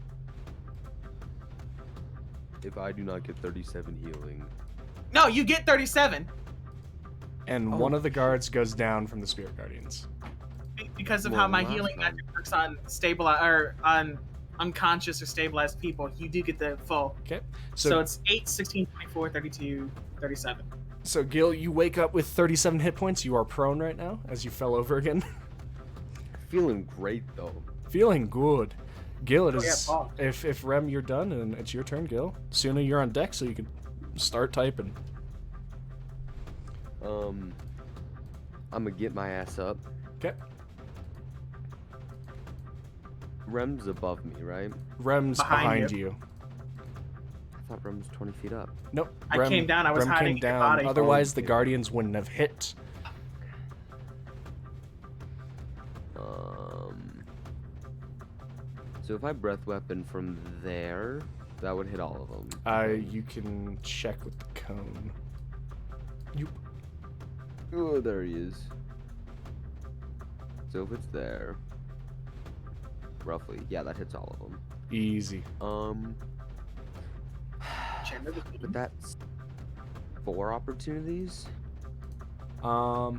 If I do not get 37 healing, No, you get 37 And Oh. one of the guards goes down from the Spirit Guardians. because of Well, how my last healing time- magic works on on unconscious or stabilized people. You do get the full. Okay. So So, it's 8, 16, 24, 32, 37. so Gil, you wake up with 37 hit points. You are prone right now as you fell over again. feeling great though. Feeling good. Gil, it Oh, yeah, is. Paul. If Rem, you're done, and it's your turn, Gil. Sooner you're on deck, so you can start typing. I'm gonna get my ass up. Okay. Rem's above me, right? Rem's Behind behind you. I thought Rem was 20 feet up. Nope. I came down, I was Rem hiding came in your down. body. Otherwise, the Okay. Guardians wouldn't have hit. So if I breath weapon from there, that would hit all of them. You can check with the cone. You. Oh, there he is. So if it's there, roughly, yeah, that hits all of them. Easy. But that's 4 opportunities. Well,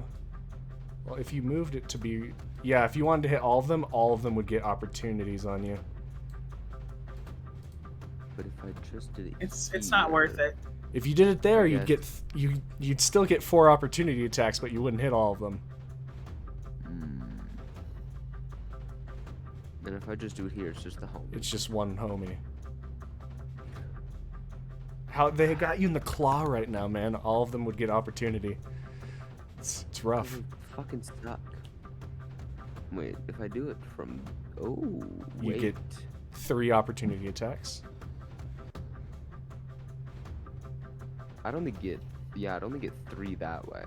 if you moved it to be, yeah, if you wanted to hit all of them would get opportunities on you. But if I just did it, It's not worth it. If you did it there, I you'd guess. get you'd still get 4 opportunity attacks, but you wouldn't hit all of them. And if I just do it here, it's just the home. It's just one homie. How they got you in the claw right now, man. All of them would get opportunity. It's rough. I'm fucking stuck. Wait, if I do it from, You wait. get 3 opportunity attacks. I'd only get 3 that way.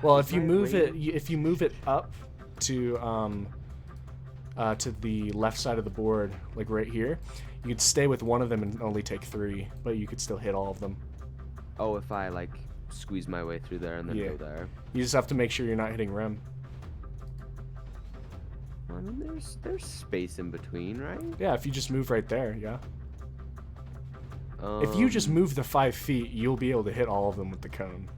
Well, is if you my move range- it, if you move it up to the left side of the board, like right here, you could stay with one of them and only take 3, but you could still hit all of them. Oh, if I like squeeze my way through there and then Yeah. go there. You just have to make sure you're not hitting Rem. Well, I mean, there's space in between, right? Yeah, if you just move right there, yeah. If you just move the 5 feet, you'll be able to hit all of them with the cone.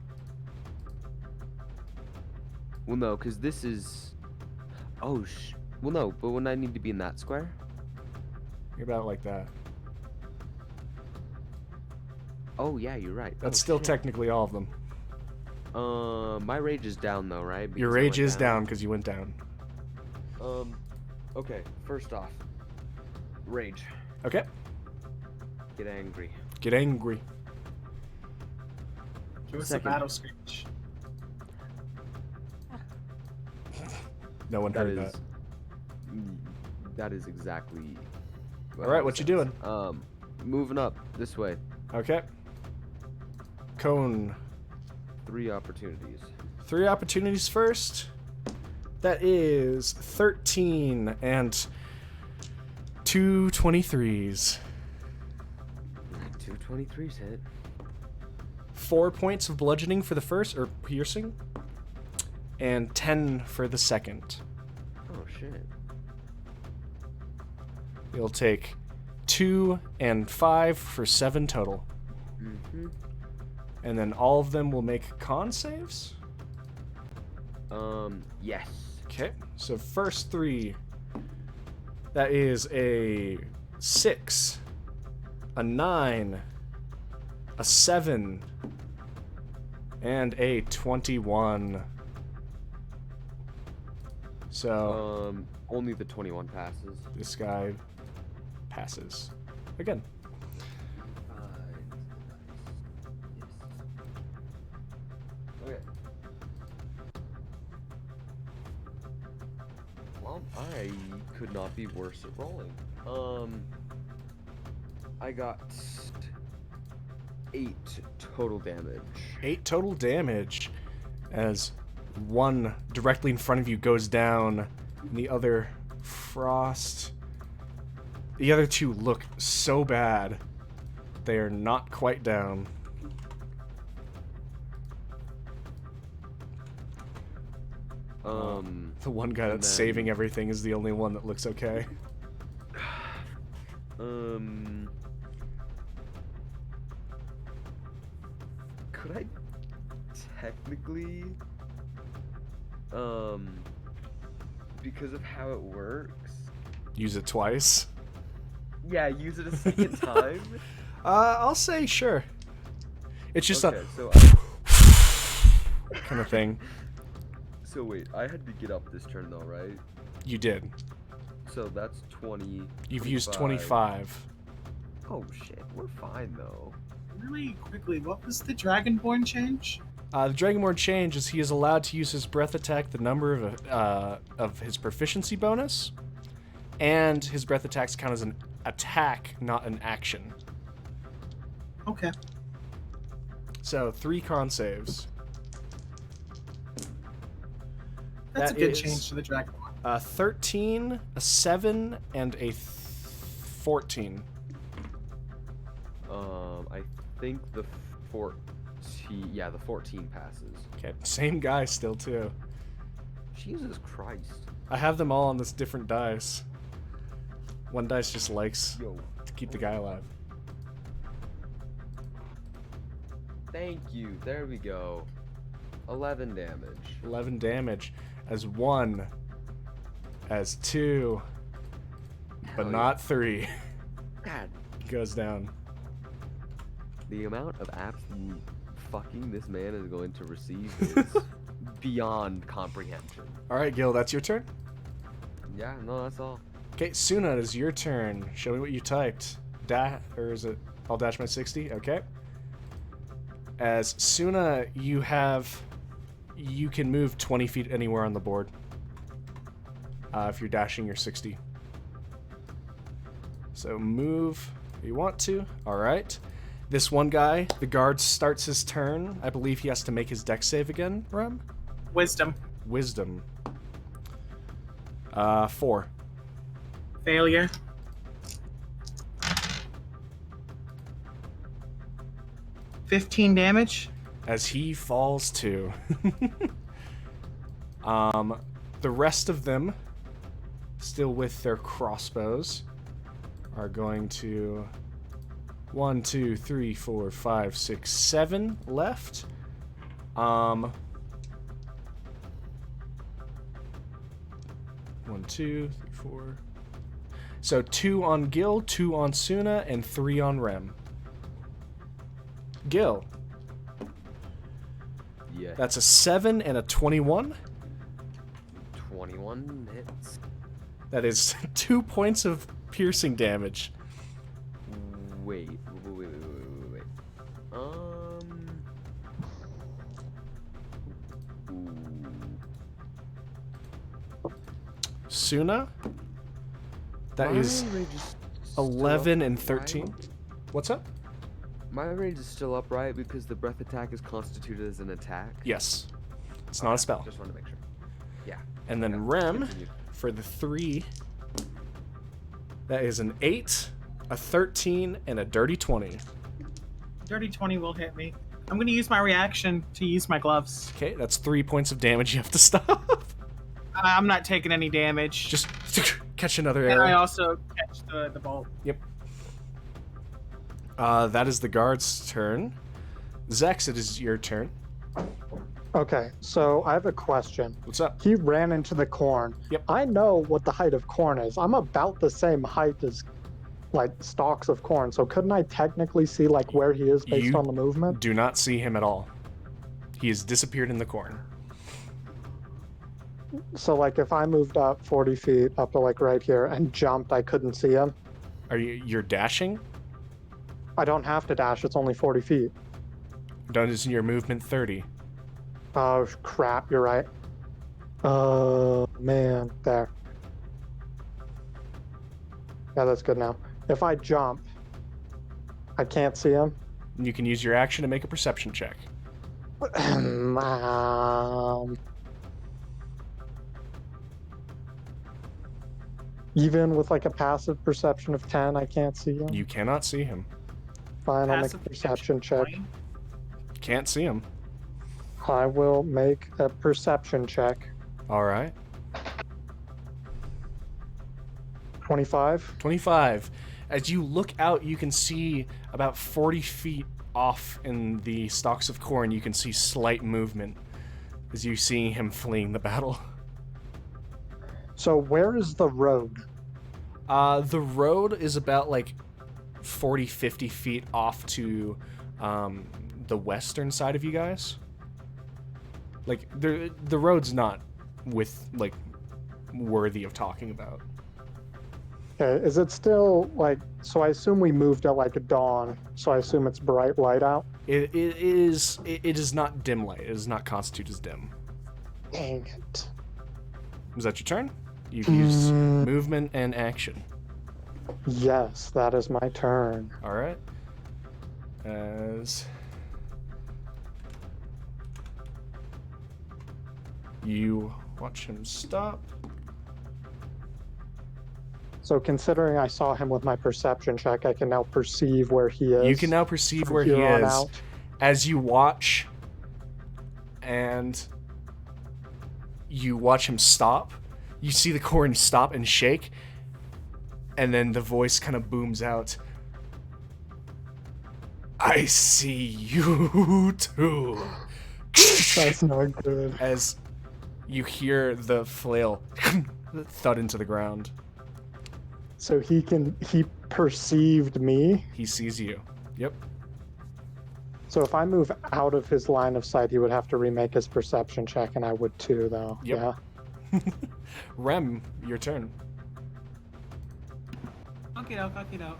Well, no, because this is. Oh, well, no, but when I need to be in that square. You're about like that. Oh yeah, you're right. That's Oh, still shit. technically all of them. My rage is down though, right? Your Because I rage went is down because you went down. Okay. First off, rage. Okay. Get angry. Get angry. Give us a Second. battle screech. No one That heard is. that. That is exactly. All right, what you doing? Moving up this way. Okay. Cone. 3 opportunities. 3 opportunities first. That is 13 and 2 23s. 2 23s hit. 4 points of bludgeoning for the first, or piercing, and 10 for the second. Oh shit. You'll take 2 and 5 for 7 total. Mhm. And then all of them will make con saves. Yes. Okay, so first 3. That is a 6, a 9, a 7, and a 21. So only the 21 passes. this guy passes again. Okay. Well, I could not be worse at rolling. I got 8 total damage. 8 total damage as one directly in front of you goes down, and the other frost. The other two look so bad. They are not quite down. The one guy that's saving everything is the only one that looks okay. Could I technically, because of how it works, Use it twice. yeah, use it a second time? I'll say sure. It's just Okay, a kind of thing. so wait, I had to get up this turn though, right? You did. So that's 20. You've used 25. Oh shit, we're fine though. Really quickly, what was the Dragonborn change? The Dragonborn Change is he is allowed to use his breath attack the number of his proficiency bonus, and his breath attacks count as an attack, not an action. Okay. So 3 con saves. That's That a good is- change to the Dragonborn. 13, a 7, and a 14. I think the 14. Yeah, the 14 passes. Okay, same guy still too. Jesus Christ. I have them all on this different dice. One dice just likes Yo. to keep the guy alive. Thank you. There we go. 11 damage. 11 damage as 1, as 2, but Hell yeah. not 3 God, goes down. the amount of absolute fucking this man is going to receive is beyond comprehension. All right, Gil, that's your turn. Yeah, no, that's all. Okay, Suna, it is your turn. Show me what you typed. Or is it? I'll dash my 60. Okay. As Suna, you can move 20 feet anywhere on the board. If you're dashing your 60. So move if you want to. All right. This one guy, the guard starts his turn. I believe he has to make his dex save again, Rem? Wisdom. Wisdom. 4. Failure. $15 damage. As he falls too. The rest of them, still with their crossbows, are going to 1, 2, 3, 4, 5, 6, 7 left. 1, 2, 3, 4. So 2 on Gil, 2 on Suna, and 3 on Rem. Gil. Yeah. That's a 7 and a 21. 21 hits. That is 2 points of piercing damage. Wait. Suna? That My is range is still 11 and up, 13. right? What's up? My range is still up, right? Because the breath attack is constituted as an attack. Yes. It's not a spell. Just wanted to make sure. Yeah. And then Yeah, Rem, continue. for the 3, that is an 8, a 13, and a dirty 20. Dirty 20 will hit me. I'm going to use my reaction to use my gloves. Okay, that's 3 points of damage you have to stop. I'm not taking any damage. Just catch another and I arrow. also catch the bolt. Yep. That is the guard's turn. Zex, it is your turn. Okay, so I have a question. What's up? He ran into the corn. Yep. I know what the height of corn is. I'm about the same height as like stalks of corn. So couldn't I technically see like where he is based You on the movement? do not see him at all. He has disappeared in the corn. So like if I moved up 40 feet up to like right here and jumped, I couldn't see him. You're dashing? I don't have to dash. It's only 40 feet. Does your movement 30? Oh crap! You're right. Oh man, there. Yeah, that's good now. If I jump, I can't see him. You can use your action to make a perception check. Even with like a passive perception of 10, I can't see him. You cannot see him. Fine, I'll make a Passive perception check. 20. Can't see him. I will make a perception check. All right. 25. 25. As you look out, you can see about 40 feet off in the stalks of corn, you can see slight movement as you see him fleeing the battle. So where is the road? The road is about like 40, 50 feet off to the western side of you guys. Like, the road's not worthy of talking about. Okay, is it still like, so I assume we moved at like a dawn, so I assume it's bright light out? It is not dim light. It does not constitute as dim. Dang it. Is that your turn? You've used movement and action. Yes, that is my turn. All right. As you watch him stop. So considering I saw him with my perception check, I can now perceive where he is. You can now perceive from where he here on is out. as you watch, and you watch him stop. You see the corn stop and shake, and then the voice kind of booms out. I see you too. That's not good. As you hear the flail thud into the ground. So he perceived me. He sees you. Yep. So if I move out of his line of sight, he would have to remake his perception check, and I would too, though. Yep. Yeah. Rem, your turn. Okay, doke.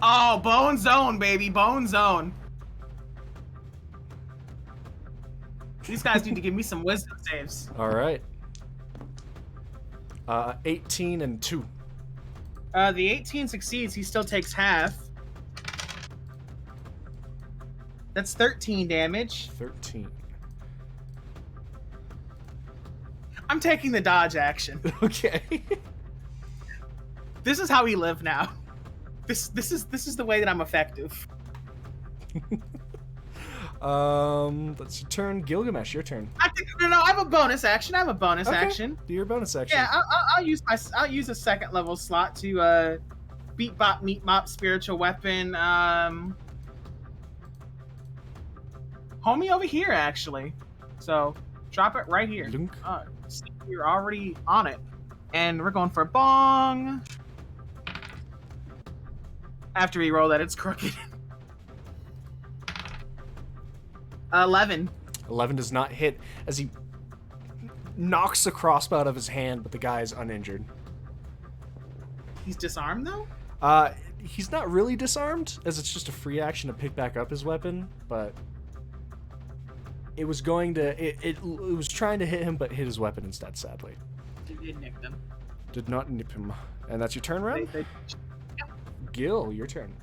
Oh, bone zone, baby, bone zone. These guys need to give me some wisdom saves. All right. 18 and 2. The 18 succeeds. He still takes half. That's 13 damage. 13. I'm taking the dodge action. Okay. This is how we live now. This is the way that I'm effective. That's your turn. Gilgamesh, your turn. No, I have a bonus action. Okay. Action. Do your bonus action. Yeah, I'll use a second level slot to beat bop meat mop spiritual weapon. Homie over here actually. So drop it right here. Lunk. You're already on it, and we're going for bong. After we roll that, it's crooked. 11. 11 does not hit as he knocks the crossbow out of his hand, but the guy is uninjured. He's disarmed though? He's not really disarmed, as it's just a free action to pick back up his weapon, but it was going to it was trying to hit him, but hit his weapon instead, sadly. It did nick them. Did not nip him. And that's your turn, Rem? Gil, your turn.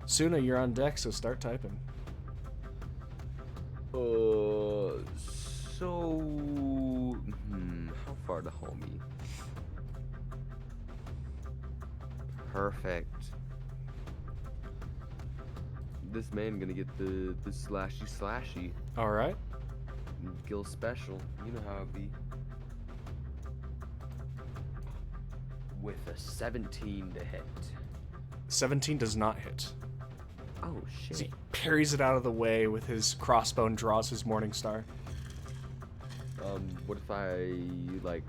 Suna, you're on deck, so start typing. How far to homie? Perfect. This man gonna get the slashy. All right. Gil special. You know how it be. With a 17 to hit. 17 does not hit. Oh As he shit. parries it out of the way with his crossbow and draws his morning star. What if I, like,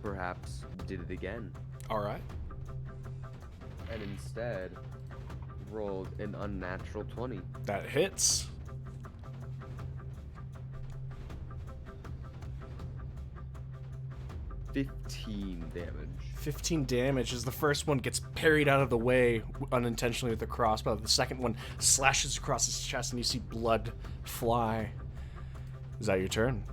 perhaps did it again? Alright. And instead rolled an unnatural 20. That hits. $15 damage. 15 damage as the first one gets parried out of the way unintentionally with the crossbow. The second one slashes across his chest and you see blood fly. Is that your turn?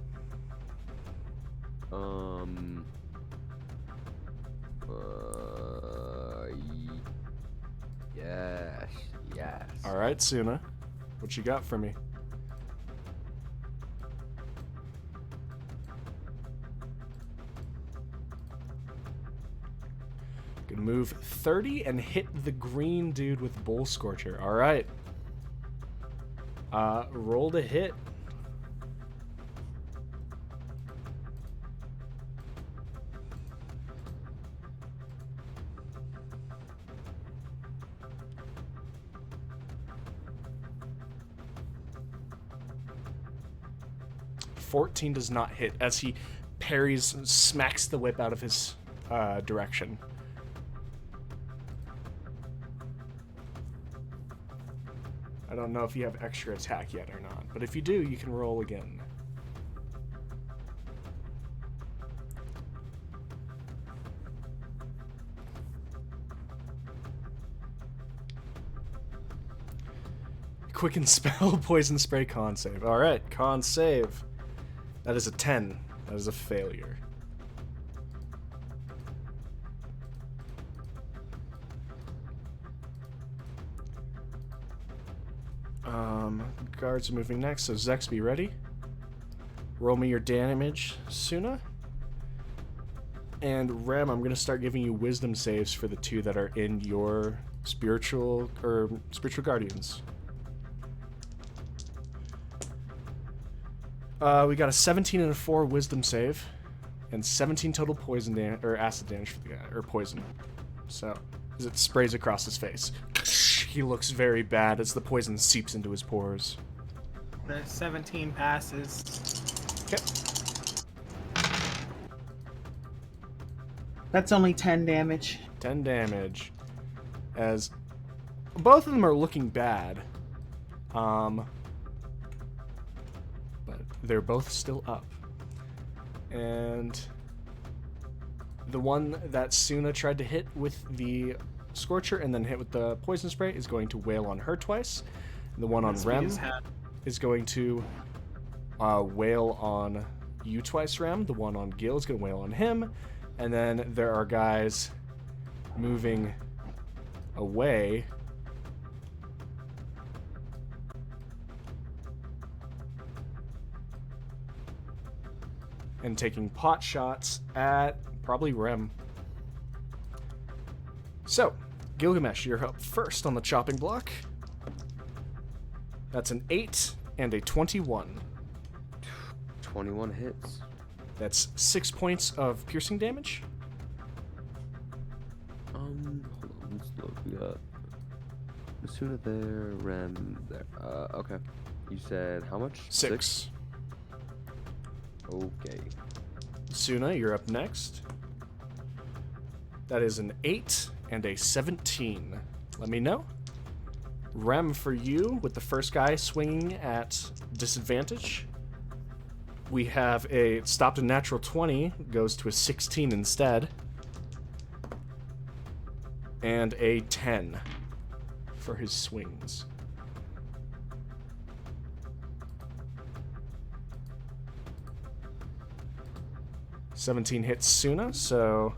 Yes. Alright, Suna. What you got for me? Gonna move 30 and hit the green dude with Bull Scorcher. Alright. Roll to hit. $14 does not hit as he parries and smacks the whip out of his direction. I don't know if you have extra attack yet or not, but if you do, you can roll again. Quicken spell, poison spray, con save. Alright, con save. That is a 10. That is a failure. Guards are moving next, so Zex, be ready. Roll me your damage, Suna. And Rem, I'm going to start giving you wisdom saves for the two that are in your spiritual guardians. We got a 17 and a 4 wisdom save, and 17 total poison damage or acid damage for the guy, or poison. So, as it sprays across his face, he looks very bad as the poison seeps into his pores. The 17 passes. Okay. That's only 10 damage. 10 damage. As both of them are looking bad. But they're both still up. And the one that Suna tried to hit with the Scorcher and then hit with the poison spray is going to wail on her twice. And the one on Rem is going to wail on you twice, Rem. The one on Gil is going to wail on him. And then there are guys moving away. And taking pot shots at probably Rem. So, Gilgamesh, you're up first on the chopping block. That's an 8 and a 21. 21 hits. That's 6 points of piercing damage. Hold on, let's look. We got Suna there, Rem there. Okay. You said how much? 6. Okay. Suna, you're up next. That is an 8 and a 17. Let me know. Rem, for you, with the first guy swinging at disadvantage, we have a stopped a natural 20, goes to a 16 instead, and a 10 for his swings. $17 hits Suna, so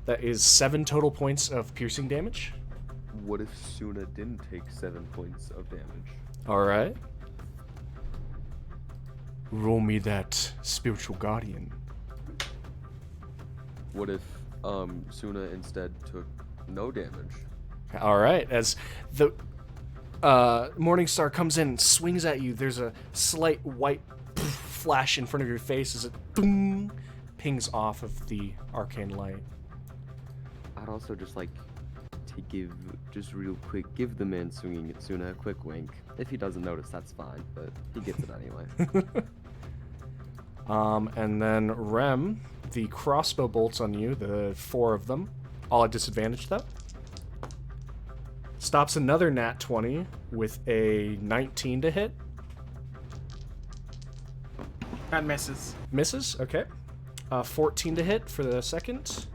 that is 7 total points of piercing damage. What if Suna didn't take 7 points of damage? Alright. Roll me that spiritual guardian. What if Suna instead took no damage? Alright, as the Morningstar comes in and swings at you, there's a slight white flash in front of your face as it boom, pings off of the arcane light. I'd also just like just real quick, give the man swinging at Suna a quick wink. If he doesn't notice, that's fine, but he gets it anyway. And then Rem, the crossbow bolts on you, the 4 of them, all at disadvantage though. Stops another nat 20 with a 19 to hit. That misses. Misses, okay. 14 to hit for the second.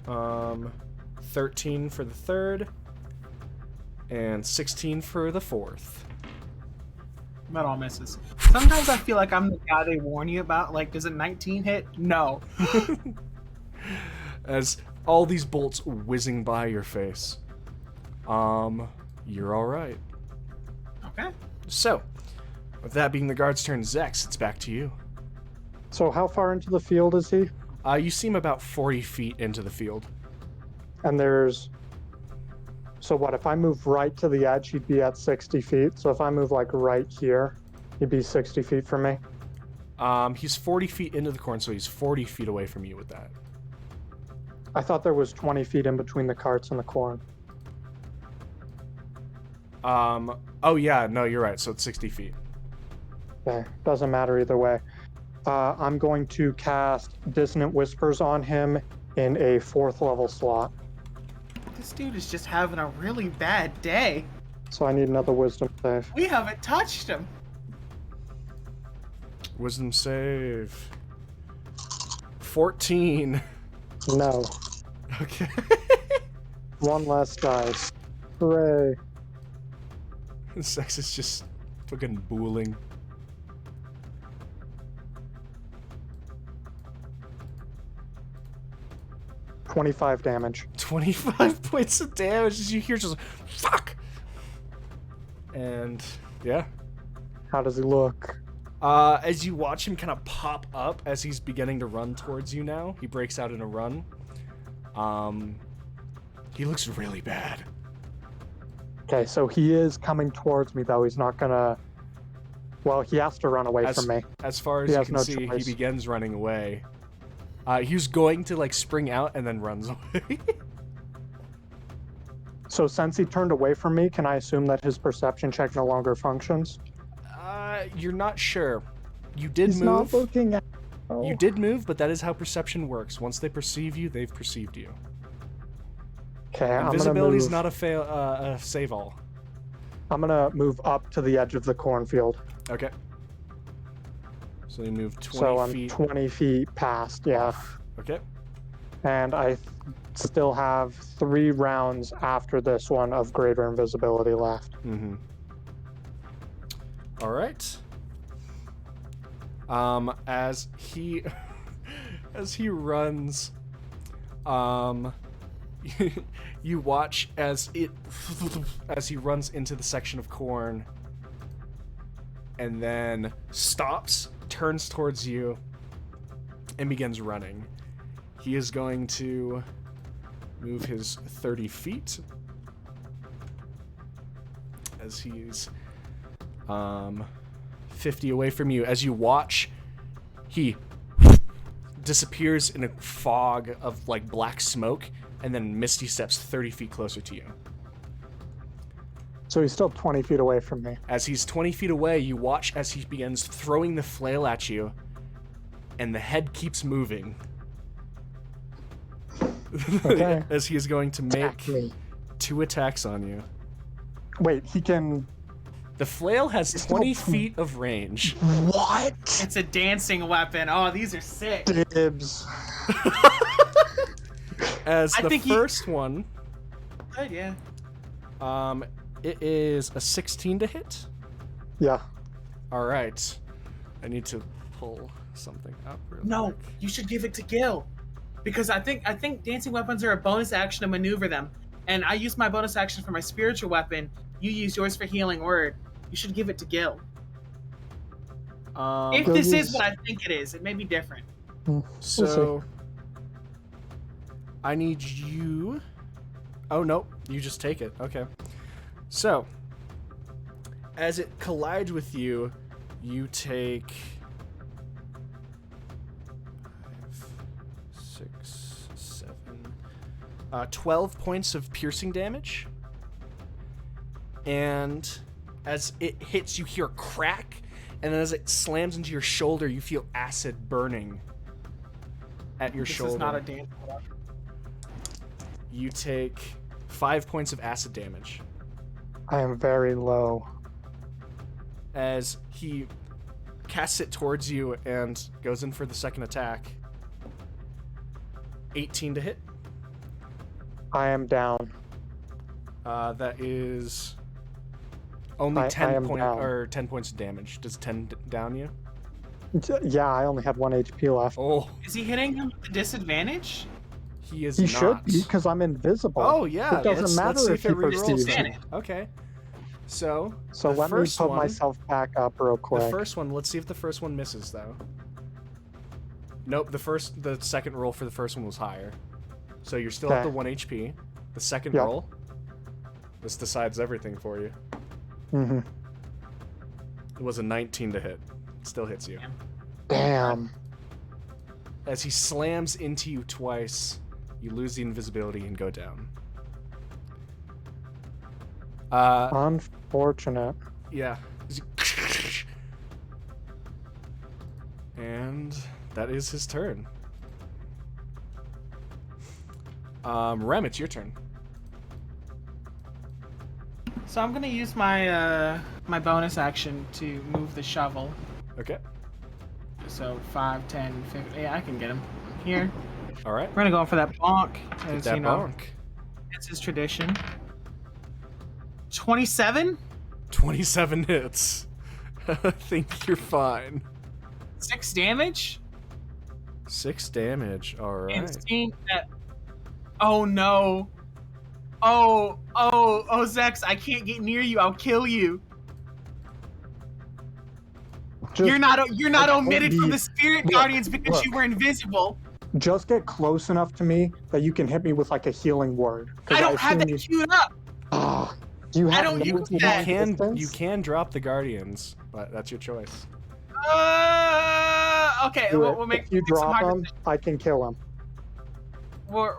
13 for the third. And 16 for the fourth. That all misses. Sometimes I feel like I'm the guy they warn you about. Like, does a 19 hit? No. As all these bolts whizzing by your face. You're alright. Okay. So, with that being the guard's turn, Zex, it's back to you. So how far into the field is he? You seem about 40 feet into the field. And there's... So what, if I move right to the edge, he'd be at 60 feet. So if I move like right here, he'd be 60 feet from me. He's 40 feet into the corn, so he's 40 feet away from you with that. I thought there was 20 feet in between the carts and the corn. Oh yeah, no, you're right, so it's 60 feet. Okay, doesn't matter either way. I'm going to cast Dissonant Whispers on him in a 4th level slot. This dude is just having a really bad day. So I need another Wisdom save. We haven't touched him. Wisdom save. 14. No. Okay. One less dice. Hooray. Sex is just fucking booling. $25 damage. 25 points of damage as you hear just fuck. And yeah. How does he look? As you watch him kind of pop up as he's beginning to run towards you now, he breaks out in a run. He looks really bad. Okay, so he is coming towards me, though. He's not gonna... Well, he has to run away from me. As far as He you has can no see, choice. he begins running away. He's going to, like, spring out and then runs away. So since he turned away from me, can I assume that his perception check no longer functions? You're not sure. You did He's move. not looking at... Oh. You did move, but that is how perception works. Once they perceive you, they've perceived you. Okay, Invisibility is I'm not a save all. gonna move up to the edge of the cornfield. Okay. So you move 20 So I'm feet. 20 feet past, yeah. Okay. And I still have 3 rounds after this one of greater invisibility left. Mm-hmm. All right. As he runs, you watch as he runs into the section of corn, and then stops, turns towards you, and begins running. He is going to move his 30 feet as he's 50 away from you. As you watch, he disappears in a fog of like black smoke, and then misty steps 30 feet closer to you. So he's still 20 feet away from me. As he's 20 feet away, you watch as he begins throwing the flail at you, and the head keeps moving. Okay. As he is going to make Attack me. 2 attacks on you. Wait, he can... The flail has It's 20 still- feet of range. What? It's a dancing weapon. Oh, these are sick. Dibs. As I the think first one, Good, yeah. it is a 16 to hit. Yeah. All right. I need to pull something up real No, quick. you should give it to Gil, because I think dancing weapons are a bonus action to maneuver them, and I use my bonus action for my spiritual weapon. You use yours for healing word. You should give it to Gil. If Gil this is use- what I think it is, it may be different. So I need you. Oh no, you just take it. Okay. So as it collides with you, you take 5, 6, 7, 12 points of piercing damage. And as it hits, you hear a crack. And then as it slams into your shoulder, you feel acid burning at your shoulder. This is not a dance. You take 5 points of acid damage. I am very low. As he casts it towards you and goes in for the second attack. 18 to hit. I am down. That is only 10 points of damage. Does 10 down you? Yeah, I only have 1 HP left. Oh, Is he hitting him with a disadvantage? he is He not. should be, because I'm invisible. Oh yeah, It doesn't let's matter see if he it rerolls perceives then. it. Okay. So So the let me first put one- myself back up real quick. The first one, let's see if the first one misses though. Nope, the second roll for the first one was higher. So you're still at the Okay. 1 HP. The second Yep. roll, this decides everything for you. Mm-hmm. It was a 19 to hit. Still hits you. Damn. As he slams into you twice, you lose the invisibility and go down. Unfortunate. Yeah. And that is his turn. Rem, it's your turn. So I'm gonna use my my bonus action to move the shovel. Okay. So 5, 10, 15. Yeah, I can get him here. All right. We're gonna go for that bonk. Get As that you know, bonk. it's his tradition. 27, 27 hits. I think you're fine. 6 damage. 6 damage. All right. And seeing that. Oh no. Oh, Zex, I can't get near you. I'll kill you. You're not omitted from the spirit look, guardians because look. you were invisible. Just get close enough to me that you can hit me with like a healing word. 'Cause I don't have assume that queued up. Do you have don't no use healing that. resistance? You can drop the guardians, but that's your choice. Okay, Do it. we'll make If you make some drop hard him, I can kill him. we're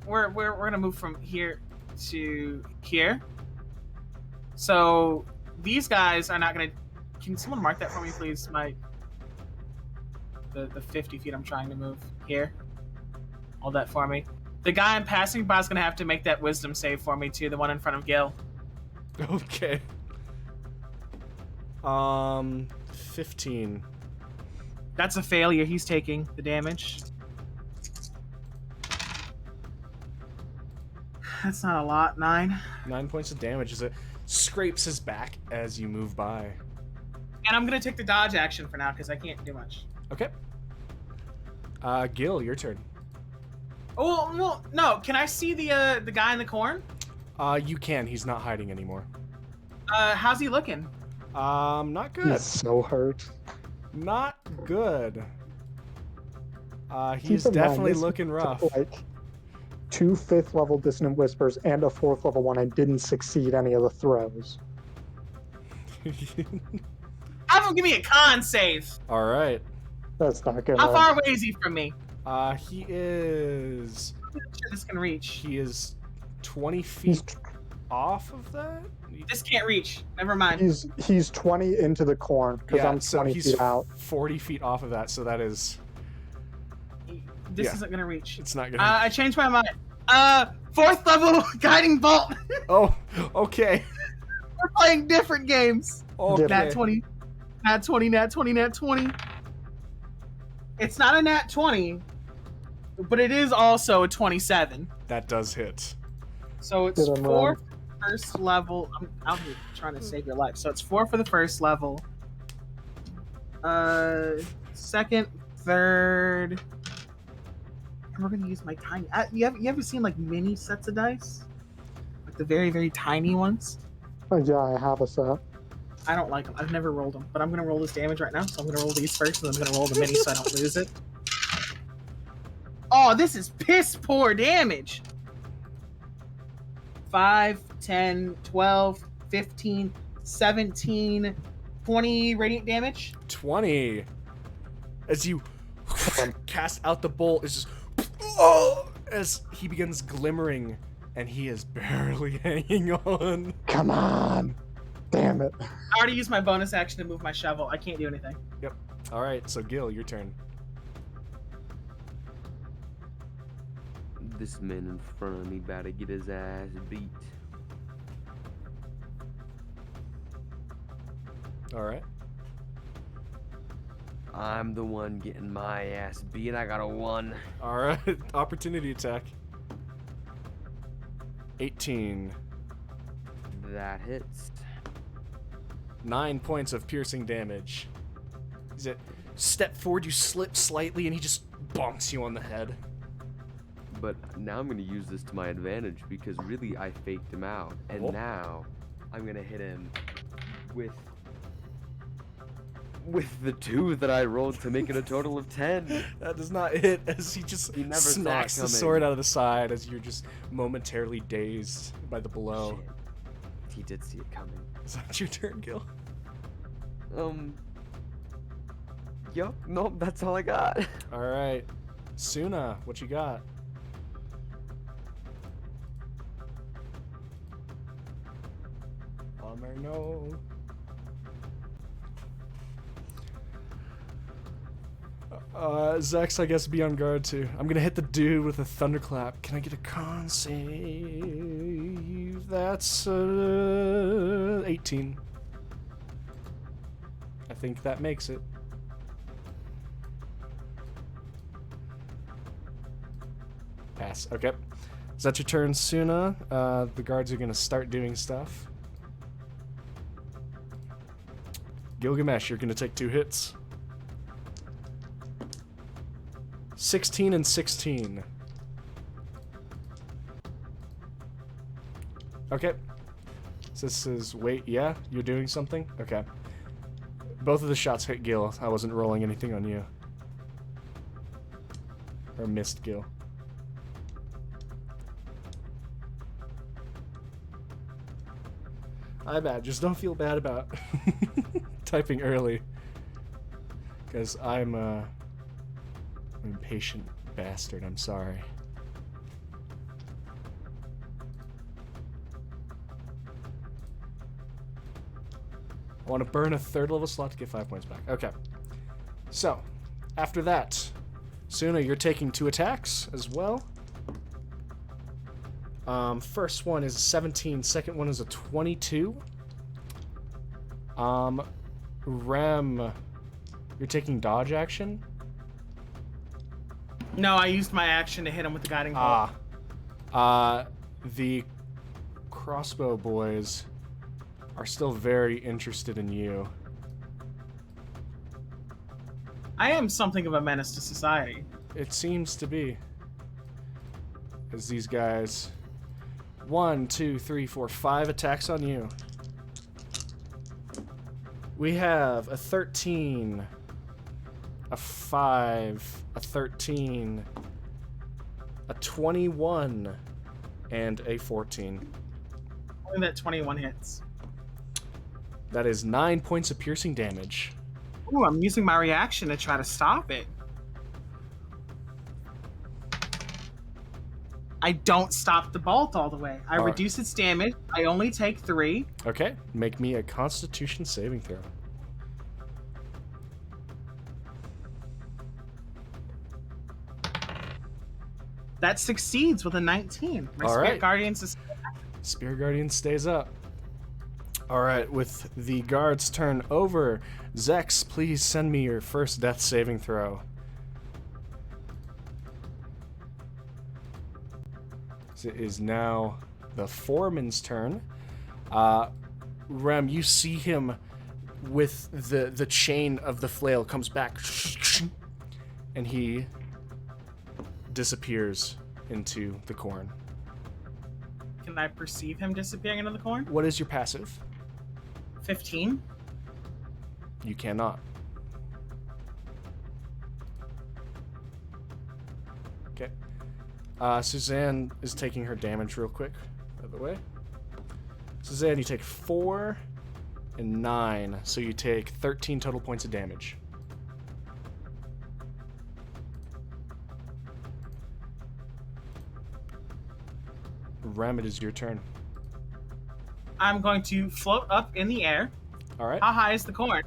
gonna move from here to here. So these guys are not gonna. Can someone mark that for me, please? The 50 feet I'm trying to move here. Hold that for me. The guy I'm passing by is gonna have to make that wisdom save for me too. The one in front of Gil. Okay. 15. That's a failure. He's taking the damage. That's not a lot. 9. 9 points of damage as it scrapes his back as you move by. And I'm gonna take the dodge action for now because I can't do much. Okay. Gil, your turn. Oh well, no. Can I see the guy in the corn? You can. He's not hiding anymore. How's he looking? Not good. He's so hurt. Not good. Keep He's in mind, definitely this looking rough. Like 2 5th level dissonant whispers and a 4th level one. I didn't succeed any of the throws. Have him give me a con save. All right. That's not good. How far away is he from me? He is. I'm not sure this can reach. He is 20 He's feet off of that. This can't reach. Never mind. he's 20 into the corn because Yeah, I'm so 20 he's feet out. 40 feet off of that. So that is. This yeah. isn't gonna reach. It's not gonna. I changed my mind. 4th level guiding bolt. Oh. Okay. We're playing different games. Okay. Nat 20. Nat 20. Nat 20. Nat 20. It's not a nat 20, but it is also a 27. That does hit. So it's Get him, 4 Ron. for the first level. I'm out here trying to save your life. So it's 4 for the first level. Second, third. And we're gonna use my tiny. You ever seen like mini sets of dice? Like the very, very tiny ones? Oh, yeah, I have a set. I don't like them. I've never rolled them. But I'm gonna roll this damage right now. So I'm gonna roll these first, and then I'm gonna roll the mini so I don't lose it. Oh, this is piss poor damage. 5, 10, 12, 15, 17, 20 radiant damage. 20. As you cast out the bolt, it's just. Oh! as he begins glimmering, and he is barely hanging on. Come on. Damn it. I already used my bonus action to move my shovel. I can't do anything. Yep. All right, so Gil, your turn. This man in front of me about to get his ass beat. All right. I'm the one getting my ass beat. I got a 1. All right. Opportunity attack. 18. That hits. 9 points of piercing damage. Is it step forward, you slip slightly, and he just bonks you on the head. But now I'm gonna use this to my advantage because really I faked him out, and Oh. now I'm gonna hit him with the 2 that I rolled to make it a total of 10. That does not hit, as he just He never saw it smacks the coming. sword out of the side as you're just momentarily dazed by the blow. Shit. He did see it coming. Is that your turn, Gil? Yup. Nope. That's all I got. All right. Suna, what you got? Bummer, no. Zex, I guess, be on guard too. I'm gonna hit the dude with a thunderclap. Can I get a con save? That's 18. I think that makes it. Pass. Okay. Is that your turn, Suna? The guards are gonna start doing stuff. Gilgamesh, you're gonna take 2 hits. 16 and 16. Okay. So this is, wait, yeah? You're doing something? Okay. Both of the shots hit Gil. I wasn't rolling anything on you. Or missed Gil. I bad. Just don't feel bad about typing early. Because I'm an impatient bastard. I'm sorry. I want to burn a 3rd level slot to get 5 points back. Okay. So, after that, Suna, you're taking 2 attacks as well. First one is a 17, second one is a 22. Rem, you're taking dodge action? No, I used my action to hit him with the guiding bolt. The crossbow boys are still very interested in you. I am something of a menace to society. It seems to be. As these guys... 1, 2, 3, 4, 5 attacks on you. We have a 13, a 5, a 13, a 21, and a 14. Only that 21 hits. That is 9 points of piercing damage. Ooh, I'm using my reaction to try to stop it. I don't stop the bolt all the way. I Alright. reduce its damage. I only take 3. Okay, make me a Constitution saving throw. That succeeds with a 19. My All Spirit right. Guardians is... Spear Guardian stays up. Alright, with the guards turn over, Zex, please send me your first death saving throw. It is now the Foreman's turn. Rem, you see him with the chain of the flail comes back, and he disappears into the corn. Can I perceive him disappearing into the corn? What is your passive? 15. You cannot. Okay. Suzanne is taking her damage real quick, by the way. Suzanne, you take 4 and 9, so you take 13 total points of damage. Rem, it is your turn. I'm going to float up in the air. All right. How high is the corn?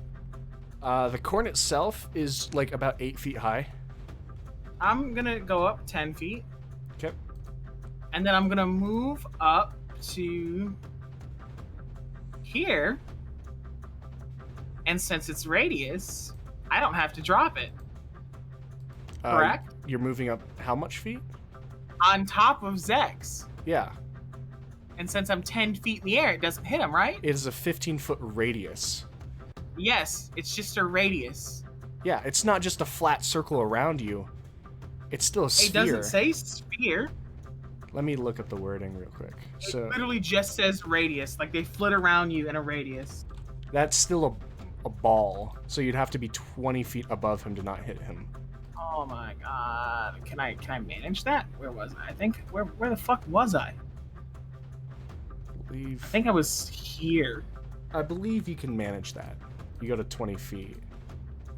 The corn itself is like about 8 feet high. I'm gonna go up 10 feet. Okay. And then I'm gonna move up to here. And since it's radius, I don't have to drop it. Correct? You're moving up how much feet? On top of Zex. Yeah. And since I'm 10 feet in the air, it doesn't hit him, right? It is a 15-foot radius. Yes, it's just a radius. Yeah, it's not just a flat circle around you. It's still a sphere. It doesn't say sphere. Let me look at the wording real quick. It So literally just says radius. Like they flit around you in a radius. that's still a ball. So you'd have to be 20 feet above him to not hit him. Oh my god. Can I manage that? Where was I? I think where the fuck was I? I think I was here. I believe you can manage that. You go to 20 feet.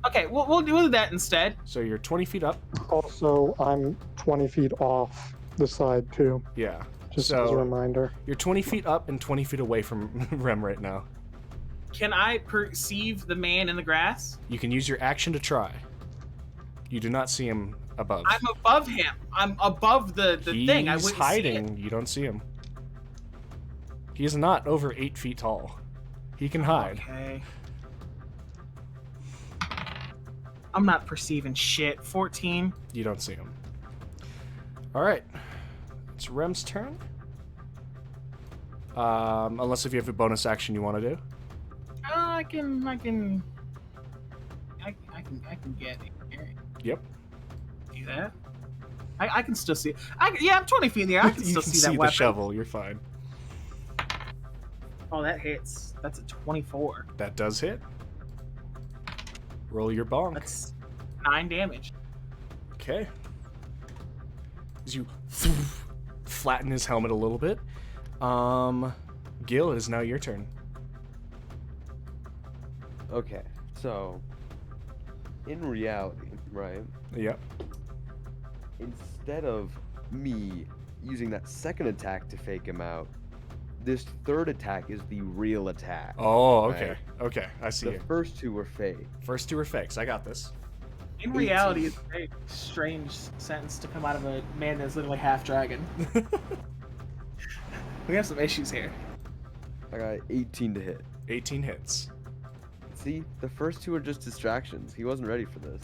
Okay, we'll do that instead. So you're 20 feet up. Also, I'm 20 feet off the side too, Yeah. just So- as a reminder. You're 20 feet up and 20 feet away from Rem right now. Can I perceive the man in the grass? You can use your action to try. You do not see him above. I'm above him. I'm above the thing. I He's wouldn't hiding. see it. You don't see him. He is not over 8 feet tall. He can hide. Okay. I'm not perceiving shit. 14. You don't see him. All right. It's Rem's turn. Unless if you have a bonus action you want to do. I can get here. Yep. See that? I can still see. Yeah, I'm 20 feet in the air. I can You still can see see that the weapon. shovel. You're fine. Oh, that hits. That's a 24. That does hit. Roll your bonk. That's 9 damage. Okay. As you flatten his helmet a little bit. Gil, it is now your turn. Okay, so in reality, right? Yep. Instead of me using that second attack to fake him out, this third attack is the real attack. Oh, okay. Right. Okay, I see The you. first two were fake. First two are fakes. I got this. In reality, it's a very strange sentence to come out of a man that's literally half dragon. We have some issues here. I got 18 to hit. 18 hits. See, the first two are just distractions. He wasn't ready for this.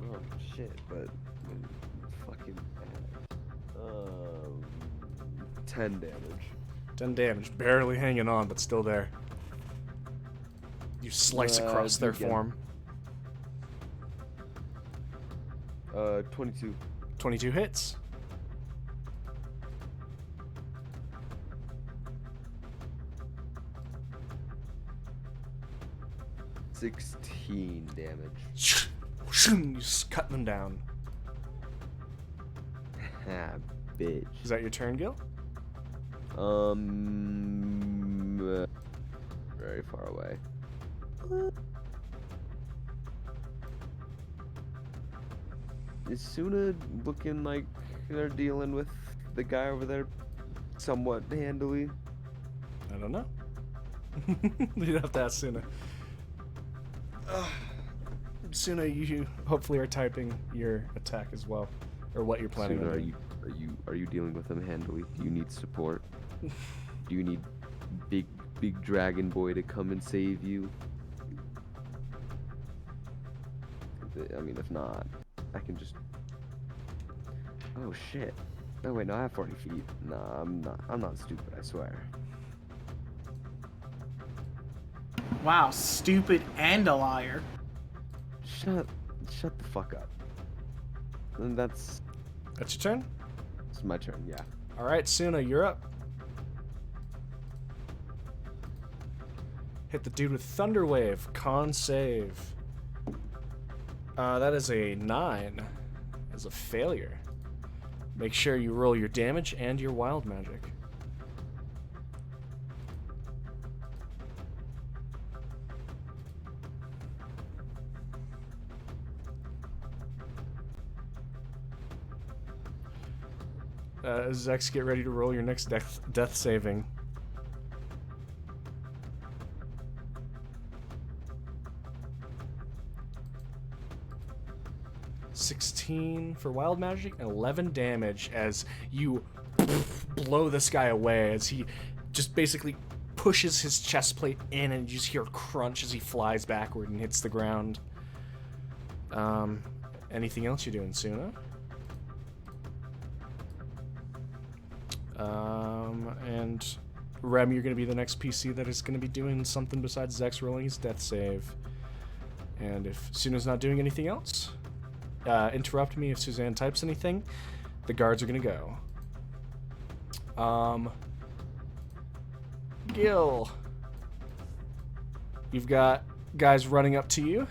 Oh shit, but fucking 10 damage. 10 damage. Barely hanging on, but still there. You slice across their again. form. 22. 22 hits. $16 damage. You just cut them down. Ah, bitch. Is that your turn, Gil? Very far away. Is Suna looking like they're dealing with the guy over there somewhat handily? I don't know. You'd have to ask Suna. Suna, you hopefully are typing your attack as well, or what you're planning Suna, on doing. are you dealing with him handily? Do you need support? Do you need big dragon boy to come and save you? I mean, if not, I can just. Oh shit! No wait, no, I have 40 feet. Nah, I'm not stupid. I swear. Wow, stupid and a liar. Shut the fuck up. And that's That's your turn? it's my turn. Yeah. All right, Suna, you're up. Hit the dude with Thunder Wave. Con save. That is a 9. As a failure. Make sure you roll your damage and your wild magic. Zex, get ready to roll your next death saving. $16 for wild magic and 11 damage as you blow this guy away as he just basically pushes his chest plate in, and you just hear a crunch as he flies backward and hits the ground. Anything else you're doing, Suna? And Rem, you're going to be the next PC that is going to be doing something besides Zex rolling his death save. And if Suna's not doing anything else, interrupt me if Suzanne types anything. The guards are going to go. Gil, you've got guys running up to you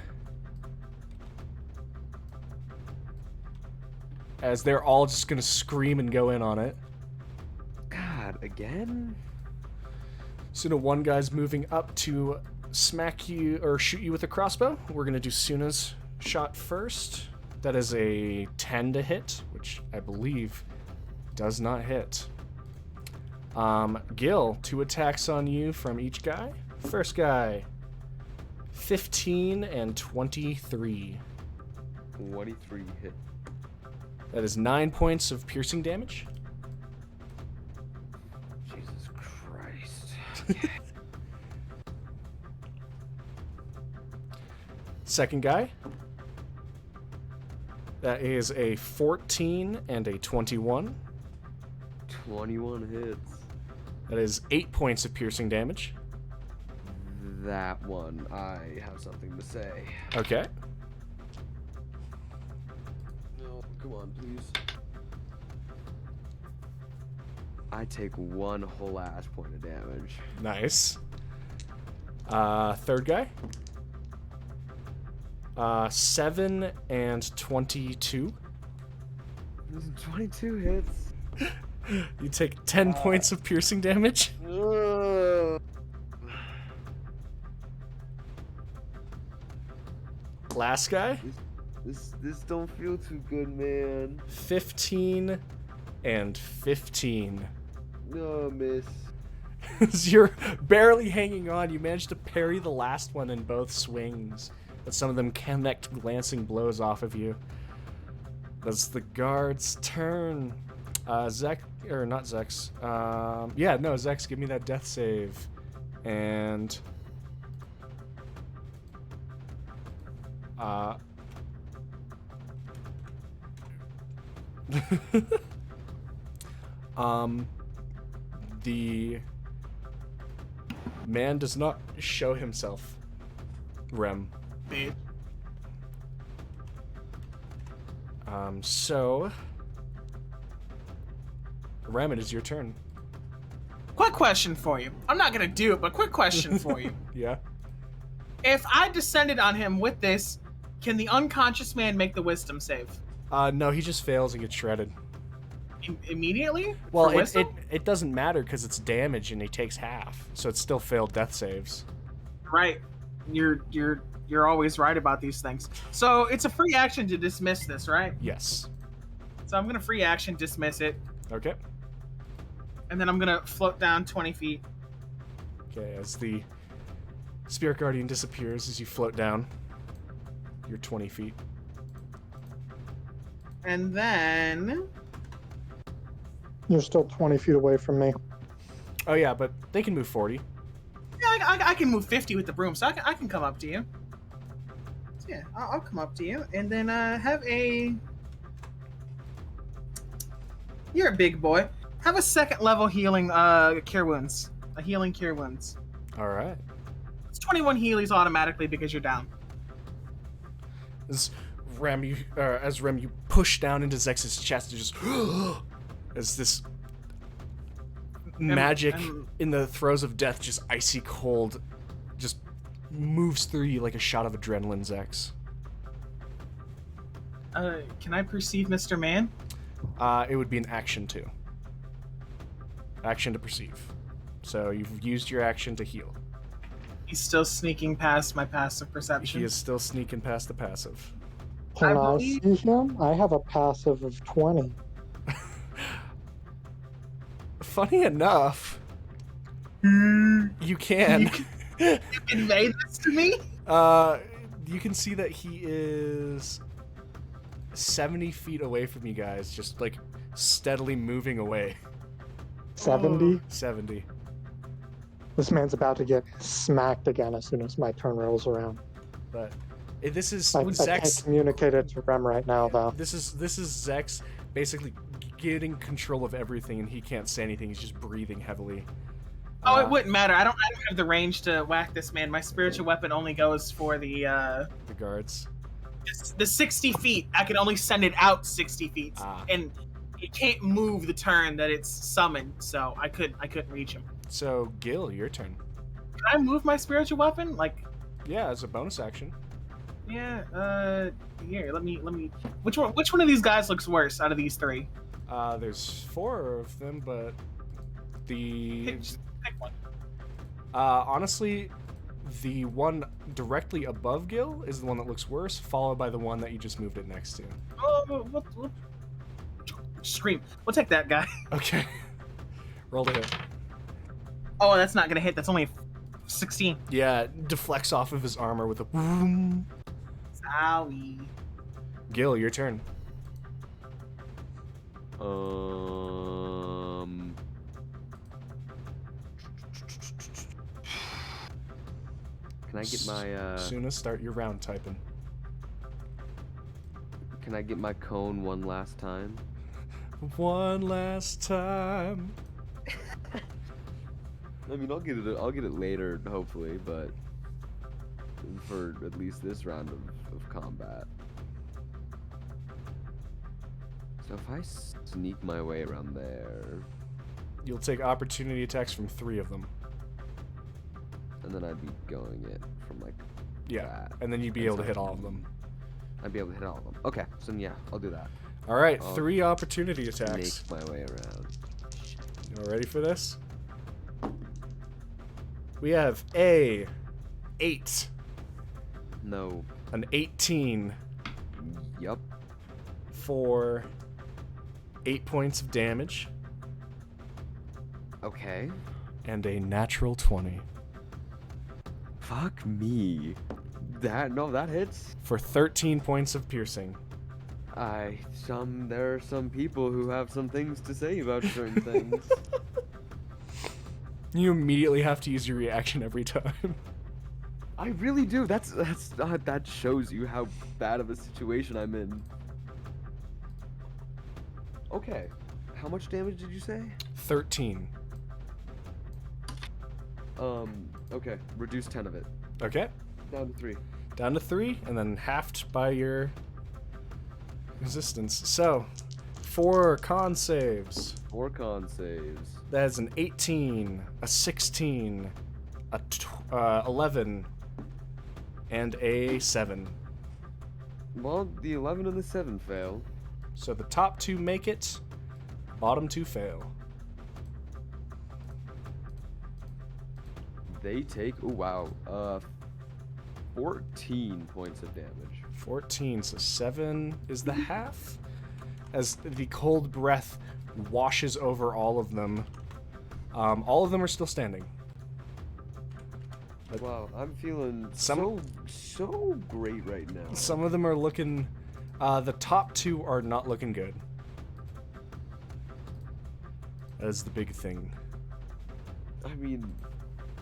as they're all just going to scream and go in on it. God, again? Suna, one guy's moving up to smack you or shoot you with a crossbow. We're going to do Suna's shot first. That is a 10 to hit, which I believe does not hit. Gil, 2 attacks on you from each guy. First guy, 15 and 23. 23 hit. That is 9 points of piercing damage. Jesus Christ. Second guy, that is a 14 and a 21. 21 hits. That is 8 points of piercing damage. That one, I have something to say. Okay. No, come on, please. I take 1 whole ass point of damage. Nice. Third guy. 7 and 22. 22 hits. You take 10 points of piercing damage. Last guy. This don't feel too good, man. 15 and 15. No, miss. As you're barely hanging on, you manage to parry the last one in both swings, but some of them connect glancing blows off of you. That's the guard's turn. Zex, or not Zex. Yeah, no, Zex, give me that death save. And the man does not show himself. Rem. Babe. So Rem, it is your turn. Quick question for you. I'm not gonna do it, but quick question for you. Yeah. If I descended on him with this, can the unconscious man make the wisdom save? No, he just fails and gets shredded. Immediately? Well, For wisdom? it doesn't matter because it's damage and he takes half, so it's still failed death saves. Right. You're always right about these things. So it's a free action to dismiss this, right? Yes. So I'm gonna free action dismiss it, Okay. and then I'm gonna float down 20 feet. Okay, as the Spirit Guardian disappears as you float down, you're 20 feet. And then You're still 20 feet away from me. Oh yeah, but they can move 40. yeah, I can move 50 with the broom, so I can come up to you. So yeah, I'll come up to you, and then have a. You're a big boy. Have a second level healing cure wounds. A healing cure wounds. All right. It's 21 healies automatically because you're down. As Rem, you push down into Zex's chest, and just as this magic in the throes of death, just icy cold, just moves through you like a shot of adrenaline, Zex. Can I perceive Mr. Man? It would be an action too. Action to perceive. So you've used your action to heal. He's still sneaking past my passive perception. He is still sneaking past the passive. Can I I believe- see him? I have a passive of 20. funny enough, you can. You convey this to me? You can see that he is 70 feet away from you guys, just like steadily moving away. 70. 70. This man's about to get smacked again as soon as my turn rolls around. But this is I can't Zex. communicate it to Rem right now, though. This is Zex basically getting control of everything, and he can't say anything. He's just breathing heavily. Oh, it wouldn't matter. I don't have the range to whack this man. My spiritual weapon only goes for the guards. the 60 feet. I can only send it out 60 feet, and it can't move the turn that it's summoned. So I couldn't reach him. So Gil, your turn. Can I move my spiritual weapon? Like, yeah, as a bonus action. Yeah. Here, let me. Which one of these guys looks worse out of these three? There's 4 of them, but Pick one. honestly, the one directly above Gil is the one that looks worse, followed by the one that you just moved it next to. Oh, what? Scream. We'll take that guy. Okay. Roll to hit. Oh, that's not gonna hit. That's only 16. Yeah, it deflects off of his armor with a boom. Owie. Gil, your turn. Can I get my Suna, start your round typing. Can I get my cone one last time? One last time. I mean, I'll get it later, hopefully, but for at least this round of combat. So if I sneak my way around there, You'll take opportunity attacks from 3 of them. and then I'd be going it from like Yeah, that. and then you'd be able to hit all of them. I'd be able to hit all of them. Okay, so yeah, I'll do that. All right, I'll 3 opportunity attacks. Make my way around. You all ready for this? We have a 8, No. an 18 Yup. for 8 points of damage, Okay. and a natural 20 Fuck me. That hits. for 13 points of piercing. There are some people who have some things to say about certain things. You immediately have to use your reaction every time. I really do. That shows you how bad of a situation I'm in. Okay. How much damage did you say? 13. Okay. Reduce 10 of it. Okay, Down to 3. down to 3, and then halved by your resistance. So, 4 con saves. 4 con saves. That is an 18, a 16, a 11, and a 7. Well, the 11 and the 7 fail. So the top 2 make it, bottom 2 fail. They take, oh wow, 14 points of damage. 14, so 7 is the half. As the cold breath washes over all of them. All of them are still standing. Wow, I'm feeling Some- so great right now. Some of them are looking... the top 2 are not looking good. That is the big thing. I mean,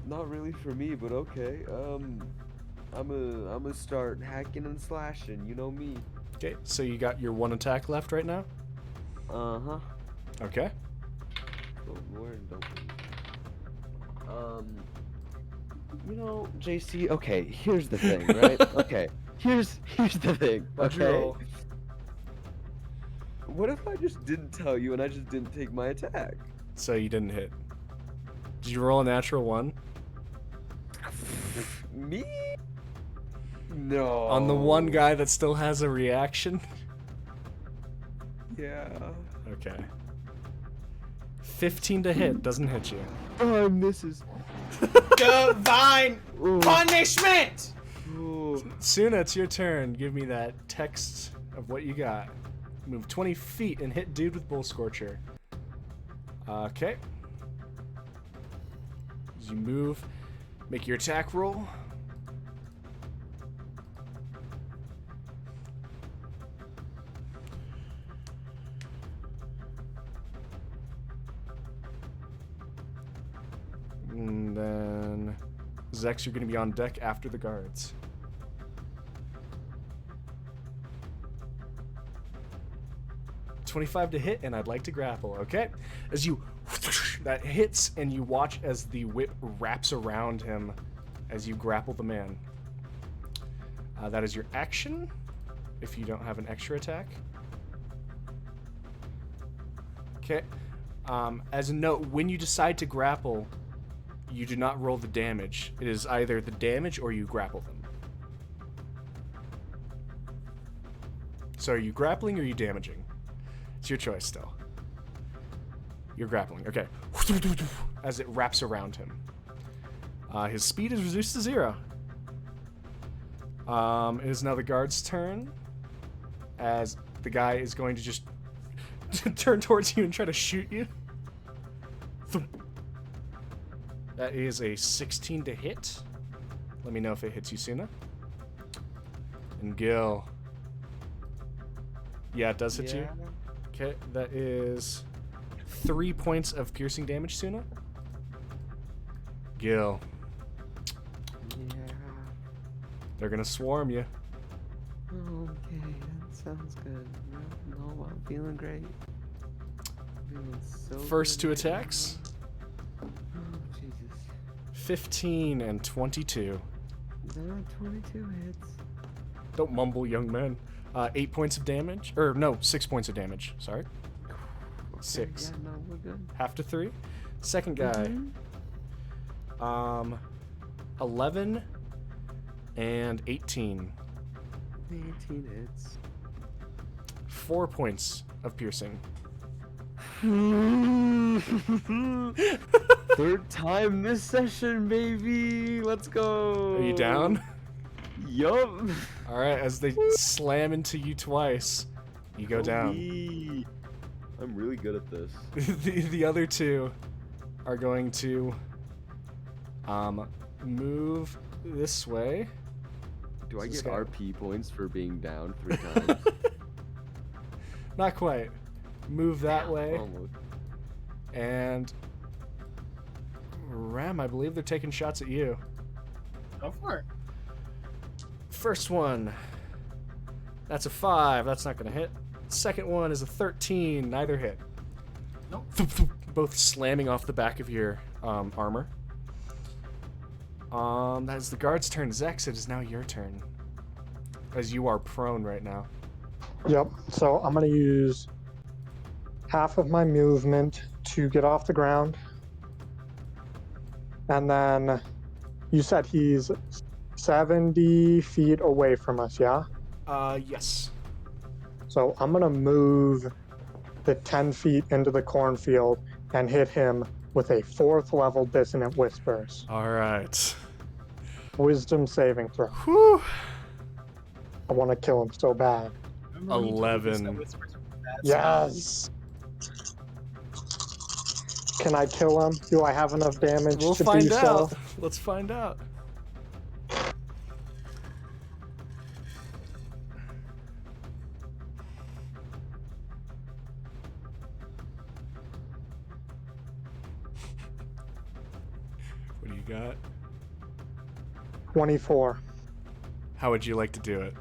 not really for me, but okay. I'm a start hacking and slashing. You know me. Okay, so you got your 1 attack left right now? Uh-huh. Okay. Oh, Lord, don't. You know, JC. Okay, here's the thing, right? Okay, here's the thing. What'd you Okay. roll? What if I just didn't tell you and I just didn't take my attack? So you didn't hit. Did you roll a natural 1? Me? No. On the one guy that still has a reaction? Yeah. Okay. 15 to hit, doesn't hit you. Oh, misses. Divine Ooh. punishment! Ooh. Suna, it's your turn. Give me that text of what you got. Move 20 feet and hit dude with Bull Scorcher. Okay. As you move, make your attack roll. And then, Zex, you're going to be on deck after the guards. .25 to hit, and I'd like to grapple. Okay, as you that hits, and you watch as the whip wraps around him as you grapple the man. That is your action. If you don't have an extra attack. Okay. As a note, when you decide to grapple, you do not roll the damage. It is either the damage or you grapple them. So are you grappling or are you damaging? It's your choice still. You're grappling. Okay. As it wraps around him. His speed is reduced to 0. It is now the guard's turn. As the guy is going to just turn towards you and try to shoot you. That is a 16 to hit. Let me know if it hits you sooner. And Gil. Yeah, it does hit you. Okay, that is 3 points of piercing damage, Suna. Gil. Yeah. They're gonna swarm you. Okay, that sounds good. No, I'm feeling great. Feeling so First good two right attacks. now. Oh, Jesus. 15 and 22. That 22 hits. Don't mumble, young man. 8 points of damage. Or, no, 6 points of damage. Sorry. Okay, 6. Yeah, no, we're good. Half to 3. Second guy. Mhm. 11 and 18. 18 hits. 4 points of piercing. Third time this session, baby. Let's go. Are you down? Yup. Alright, as they slam into you twice, you go down. Kobe. I'm really good at this. The other two are going to move this way. Do I This get guy. RP points for being down 3 times? Not quite. Move that way. Almost. And Ram, I believe they're taking shots at you. Go for it. First one. That's a 5. That's not going to hit. Second one is a 13. Neither hit. Nope. Both slamming off the back of your armor. That is the guard's turn. Zex, it is now your turn. As you are prone right now. Yep. So I'm going to use half of my movement to get off the ground. And then you said he's 70 feet away from us, yeah? Yes. So I'm going to move the 10 feet into the cornfield and hit him with a 4th level Dissonant Whispers. All right. Wisdom saving throw. Whew. I want to kill him so bad. Remember when you told me 11. that whispers are bad Yes! Can I kill him? Do I have enough damage We'll to find do out. so? Let's find out. What do you got? 24. How would you like to do it?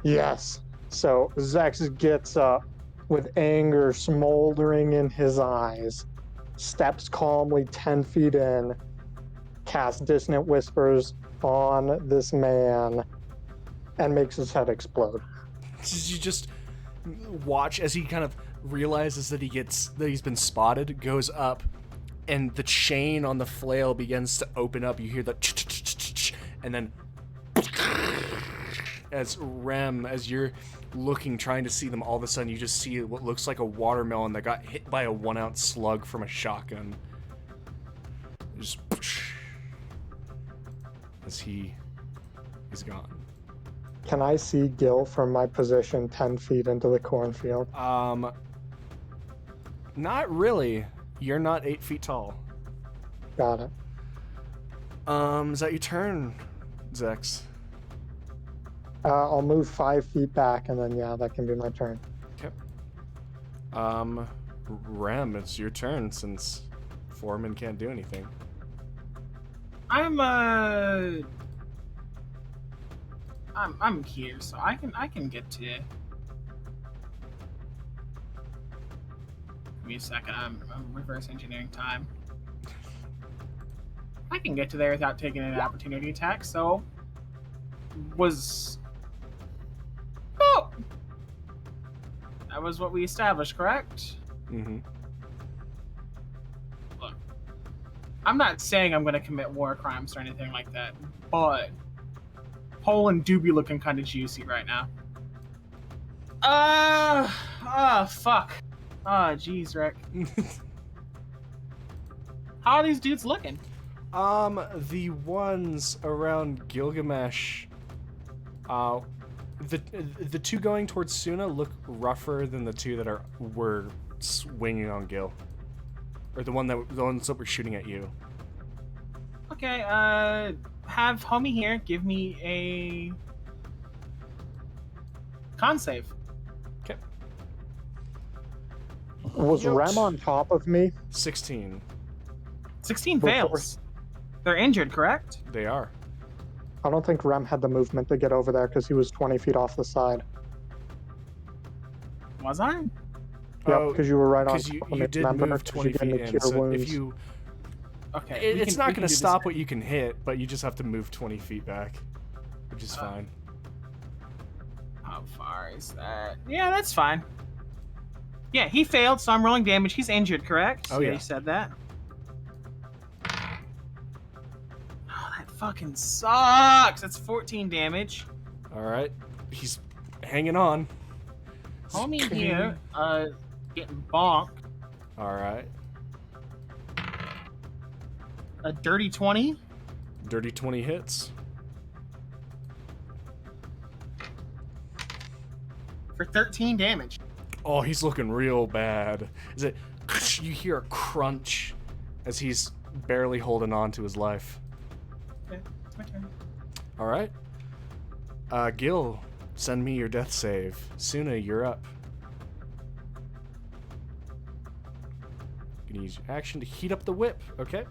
Yes. So Zex gets up with anger smoldering in his eyes, steps calmly 10 feet in, casts Dissonant Whispers on this man, and makes his head explode. You just watch as he kind of realizes that he's been spotted, goes up, and the chain on the flail begins to open up. You hear the and then as you're looking, trying to see them, all of a sudden you just see what looks like a watermelon that got hit by a 1-ounce slug from a shotgun. Just as he is gone. Can I see Gil from my position 10 feet into the cornfield? Not really. You're not 8 feet tall. Got it. Is that your turn, Zex? I'll move 5 feet back, and then that can be my turn. Okay. Rem, it's your turn since Foreman can't do anything. I'm here, so I can get to you. Give me a second. I'm reverse engineering time. I can get to there without taking an opportunity attack. So oh, that was what we established, correct? Mm-hmm. Look, I'm not saying I'm going to commit war crimes or anything like that, but Poland do be looking kind of juicy right now. Fuck. Jeez, Rick. How are these dudes looking? The ones around Gilgamesh, the two going towards Suna look rougher than the two that were swinging on Gil, or the ones that were shooting at you. Okay, have homie here give me a con save. Okay. Was Yoked. Rem on top of me? 16. 16 Before- fails. They're injured, correct? They are. I don't think Rem had the movement to get over there because he was 20 feet off the side. Was I? Yep, Oh, because you were right on Because top you of me. did Remember? move 'Cause 20 you gave me feet in, cure so wounds. if you... Okay. It's not going to do this stop then. what you can hit, but you just have to move 20 feet back, which is fine. How far is that? Yeah, that's fine. Yeah, he failed, so I'm rolling damage. He's injured, correct? Oh, yeah. You said that. Oh, that fucking sucks. That's 14 damage. All right. He's hanging on. Homie here, getting bonked. All right. A dirty 20. Dirty 20 hits. For 13 damage. Oh, he's looking real bad. Is it? You hear a crunch as he's barely holding on to his life. Okay, it's my turn. All right. Gil, send me your death save. Suna, you're up. You can use your action to heat up the whip. Okay.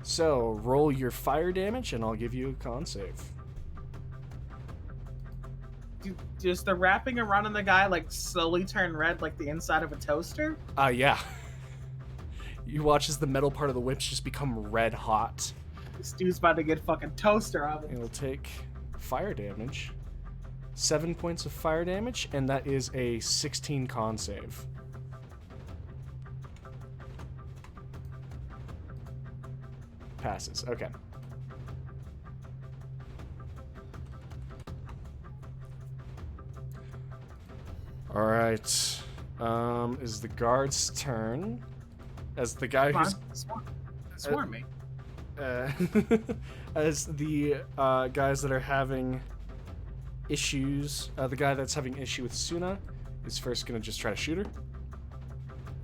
So roll your fire damage, and I'll give you a con save. Does the wrapping around on the guy like slowly turn red like the inside of a toaster? Yeah. You watch as the metal part of the whips just become red hot. This dude's about to get fucking toaster oven. It'll take fire damage. 7 points of fire damage, and that is a 16 con save. Passes. Okay. All right. Is the guard's turn? As the guy Come who's on, swarm me. as the guys that are having issues, the guy that's having issue with Suna is first gonna just try to shoot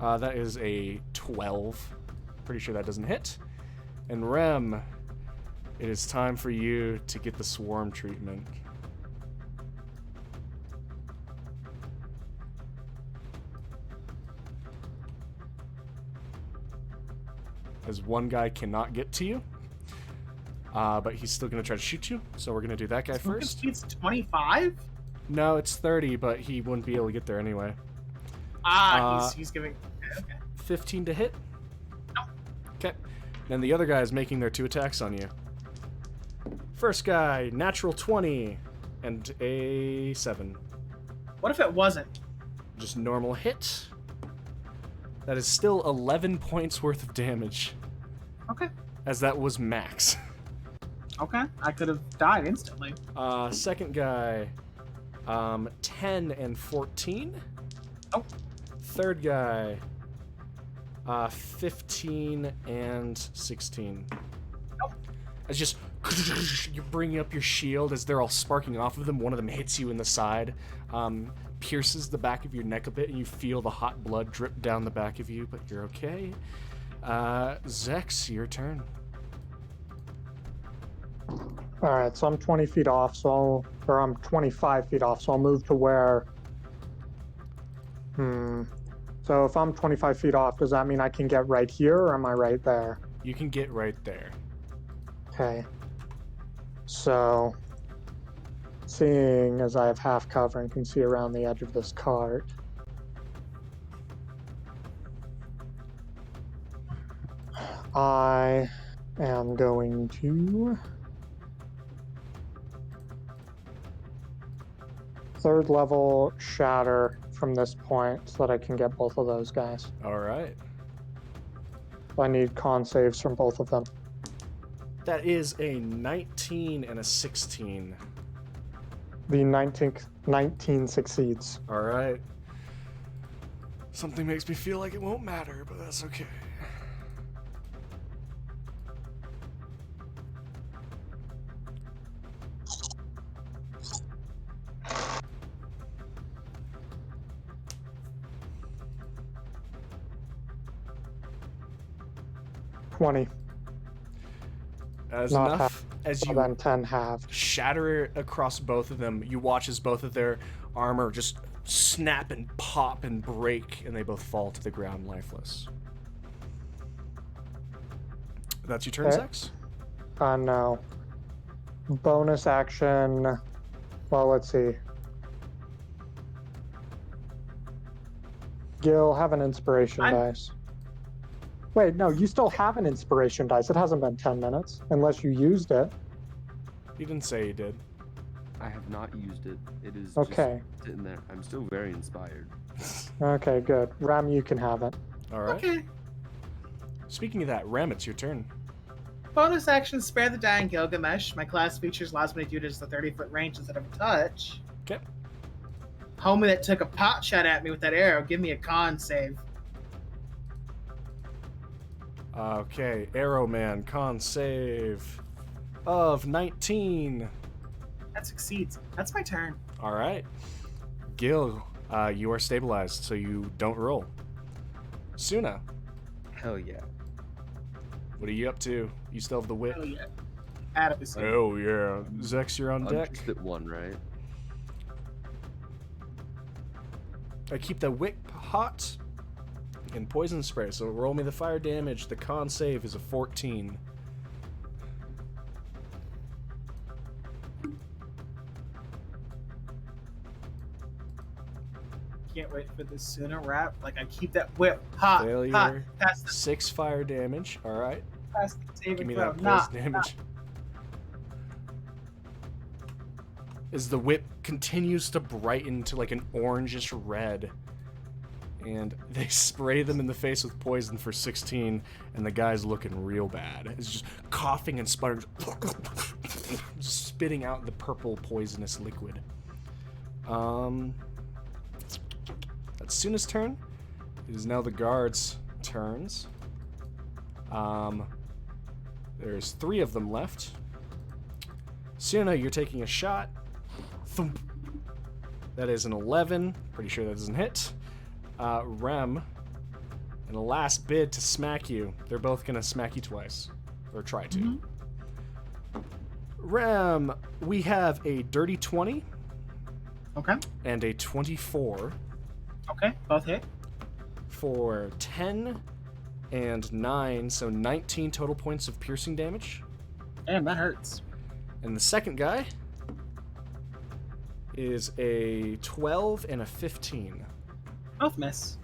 her. That is a 12. Pretty sure that doesn't hit. And Rem, it is time for you to get the swarm treatment. As one guy cannot get to you, but he's still going to try to shoot you, so we're going to do that guy first. It's 25? No, it's 30, but he wouldn't be able to get there anyway. He's giving... Okay. 15 to hit? No. Okay. Then the other guy is making their 2 attacks on you. First guy, natural 20, and a 7. What if it wasn't? Just normal hit. That is still 11 points worth of damage, Okay. as that was max. Okay. I could have died instantly. Second guy, 10 and 14. Oh. Third guy, 15 and 16. Nope. It's just you're bringing up your shield as they're all sparking off of them. One of them hits you in the side, pierces the back of your neck a bit, and you feel the hot blood drip down the back of you, but you're okay. Zex, your turn. All right, so I'm 20 feet off, or I'm 25 feet off, so I'll move to where. So if I'm 25 feet off, does that mean I can get right here, or am I right there? You can get right there. Okay. So, seeing as I have half cover and can see around the edge of this cart, I am going to third level shatter from this point so that I can get both of those guys. All right. I need con saves from both of them. That is a 19 and a 16. The 19 succeeds. All right. Something makes me feel like it won't matter, but that's okay. As Not enough half, as so you then 10 halved. shatter it across both of them, you watch as both of their armor just snap and pop and break, and they both fall to the ground lifeless. That's your turn, Okay. Zex? No. Bonus action. Well, let's see. Gil, have an inspiration dice. Wait, no, you still have an inspiration dice. It hasn't been 10 minutes, unless you used it. You didn't say you did. I have not used it. It is Okay. just sitting there. I'm still very inspired. Okay, good. Ram, you can have it. All right. Okay. Speaking of that, Rem, it's your turn. Bonus action, spare the dying Gilgamesh. My class features allows me to do it as a 30-foot range instead of a touch. Okay. Homie that took a pot shot at me with that arrow, give me a con save. Okay, Arrow Man, con save of 19. That succeeds. That's my turn. All right. Gil, you are stabilized, so you don't roll. Suna, Hell yeah. what are you up to? You still have the whip? Hell yeah. Out of his head. Oh, yeah. Zex, you're on I'm deck. just at 1, right? I keep the whip hot and poison spray, so roll me the fire damage. The con save is a 14. Can't wait for this sooner wrap. Like, I keep that whip hot, Failure. hot. Past the, 6 fire damage. All right. past the saving Give me throw. that poison Nah, damage. As the whip continues to brighten to like an orangish red, and they spray them in the face with poison for 16, and the guy's looking real bad. It's just coughing and sputtering, just spitting out the purple poisonous liquid. That's Suna's turn. It is now the guards' turns. There's 3 of them left. Suna, you're taking a shot. Thump. That is an 11. Pretty sure that doesn't hit. Rem, in a last bid to smack you. They're both gonna smack you twice. Or try to. Mm-hmm. Rem, we have a dirty 20 Okay. and a 24 Okay. Both hit. for 10 and 9, so 19 total points of piercing damage. Damn, that hurts. And the second guy is a 12 and a 15. Both miss.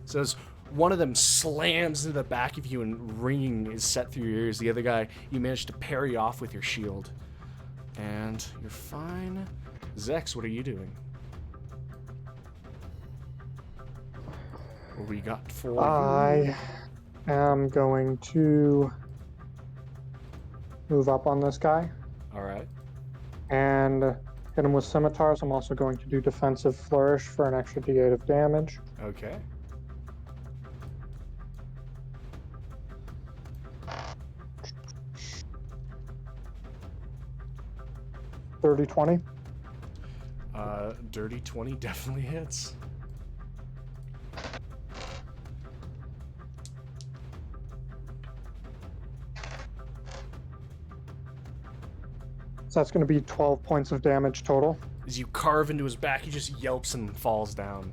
So as one of them slams into the back of you and ringing is set through your ears, the other guy, you manage to parry off with your shield. And you're fine. Zex, what are you doing? What we got for you? I am going to move up on this guy All right. and hit him with scimitars. I'm also going to do defensive flourish for an extra d8 of damage. Okay. Dirty 20. Dirty 20 definitely hits. So that's going to be 12 points of damage total. As you carve into his back, he just yelps and falls down.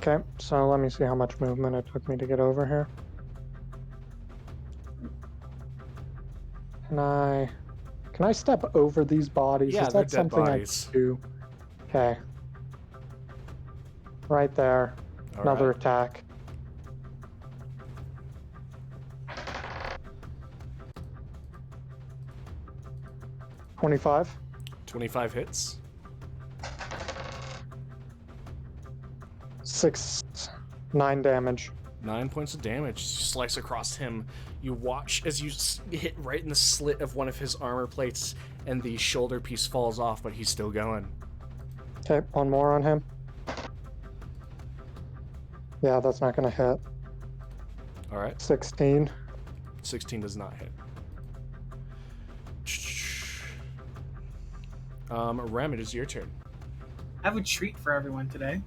Okay, so let me see how much movement it took me to get over here. Can I step over these bodies? Yeah, Is they're that dead something bodies. I can do? Okay. Right there. All Another right. attack. $25. 25 hits. 9 damage. 9 points of damage. You slice across him. You watch as you hit right in the slit of one of his armor plates, and the shoulder piece falls off, but he's still going. Okay, one more on him. Yeah, that's not going to hit. All right. 16. 16 does not hit. Rem, it is your turn. I have a treat for everyone today.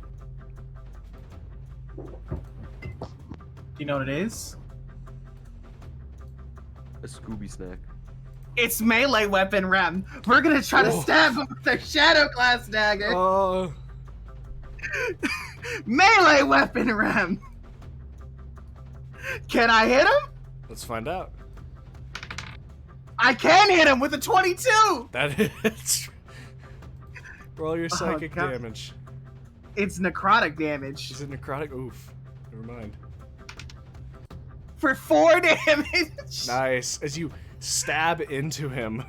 Do you know what it is? A Scooby snack. It's melee weapon, Rem. We're gonna try to stab him with our shadow glass dagger. Oh. Melee weapon, Rem. Can I hit him? Let's find out. I can hit him with a 22. That hits. Roll your psychic God. damage. It's necrotic damage Is it necrotic? Oof. Never mind. for 4 damage. Nice. As you stab into him,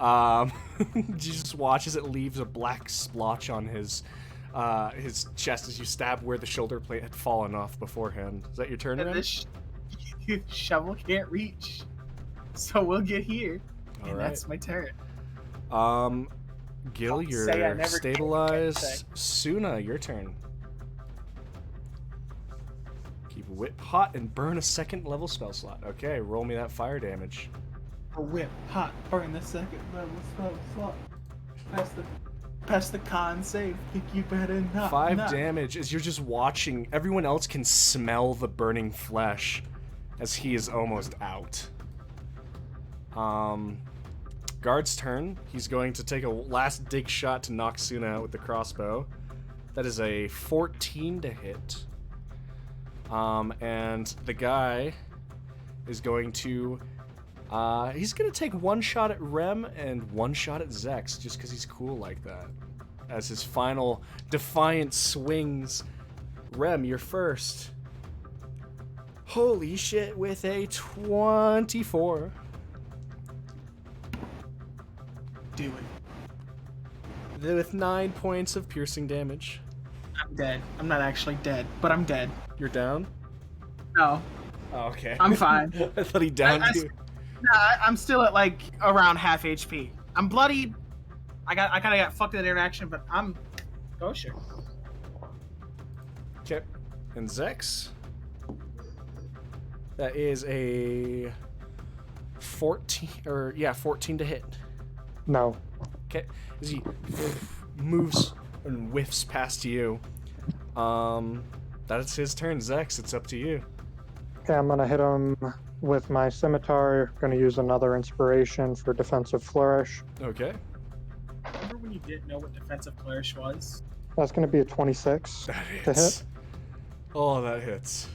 you just watch as it leaves a black splotch on his chest as you stab where the shoulder plate had fallen off beforehand. Is that your turn, And Ren? this shovel can't reach, so we'll get here, All and right. that's my turn. Gil, Don't say I you're never stabilized. Suna, your turn. Keep whip hot and burn a second level spell slot. Okay, roll me that fire damage. A whip hot burn the second level spell slot. Pass the con save. Think you better not. 5 not. damage as you're just watching. Everyone else can smell the burning flesh as he is almost out. Guard's turn. He's going to take a last dig shot to knock Suna out with the crossbow. That is a 14 to hit. And the guy is going to... he's going to take one shot at Rem and one shot at Zex, just because he's cool like that. As his final defiant swings. Rem, you're first. Holy shit, with a 24. Do it. With 9 points of piercing damage. I'm dead. I'm not actually dead, but I'm dead. You're down? No, Oh, okay. I'm fine. I thought he downed you. I'm still at like around half HP. I'm bloodied. I kind of got fucked in that interaction, but I'm kosher. Okay. And Zex? That is a 14, 14 to hit. No. Okay. As he moves and whiffs past you. That's his turn. Zex, it's up to you. Okay, I'm going to hit him with my scimitar. Going to use another inspiration for defensive flourish. Okay. Remember when you didn't know what defensive flourish was? That's going to be a 26 That to hits. hit. Oh, that hits.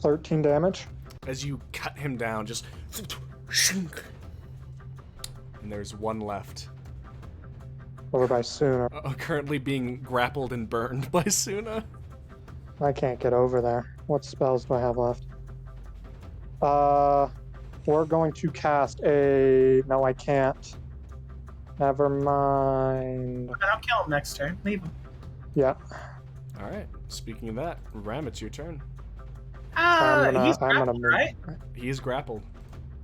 $13 damage. As you cut him down, just... And there's one left. Over by Suna. Currently being grappled and burned by Suna. I can't get over there. What spells do I have left? We're going to cast a... No, I can't. Never mind. And I'll kill him next turn. Leave him. Yeah. Alright, speaking of that, Ram, it's your turn. He's I'm gonna grappled, move. right? He is grappled.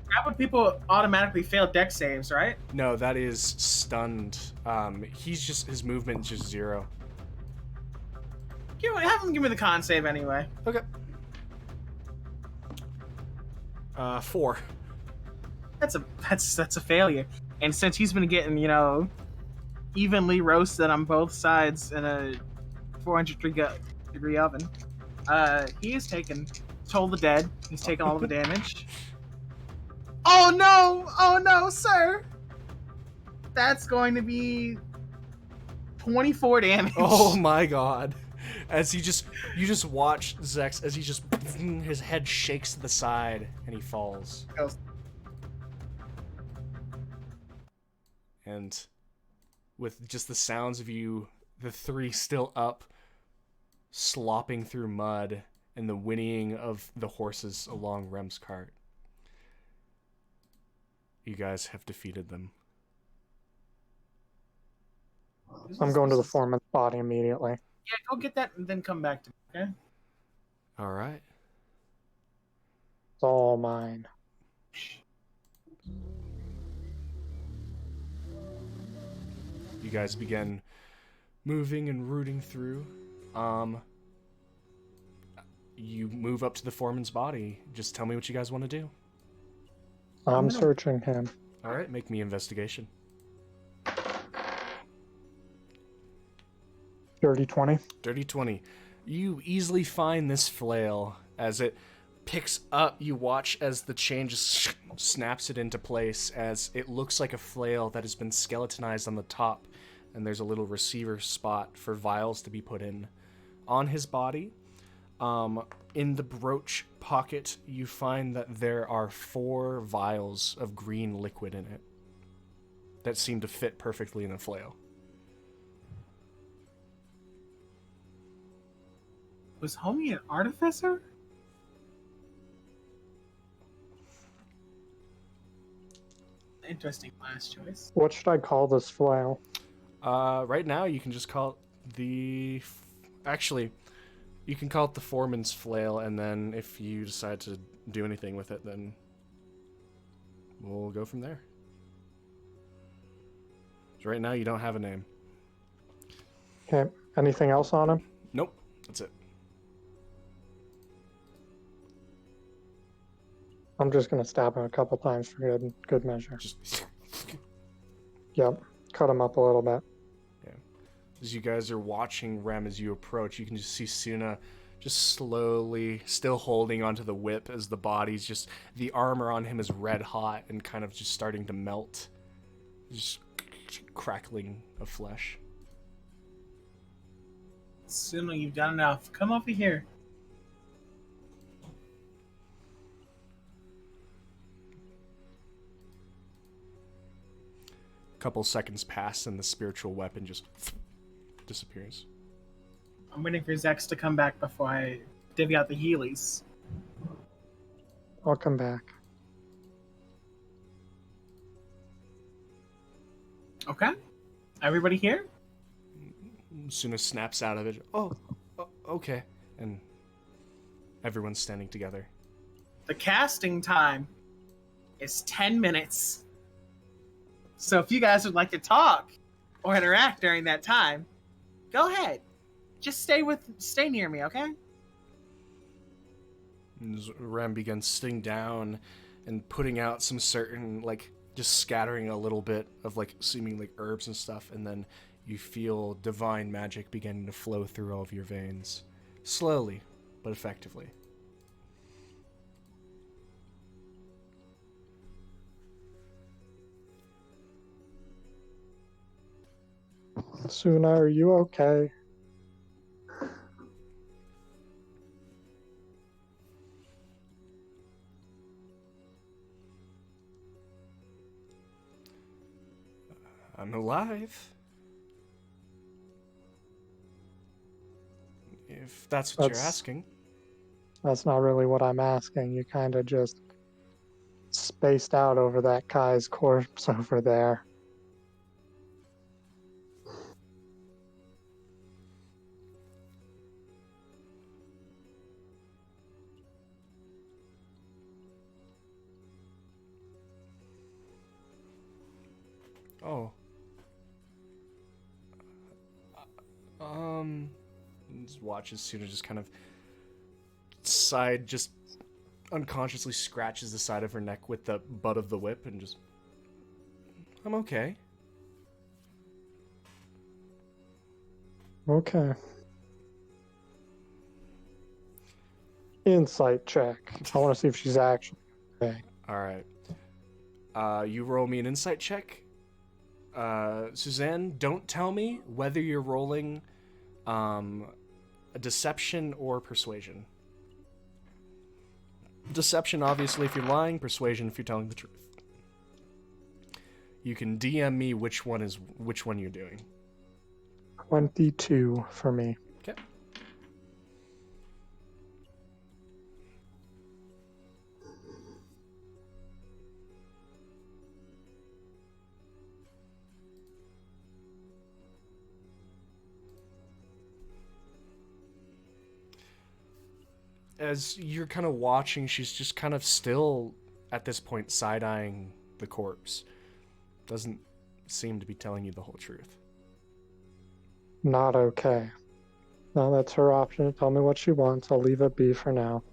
Grappled people automatically fail dex saves, right? No, that is stunned. He's just, his movement is just 0. Have him give me the con save anyway. Okay. 4. That's a failure. And since he's been getting, evenly roasted on both sides in a 400-degree oven. He has taken Toll the Dead. He's taken all the damage. Oh no! Oh no, sir! That's going to be 24 damage. Oh my god. As you just watch Zex as his head shakes to the side and he falls. And with just the sounds of you, the three still up, slopping through mud, and the whinnying of the horses along Rem's cart, you guys have defeated them. I'm going to the Foreman's body immediately. Yeah, go get that and then come back to me, okay? All right. It's all mine. You guys begin moving and rooting through. You move up to the Foreman's body. Just tell me what you guys want to do. I'm searching him. All right, make me investigation. Dirty 20. Dirty 20. You easily find this flail as it picks up. You watch as the change snaps it into place, as it looks like a flail that has been skeletonized on the top, and there's a little receiver spot for vials to be put in. On his body, in the brooch pocket, you find that there are 4 vials of green liquid in it that seem to fit perfectly in a flail. Was homie an artificer? Interesting last choice. What should I call this flail? Right now, you can just call it the... Actually, you can call it the Foreman's Flail, and then if you decide to do anything with it, then we'll go from there. So right now, you don't have a name. Okay. Anything else on him? Nope, that's it. I'm just gonna stab him a couple times for good measure. Just Yep. Cut him up a little bit. as you guys are watching Rem as you approach, you can just see Suna just slowly, still holding onto the whip as the body's just, the armor on him is red hot and kind of just starting to melt. Just crackling of flesh. Suna, you've done enough. Come over here. A couple seconds pass and the spiritual weapon just disappears. I'm waiting for Zex to come back before I divvy out the Heelys. I'll come back. Okay. Everybody here? Suna snaps out of it. Oh, okay. And everyone's standing together. The casting time is 10 minutes. So if you guys would like to talk or interact during that time, go ahead. Just stay near me, okay? And as Rem begins sitting down and putting out some certain, like, just scattering a little bit of, like, seeming like herbs and stuff, and then you feel divine magic beginning to flow through all of your veins. Slowly, but effectively. Suna, are you okay? I'm alive. If that's what you're asking. That's not really what I'm asking. You kind of just spaced out over that Kai's corpse over there. Oh. Just watch as Suna just kind of just unconsciously scratches the side of her neck with the butt of the whip and just, I'm okay. Okay. Insight check. I want to see if she's actually okay. All right. You roll me an insight check. Suzanne, don't tell me whether you're rolling a deception or persuasion. Deception, obviously, if you're lying. Persuasion, if you're telling the truth. You can DM me which one you're doing. 22 for me. Okay. As you're kind of watching, she's just kind of still, at this point, side-eyeing the corpse. Doesn't seem to be telling you the whole truth. Not okay. No, that's her option to tell me what she wants. I'll leave it be for now.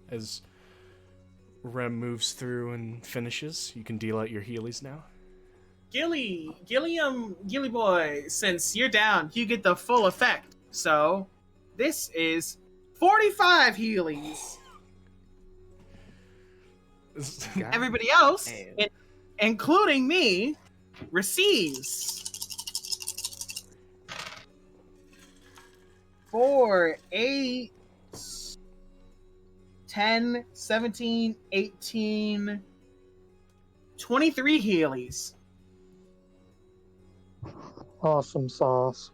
As Rem moves through and finishes, you can deal out your Heelys now. Gilly boy, since you're down, you get the full effect. So, this is 45 Heelys. Everybody else, including me, receives 4, 8, 10, 17, 18, 23 Heelys. Awesome sauce.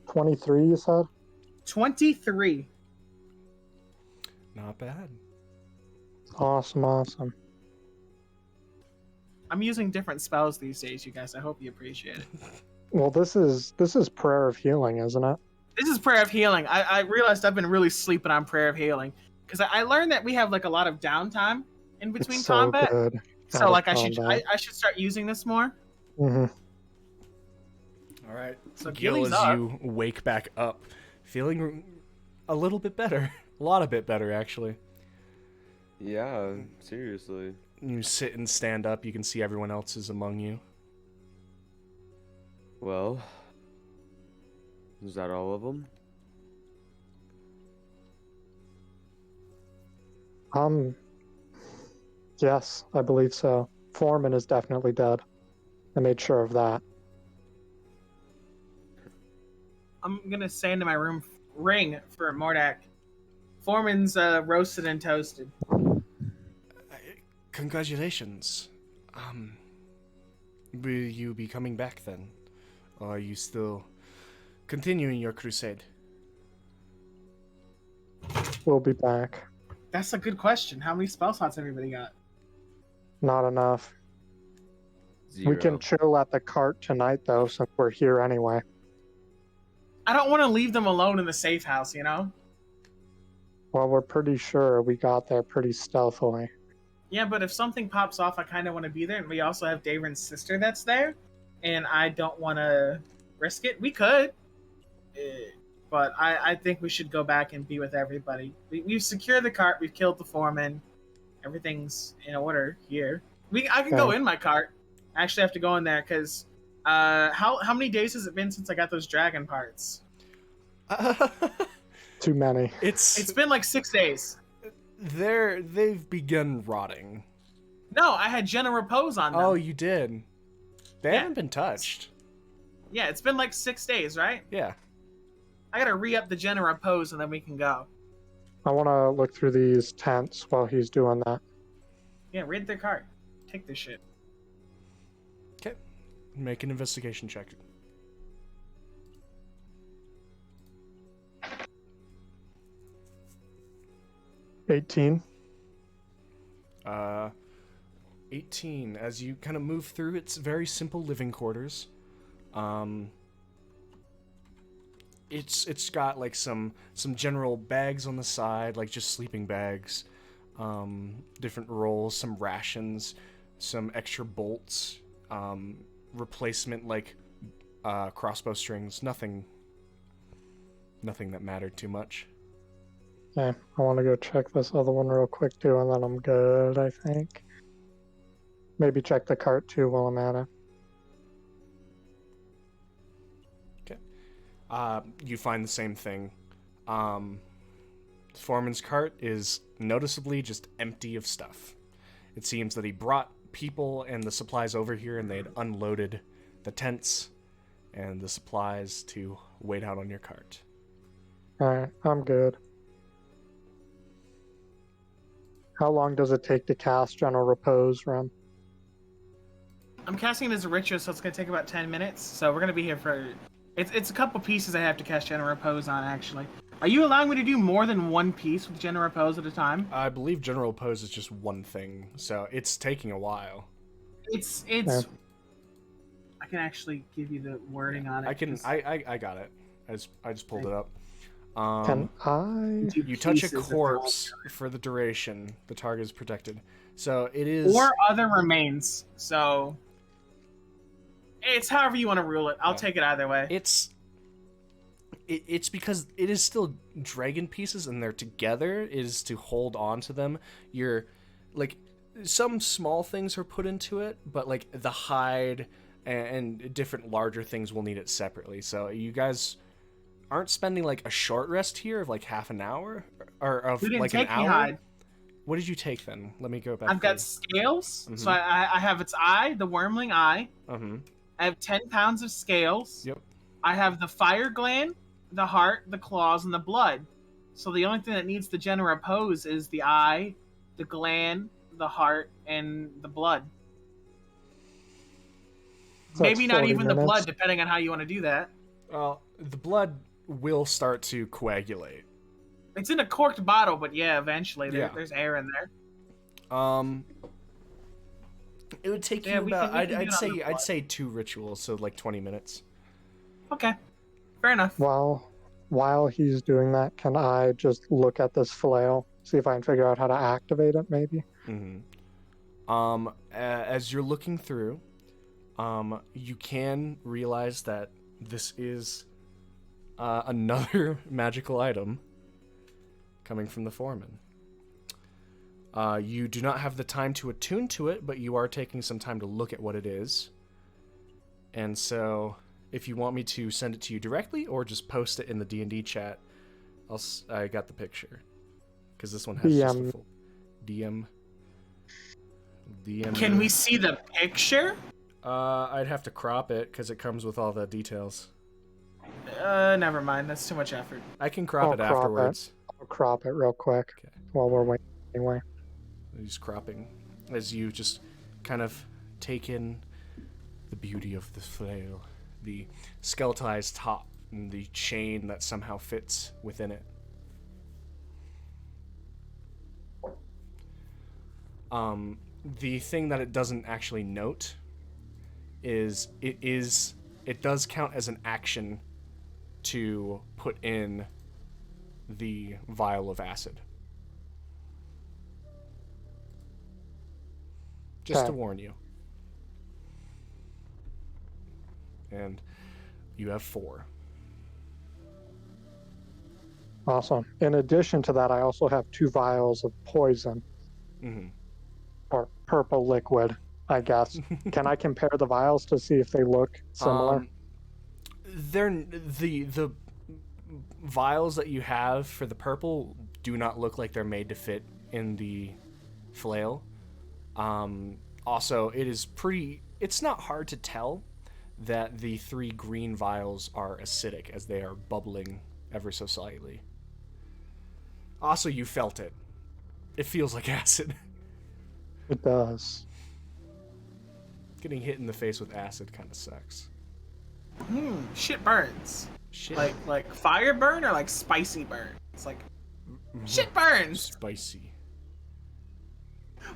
23, you said? 23. Not bad. Awesome. I'm using different spells these days, you guys. I hope you appreciate it. Well, this is Prayer of Healing, isn't it? This is Prayer of Healing. I realized I've been really sleeping on Prayer of Healing because I learned that we have like a lot of downtime in between It's so combat. good. So like I should start using this more. Mm-hmm. All right. So Gil, Gilly's as up. you wake back up, feeling a little bit better. A lot of bit better, actually. Yeah, seriously. You sit and stand up. You can see everyone else is among you. Well, is that all of them? Yes, I believe so. Foreman is definitely dead. I made sure of that. I'm gonna say into my ring for Mordak. Foreman's roasted and toasted. Congratulations. Will you be coming back then? Or are you still continuing your crusade? We'll be back. That's a good question. How many spell slots everybody got? Not enough. 0. We can chill at the cart tonight, though, since we're here anyway. I don't want to leave them alone in the safe house, you know? Well, we're pretty sure we got there pretty stealthily. Yeah, but if something pops off, I kind of want to be there. And we also have Daveron's sister that's there. And I don't want to risk it. We could. But I think we should go back and be with everybody. We've secured the cart. We've killed the foreman. Everything's in order here. I can go in my cart. I actually have to go in there because how many days has it been since I got those dragon parts? Too many. It's been like 6 days. They've begun rotting. No, I had Jenna Repose on them. Oh, you did. They Yeah. haven't been touched. Yeah, it's been like 6 days, right? Yeah. I gotta re-up the Jenna Repose and then we can go. I want to look through these tents while he's doing that. Yeah, raid their cart. Take this shit. Okay. Make an investigation check. $18. 18. As you kind of move through, it's very simple living quarters. It's got like some general bags on the side, like just sleeping bags, different rolls, some rations, some extra bolts, replacement like crossbow strings. Nothing that mattered too much. Okay, I want to go check this other one real quick too, and then I'm good, I think. Maybe check the cart too while I'm at it. You find the same thing. Foreman's cart is noticeably just empty of stuff. It seems that he brought people and the supplies over here, and they had unloaded the tents and the supplies to wait out on your cart. Alright, I'm good. How long does it take to cast General Repose, Rem? I'm casting it as a ritual, so it's going to take about 10 minutes. So we're going to be here for... It's a couple pieces I have to cast General Repose on, actually. Are you allowing me to do more than one piece with General Repose at a time? I believe General Repose is just one thing, so it's taking a while. It's... Yeah. I can actually give you the wording on it. I got it. I just pulled it up. Can I? You touch a corpse for the duration. The target is protected. So it is... Or other remains. So... It's however you want to rule it. I'll take it either way. It's because it is still dragon pieces and they're together. It is to hold on to them. You're... Like, some small things are put into it, but like the hide and different larger things will need it separately. So you guys aren't spending like a short rest here of like half an hour or of like an hour. Hide. What did you take then? Let me go back. I've got scales. So I have its eye, the wormling eye. I have 10 pounds of scales. Yep. I have the fire gland, the heart, the claws, and the blood. So the only thing that needs the General Repose is the eye, the gland, the heart, and the blood. So Maybe it's not 40 even the minutes. blood, depending on how you want to do that. Well, the blood will start to coagulate. It's in a corked bottle, but yeah, eventually there's air in there. It would take Yeah, you we about... can do it on the I'd blood. say 2 rituals, so like 20 minutes. Okay, fair enough. While he's doing that, can I just look at this flail, see if I can figure out how to activate it, maybe? As you're looking through, you can realize that this is another magical item coming from the Foreman. You do not have the time to attune to it, but you are taking some time to look at what it is. And so, if you want me to send it to you directly or just post it in the D&D chat, I got the picture. Because this one has just the full DM. Can we see the picture? I'd have to crop it because it comes with all the details. Never mind. That's too much effort. I can crop it I'll crop afterwards. I'll crop it real quick while we're waiting anyway. He's cropping as you just kind of take in the beauty of the flail, the skeletized top, and the chain that somehow fits within it. The thing that it doesn't actually note is it does count as an action to put in the vial of acid. Just Okay. to warn you. And you have 4. Awesome. In addition to that, I also have 2 vials of poison, or purple liquid, I guess. Can I compare the vials to see if they look similar? They're the vials that you have for the purple do not look like they're made to fit in the flail. Also, it's not hard to tell that the 3 green vials are acidic as they are bubbling ever so slightly. Also, you felt it. It feels like acid. It does. Getting hit in the face with acid kind of sucks. Shit burns. Shit. Like fire burn or like spicy burn? It's like shit burns. Spicy.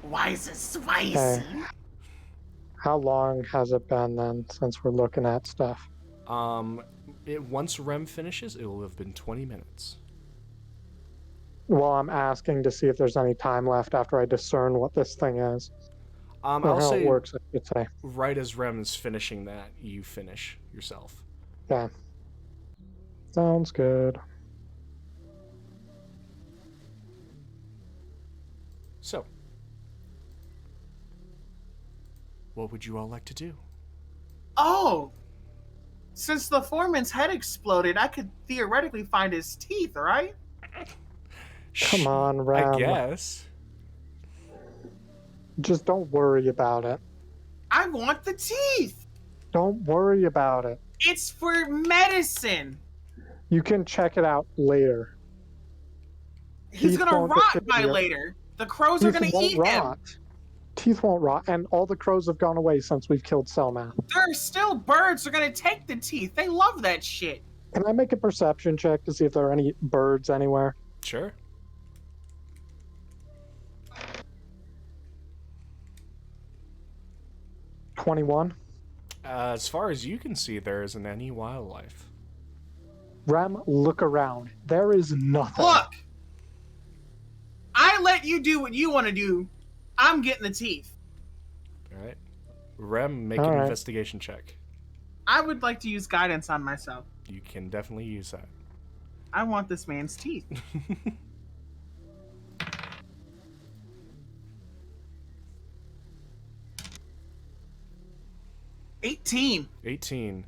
Why is it spicy? Okay. How long has it been then since we're looking at stuff? Once Rem finishes, it will have been 20 minutes. Well, I'm asking to see if there's any time left after I discern what this thing is. Or I'll how say it works, I should say. right as Rem is finishing that, you finish yourself. Yeah. Sounds good. So, what would you all like to do? Oh! Since the foreman's head exploded, I could theoretically find his teeth, right? Come on, I Ram. guess. Just don't worry about it. I want the teeth. Don't worry about it. It's for medicine. You can check it out later. He's Teeth gonna won't rot by disappear. later. The crows are Teeth gonna won't eat him. rot. Teeth won't rot, and all the crows have gone away since we've killed Selmath. There are still birds who are gonna take the teeth. They love that shit. Can I make a perception check to see if there are any birds anywhere? Sure. $21. As far as you can see, there isn't any wildlife. Rem, look around. There is nothing. Look, I let you do what you want to do. I'm getting the teeth. All right. Rem, make All an right. investigation check. I would like to use guidance on myself. You can definitely use that. I want this man's teeth. 18. 18.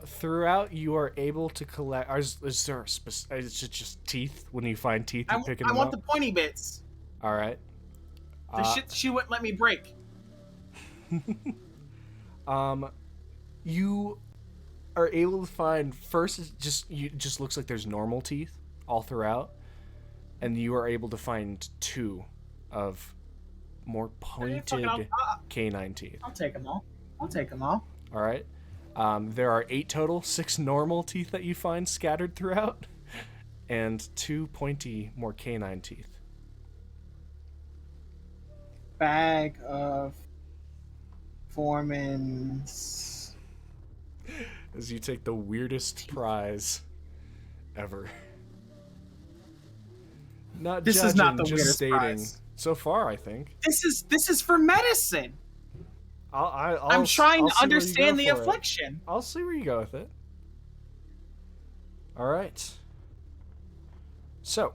Throughout, you are able to collect. Is there is it just teeth? When you find teeth, you pick I them want up. the pointy bits. All right. The shit she wouldn't let me break. You are able to find first. It just looks like there's normal teeth all throughout, and you are able to find 2 of more pointed canine teeth. I'll take them all. I'll take them all. All right. There are 8 total, 6 normal teeth that you find scattered throughout, and 2 pointy, more canine teeth. Bag of Foreman's. As you take the weirdest prize ever. Not This judging, is not the just weirdest stating. prize. So far, I think. This is for medicine. I'm trying to understand the affliction. I'll see where you go with it. All right. So,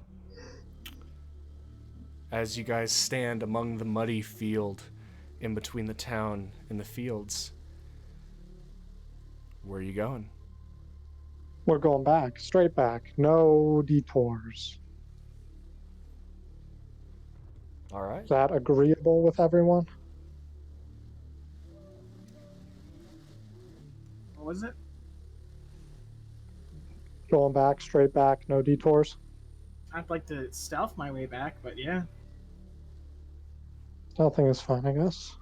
as you guys stand among the muddy field in between the town and the fields, where are you going? We're going back, straight back. No detours. All right. Is that agreeable with everyone? What was it? Going back, straight back, no detours. I'd like to stealth my way back, but yeah. Nothing is fine, I guess.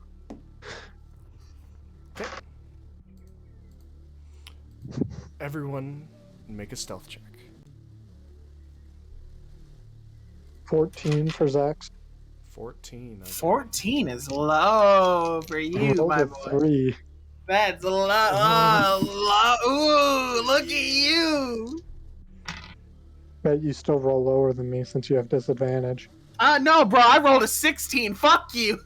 Everyone, make a stealth check. 14 for Zax. 14. Okay. 14 is low for you, Rolled my a boy. 3. That's low. Ooh, look at you. Bet you still roll lower than me since you have disadvantage. No, bro, I rolled a 16. Fuck you.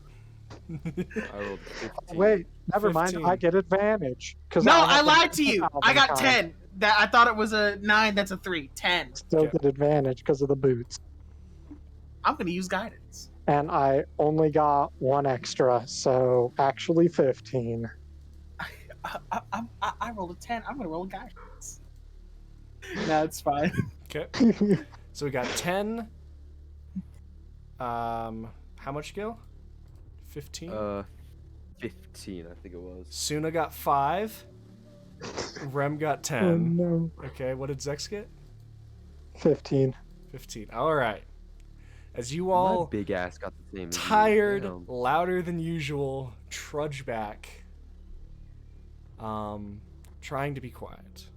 I rolled 15. Wait, never 15. mind. I get advantage. No, have I the lied to you. I got Album 10. That I thought it was a 9. That's a 3. 10. Still Okay. get advantage because of the boots. I'm gonna use guidance. And I only got 1 extra, so actually 15. I rolled a 10. I'm gonna roll a guidance. No, it's fine. Okay. So we got 10. How much, Gil? 15? 15, I think it was. Suna got 5. Rem got 10. Oh no. Okay, what did Zex get? 15. 15. All right. As you My all, big ass got the same. as you. tired, Damn. louder than usual, trudge back. Trying to be quiet.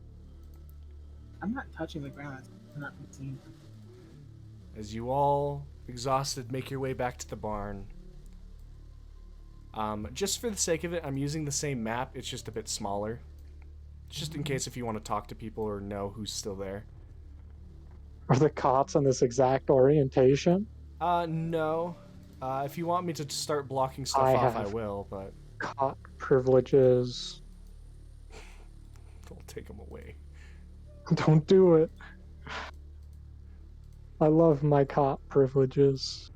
I'm not touching the ground. I'm not seeing. As you all, exhausted, make your way back to the barn. Just for the sake of it, I'm using the same map. It's just a bit smaller. Just in case if you want to talk to people or know who's still there. Are the cots in this exact orientation? No. If you want me to start blocking stuff I off, I have- will, but Cot privileges. I'll take them away. Don't do it. I love my cot privileges.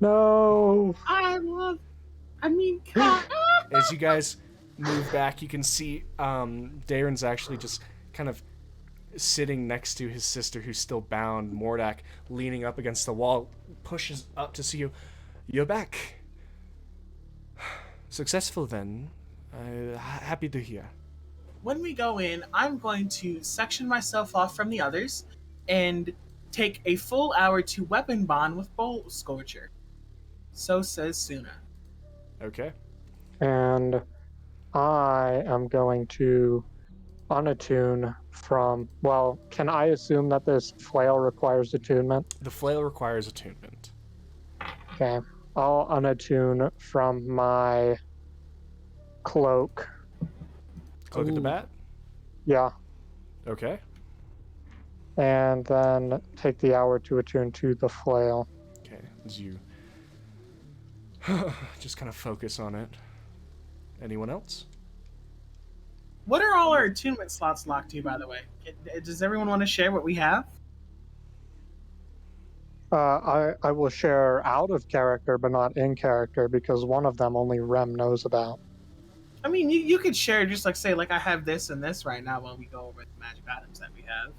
No! God. As you guys move back, you can see Darren's actually just kind of sitting next to his sister who's still bound, Mordak leaning up against the wall, pushes up to see you. You're back. Successful then. Happy to hear. When we go in, I'm going to section myself off from the others and take a full hour to weapon bond with Bowl Scorcher. So says Suna. Okay. And I am going to unattune from. Well, can I assume that this flail requires attunement? The flail requires attunement. Okay. I'll unattune from my cloak. Cloak of the Bat? Yeah. Okay. And then take the hour to attune to the flail. Okay. As you just kind of focus on it. Anyone else? What are all our attunement slots locked to, by the way? Does everyone want to share what we have? I will share out of character, but not in character, because one of them only Rem knows about. I mean, you could share, just like say, like I have this and this right now while we go over the magic items that we have.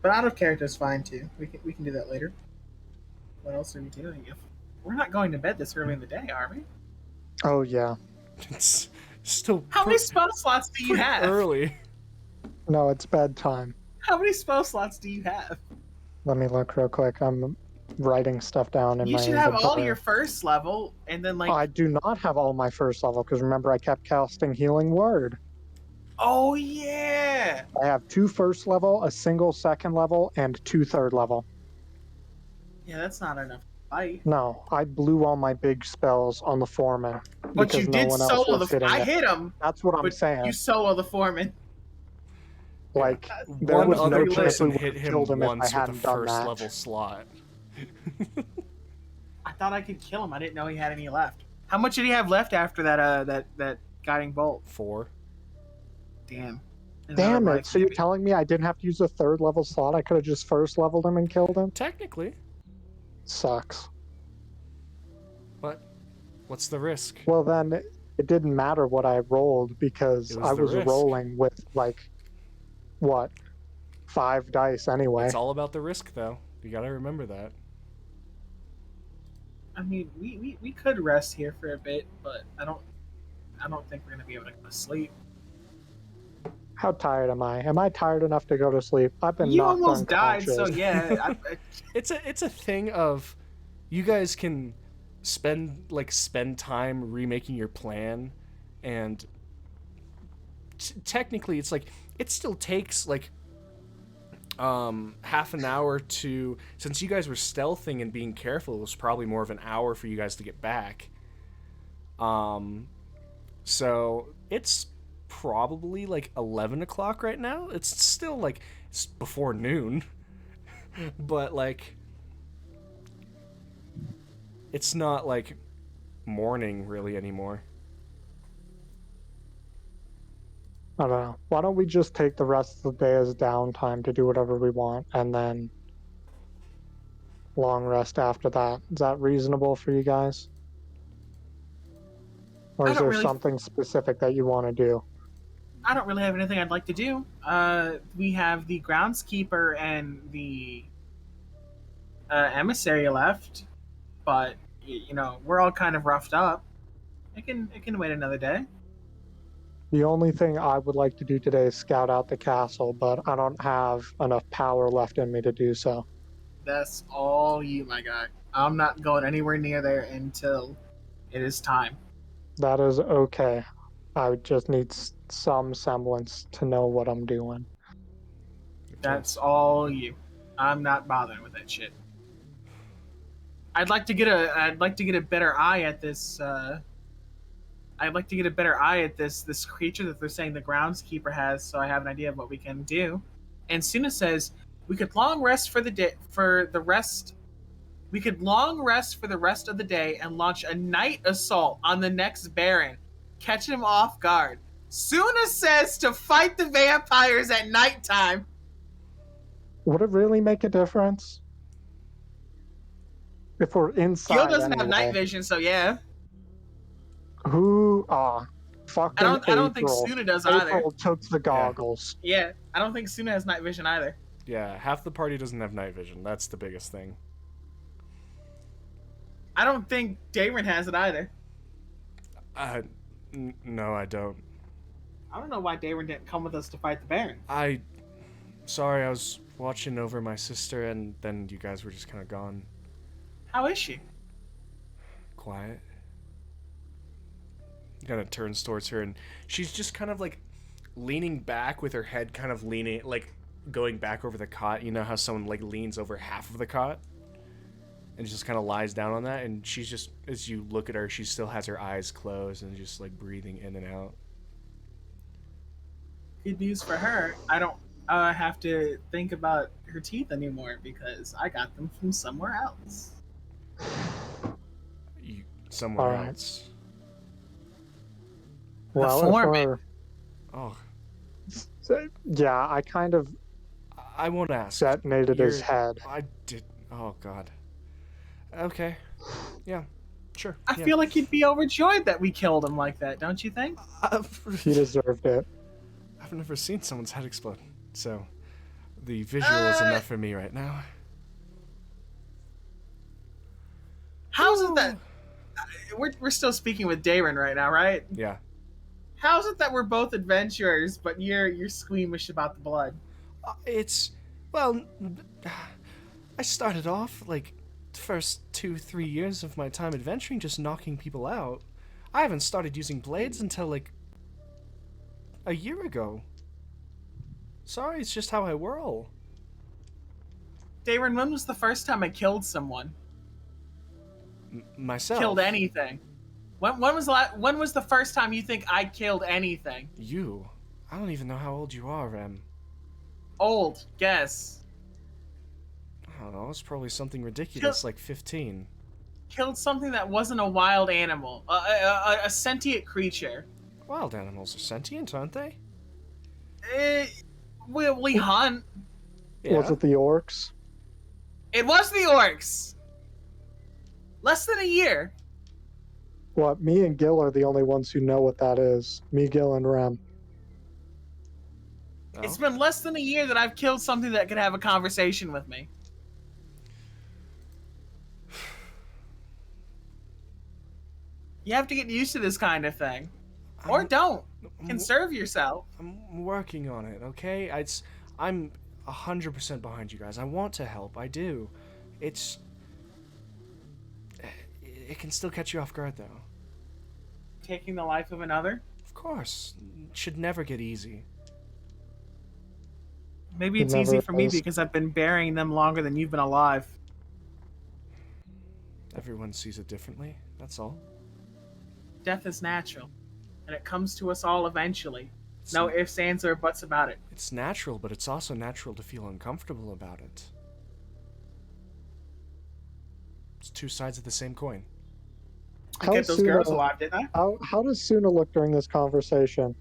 But out of character is fine too. We can do that later. What else are we doing? If we're not going to bed this early in the day, are we? Oh, yeah. It's still How many spell slots do you pretty have? early. No, it's bedtime. How many spell slots do you have? Let me look real quick. I'm writing stuff down in You my should have all inventory. your first level, and then like. I do not have all my first level, because remember I kept casting Healing Word. Oh yeah. I have 2 first level, a single second level, and 2 third level. Yeah, that's not enough to fight. No, I blew all my big spells on the Foreman. But because you no did one else solo was the. hitting I it. hit him. That's what I'm But saying. you solo the Foreman. Like, there One was other no chance person we would hit have him killed him if I once with a hadn't done first that. level slot. I thought I could kill him. I didn't know he had any left. How much did he have left after that? That guiding bolt. 4. Damn. Damn Another it! So you're life telling me I didn't have to use a third level slot? I could have just first leveled him and killed him? Technically, Sucks. but what's the risk? Well, then it didn't matter what I rolled because It was I the was risk. rolling with, like, what? 5 dice anyway. It's all about the risk, though. You gotta remember that. I mean, we could rest here for a bit, but I don't think we're gonna be able to go to sleep. How tired am I? Am I tired enough to go to sleep? I've been You knocked almost died, so unconscious. yeah. It's a thing of you guys can spend time remaking your plan, and technically it's like it still takes like half an hour to, since you guys were stealthing and being careful, it was probably more of an hour for you guys to get back. So it's probably like 11 o'clock right now. It's still like it's before noon, but like it's not like morning really anymore. I don't know. Why don't we just take the rest of the day as downtime to do whatever we want, and then long rest after that? Is that reasonable for you guys? Or I is don't there really- something specific that you want to do? I don't really have anything I'd like to do. We have the groundskeeper and the emissary left, but you know we're all kind of roughed up. It can wait another day. The only thing I would like to do today is scout out the castle, but I don't have enough power left in me to do so. That's all you, my guy. I'm not going anywhere near there until it is time. That is okay. I just need some semblance to know what I'm doing. That's all you. I'm not bothering with that shit. I'd like to get a better eye at this. I'd like to get a better eye at this creature that they're saying the groundskeeper has, so I have an idea of what we can do. And Suna says we could long rest for the day We could long rest for the rest of the day and launch a night assault on the next Baron, catch him off guard. Suna says to fight the vampires at nighttime. Would it really make a difference? If we're inside Gil doesn't have anyway. night vision, so yeah. Who? fucking I don't think April. Suna does either. April took the goggles. Yeah, I don't think Suna has night vision either. Yeah, half the party doesn't have night vision. That's the biggest thing. I don't think Dayron has it either. No, I don't. I don't know why Dayron didn't come with us to fight the Baron. Sorry, I was watching over my sister, and then you guys were just kind of gone. How is she? Quiet. Kind of turns towards her, and she's just kind of like leaning back with her head kind of leaning, like going back over the cot. You know how someone like leans over half of the cot and just kind of lies down on that, and she's just, as you look at her, she still has her eyes closed and just like breathing in and out. Good news for her. I don't have to think about her teeth anymore because I got them from somewhere else. Somewhere All right. else. Well, Foreman. Oh, yeah, I kind of I won't ask. detonated his head. I did. Oh God. Okay. Yeah. Sure. I feel like you'd be overjoyed that we killed him like that, don't you think? He deserved it. I've never seen someone's head explode, so the visual is enough for me right now. How's it that we're still speaking with Dayron right now, right? Yeah. How's it that we're both adventurers, but you're squeamish about the blood? It's, well, I started off like the first 2-3 years of my time adventuring just knocking people out. I haven't started using blades until like a year ago. Sorry, it's just how I whirl. Dayron, when was the first time I killed someone? Myself. Killed anything? When was the first time you think I killed anything? You. I don't even know how old you are, Rem. Old. Guess. I don't know. It's probably something ridiculous like 15. Killed something that wasn't a wild animal. A sentient creature. Wild animals are sentient, aren't they? We hunt. Yeah. Was it the orcs? It was the orcs. Less than a year. What? Me and Gil are the only ones who know what that is. Me, Gil, and Rem. Oh. It's been less than a year that I've killed something that could have a conversation with me. You have to get used to this kind of thing. Or don't. Conserve yourself. I'm working on it, okay? I'm 100% behind you guys. I want to help. I do. It can still catch you off guard, though. Taking the life of another? Of course. It should never get easy. Maybe It it's easy never for me is. because I've been burying them longer than you've been alive. Everyone sees it differently. That's all. Death is natural. And it comes to us all eventually. It's No ifs, ands, or buts about it. It's natural, but it's also natural to feel uncomfortable about it. It's two sides of the same coin. I kept those girls alive, didn't I? How does Suna look during this conversation?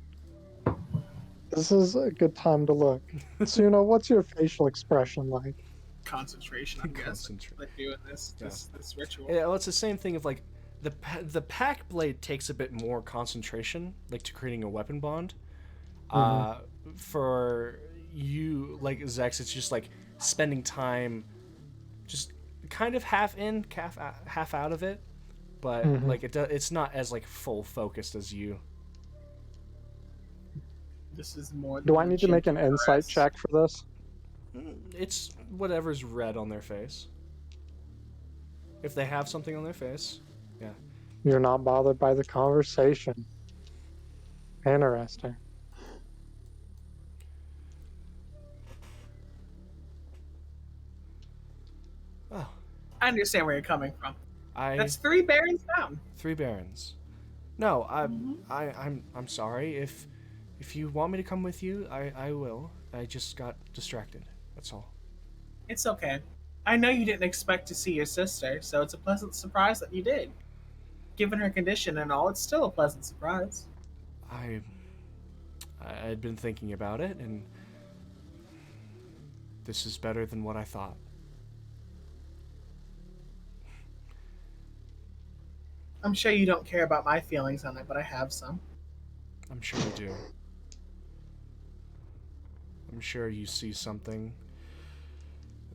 This is a good time to look. Suna, what's your facial expression like? Concentration, I guess. Like doing this ritual. Yeah, well, it's the same thing of like the pack blade takes a bit more concentration, like to creating a weapon bond. For you, like Zex, it's just like spending time, just kind of half in, half out of it, but like it's not as like full focused as you. This is more. Do I need to make an insight check for this? It's whatever's red on their face. If they have something on their face, yeah. You're not bothered by the conversation. Interesting. Oh, I understand where you're coming from. That's 3 barons down. 3 barons. No, I'm sorry. If you want me to come with you, I will. I just got distracted. That's all. It's okay. I know you didn't expect to see your sister, so it's a pleasant surprise that you did. Given her condition and all, it's still a pleasant surprise. I'd been thinking about it, and this is better than what I thought. I'm sure you don't care about my feelings on it, but I have some. I'm sure you do. I'm sure you see something.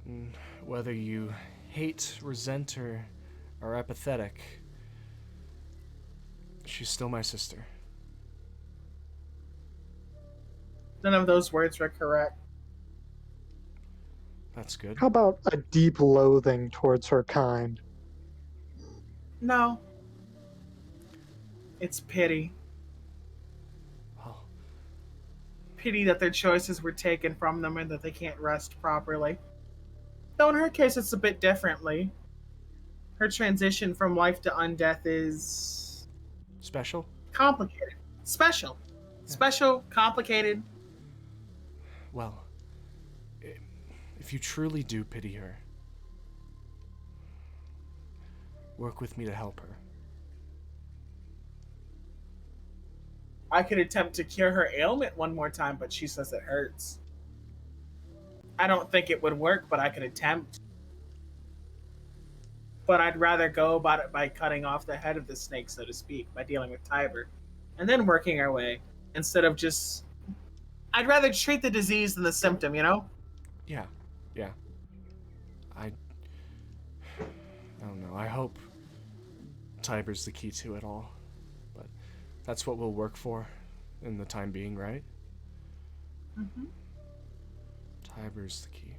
And whether you hate, resent, or are apathetic, she's still my sister. None of those words were correct. That's good. How about a deep loathing towards her kind? No. It's pity. Well, Pity that their choices were taken from them and that they can't rest properly. Though in her case, it's a bit differently. Her transition from life to undeath is special? complicated. Special. Special, complicated. Well, if you truly do pity her, work with me to help her. I could attempt to cure her ailment one more time, but she says it hurts. I don't think it would work, but I could attempt. But I'd rather go about it by cutting off the head of the snake, so to speak, by dealing with Tiber, and then working our way, instead of just... I'd rather treat the disease than the symptom, you know? Yeah. I don't know. I hope Tiber's the key to it all. But that's what we'll work for in the time being, right? Mm-hmm. Tiber's the key.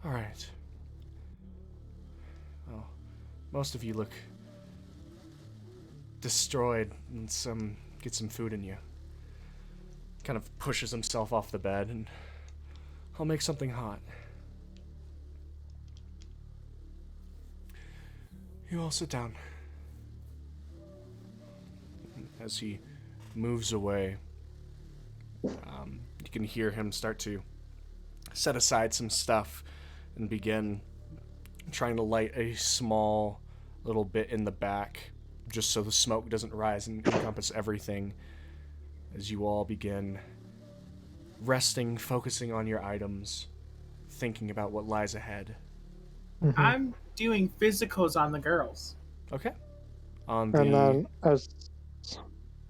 Alright. Well, most of you look destroyed, and get some food in you. Kind of pushes himself off the bed, and I'll make something hot. You all sit down. As he moves away, you can hear him start to set aside some stuff and begin trying to light a small little bit in the back, just so the smoke doesn't rise and encompass everything, as you all begin resting, focusing on your items, thinking about what lies ahead. Mhm. I'm doing physicals on the girls. Okay. On And the then, as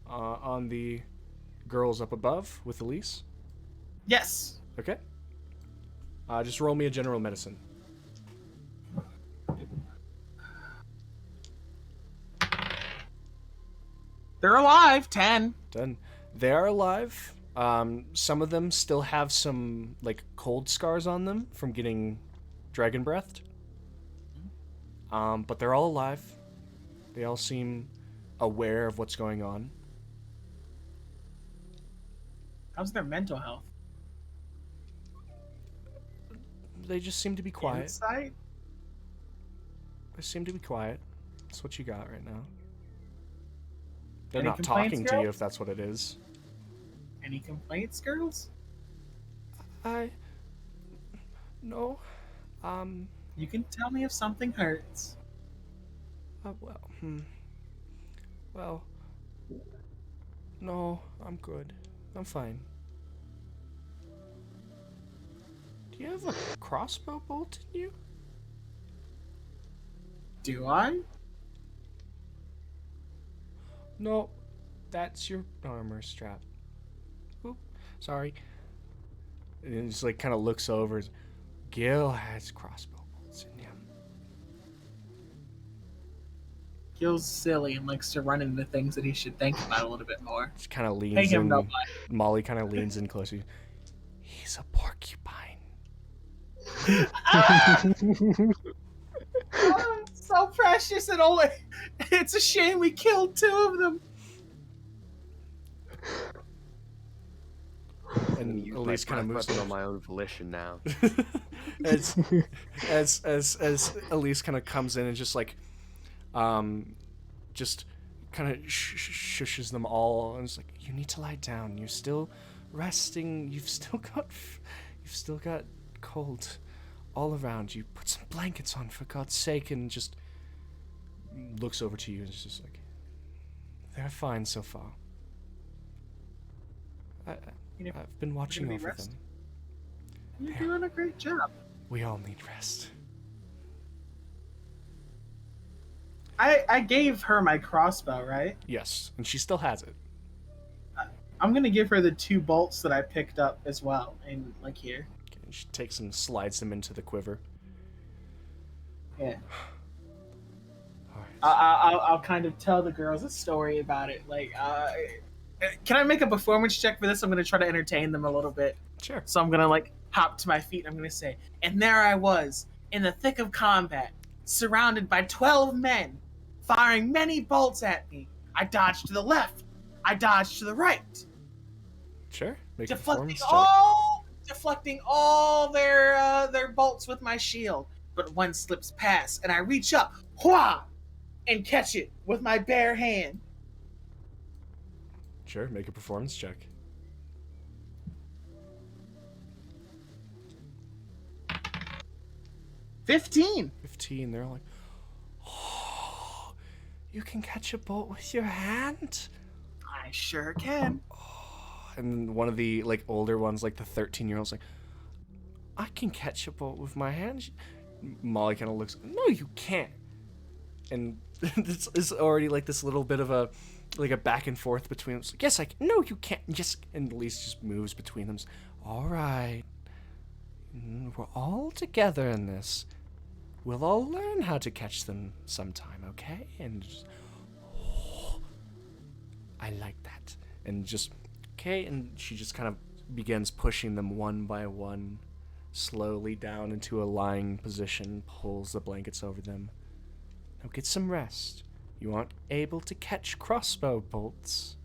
on the girls up above with Elise. Yes. Okay. Just roll me a general medicine. They're alive. 10. Done. They are alive. Some of them still have some like cold scars on them from getting dragon breathed. But they're all alive. They all seem aware of what's going on. How's their mental health? They just seem to be quiet. Insight? They seem to be quiet. That's what you got right now. They're Any not complaints, talking to girl? you if that's what it is. Any complaints, girls? No. You can tell me if something hurts. Well. No, I'm good. I'm fine. Do you have a crossbow bolt in you? Do I? No, that's your armor strap. Oop, sorry. And he just like kind of looks over. Gil has crossbow bolts in him. Gil's silly and likes to run into things that he should think about a little bit more. Just kind of Pay leans him in. no mind. Molly kind of leans in closer. He's a porcupine. Oh, so precious and only. It's a shame we killed 2 of them. And Use Elise kind of moves weapon on my own volition now. as Elise kind of comes in and just like, just kind of shushes them all and is like, "You need to lie down. You're still resting. You've still got cold all around you. Put some blankets on for God's sake." And just looks over to you and is just like, "They're fine so far. I've been watching need over rest? them. You're doing a great job. We all need rest." I gave her my crossbow, right? Yes, and she still has it. I'm gonna give her the 2 bolts that I picked up as well, and like here. Okay, and she takes them, slides them into the quiver. Yeah. All right. I'll kind of tell the girls a story about it. Like, can I make a performance check for this? I'm gonna try to entertain them a little bit. Sure. So I'm gonna like hop to my feet. And I'm gonna say, and there I was in the thick of combat, surrounded by 12 men, firing many bolts at me. I dodged to the left. I dodged to the right. Sure. Make a Deflecting performance check. all their bolts with my shield. But one slips past, and I reach up, whah, and catch it with my bare hand. Sure. Make a performance check. 15. 15. They're like, oh, you can catch a bolt with your hand? I sure can. And one of the like older ones, like the 13-year-old's like, I can catch a bolt with my hand. Molly kind of looks, no, you can't. And it's already like this little bit of a back and forth between them. It's like, yes, I can. No, you can't. Yes. And Elise just moves between them. All right. We're all together in this. We'll all learn how to catch them sometime, okay? And just, oh, I like that. And just, okay. And she just kind of begins pushing them one by one, slowly down into a lying position, pulls the blankets over them. Now get some rest. You aren't able to catch crossbow bolts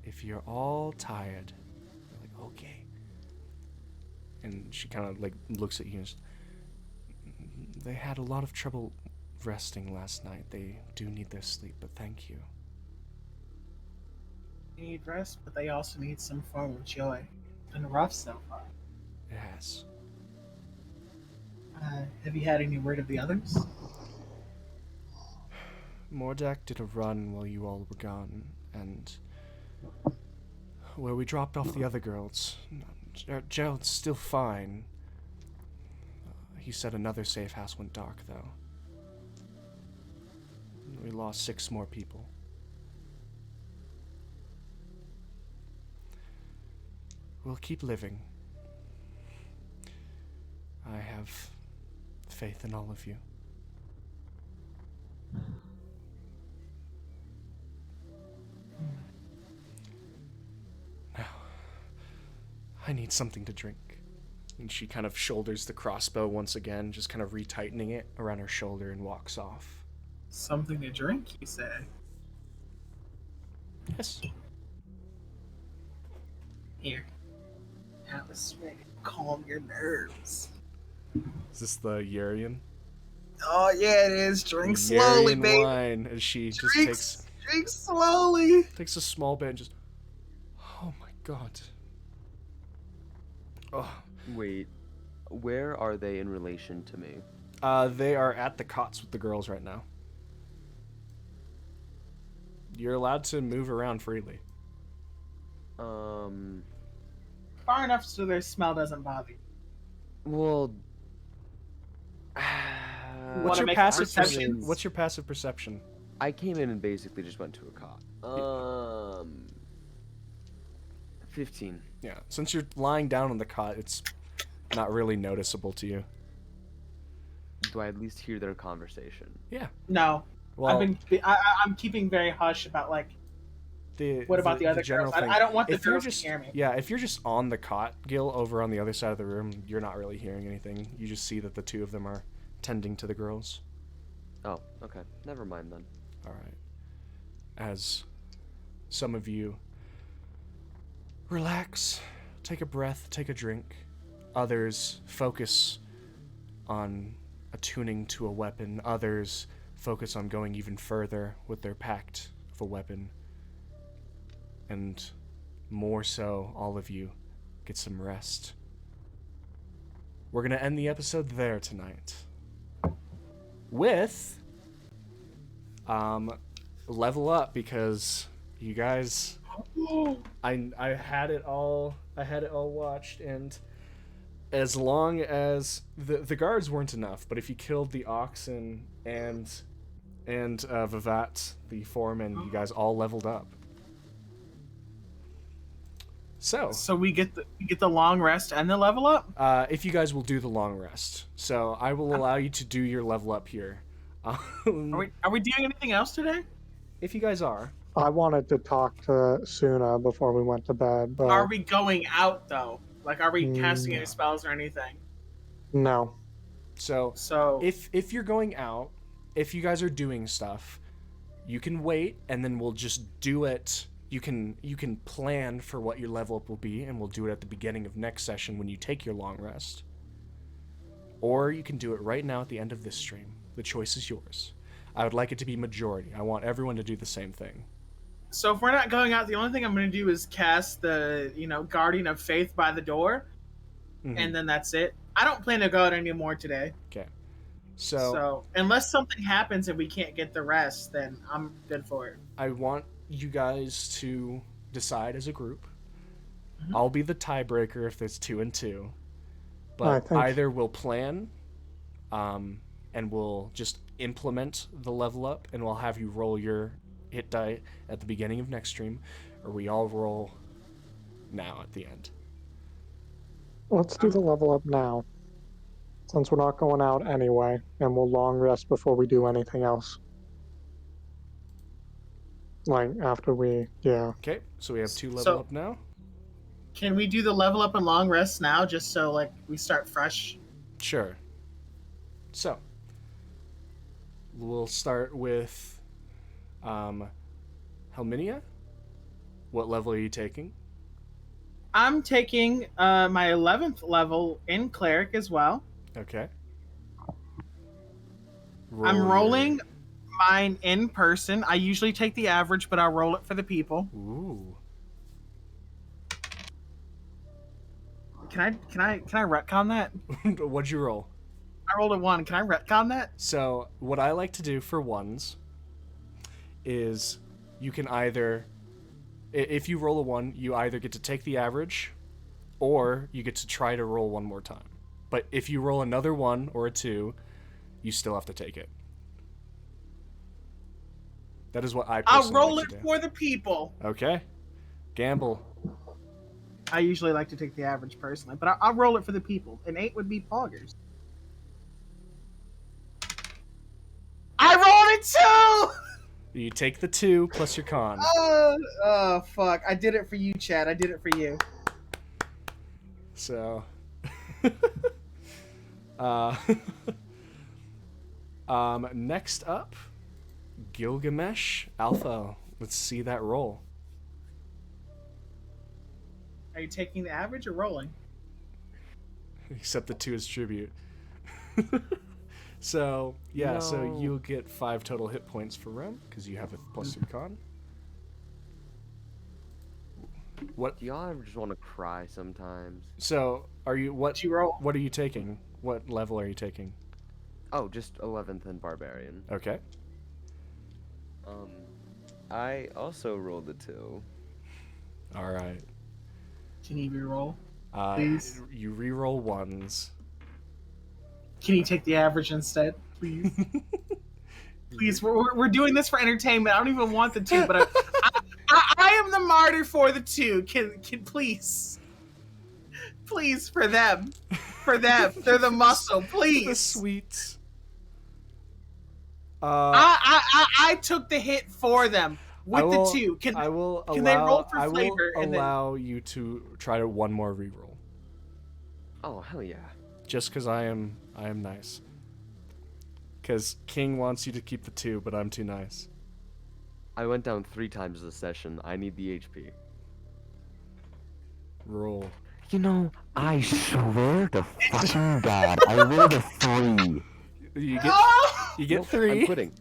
if you're all tired. You're like, okay. And she kind of like looks at you and says, they had a lot of trouble resting last night. They do need their sleep, but thank you. They need rest, but they also need some form of joy. It's been rough so far. It has. Have you had any word of the others? Mordak did a run while you all were gone, and where we dropped off the other girls, Gerald's still fine. He said another safe house went dark, though. We lost 6 more people. We'll keep living. I have faith in all of you. Now, I need something to drink. And she kind of shoulders the crossbow once again, just kind of retightening it around her shoulder and walks off. Something to drink, you say? Yes. Here. Have a swig. Calm your nerves. Is this the Urian? Oh, yeah, it is. Drink slowly, Urian baby. wine, as she just Drink slowly. takes a small bit and just, oh my god. Oh. Wait, where are they in relation to me? They are at the cots with the girls right now. You're allowed to move around freely. Far enough so their smell doesn't bother you. Well, What's Wanna your make passive perceptions? What's your passive perception? I came in and basically just went to a cot. 15. Yeah, since you're lying down on the cot, it's not really noticeable to you. Do I at least hear their conversation? Yeah. No. Well, I'm keeping very hush about, like, what about the other general girls? thing? I don't want the If you're girls just, to hear me. yeah, if you're just on the cot, Gil, over on the other side of the room, you're not really hearing anything. You just see that the 2 of them are tending to the girls. Oh, okay. Never mind then. All right. As some of you relax, take a breath, take a drink. Others focus on attuning to a weapon. Others focus on going even further with their pact of a weapon. And more so, all of you get some rest. We're going to end the episode there tonight with level up, because you guys, I had it all watched, and as long as the guards weren't enough, but if you killed the oxen and and Vivat, the foreman, you guys all leveled up. So we get the long rest and the level up. If you guys will do the long rest, so I will allow you to do your level up here. Are we doing anything else today? If you guys are, I wanted to talk to Suna before we went to bed, but Are we going out though? Like, are we casting No. any spells or anything? no. so So if you're going out, if you guys are doing stuff, you can wait, and then we'll just do it. You can plan for what your level up will be, and we'll do it at the beginning of next session when you take your long rest. Or you can do it right now at the end of this stream. The choice is yours. I would like it to be majority. I want everyone to do the same thing. So if we're not going out, the only thing I'm going to do is cast the, Guardian of Faith by the door, Mhm. and then that's it. I don't plan to go out anymore today. Okay. So unless something happens and we can't get the rest, then I'm good for it. I want you guys to decide as a group. Mhm. I'll be the tiebreaker if there's 2 and 2. I But think- either we'll plan, and we'll just implement the level up, and we'll have you roll your hit die at the beginning of next stream, or we all roll now at the end. Let's do the level up now, since we're not going out anyway, and we'll long rest before we do anything else. Like after yeah. Okay, so we have 2 level So- up now. Can we do the level up and long rest now, just so we start fresh? Sure. So, we'll start with Helminia. What level are you taking? I'm taking my 11th level in cleric as well. Okay. I'm Roll rolling mine in person. I usually take the average, but I'll roll it for the people. Ooh. Can I retcon that? What'd you roll? I rolled a 1. Can I retcon that? So, what I like to do for ones is you can either, if you roll a 1, you either get to take the average, or you get to try to roll one more time. But if you roll another 1 or a 2, you still have to take it. That is what I I'll personally roll like it to do. for the people. Okay. Gamble. I usually like to take the average personally, but I'll roll it for the people. An 8 would be poggers. I rolled it too! You take the 2 plus your con. Oh, fuck. I did it for you, Chad. I did it for you. So, next up, Gilgamesh Alpha. Let's see that roll. Are you taking the average or rolling? Except the 2 is tribute. So, yeah, so No. you'll get 5 total hit points for Rem, because you have a plus your con. What? Do y'all ever just want to cry sometimes? So, are you, What you roll? what are you taking? What level are you taking? Oh, just 11th and Barbarian. Okay. I also rolled a 2. Alright. Can you re-roll? Please. You re-roll 1s. Can you take the average instead, please? Please, we're doing this for entertainment. I don't even want the 2, but I am the martyr for the 2. Can please, for them, they're the muscle. The Please. sweets. I took the hit for them with the 2. Can I will can they roll for I will flavor and then- allow you to try to one more reroll. Oh, hell yeah. Just because I am nice. Because King wants you to keep the 2, but I'm too nice. I went down 3 times this session. I need the HP. Roll. You know, I swear to fucking God, I rolled a 3. You get Oh! you get Nope, 3. I'm quitting.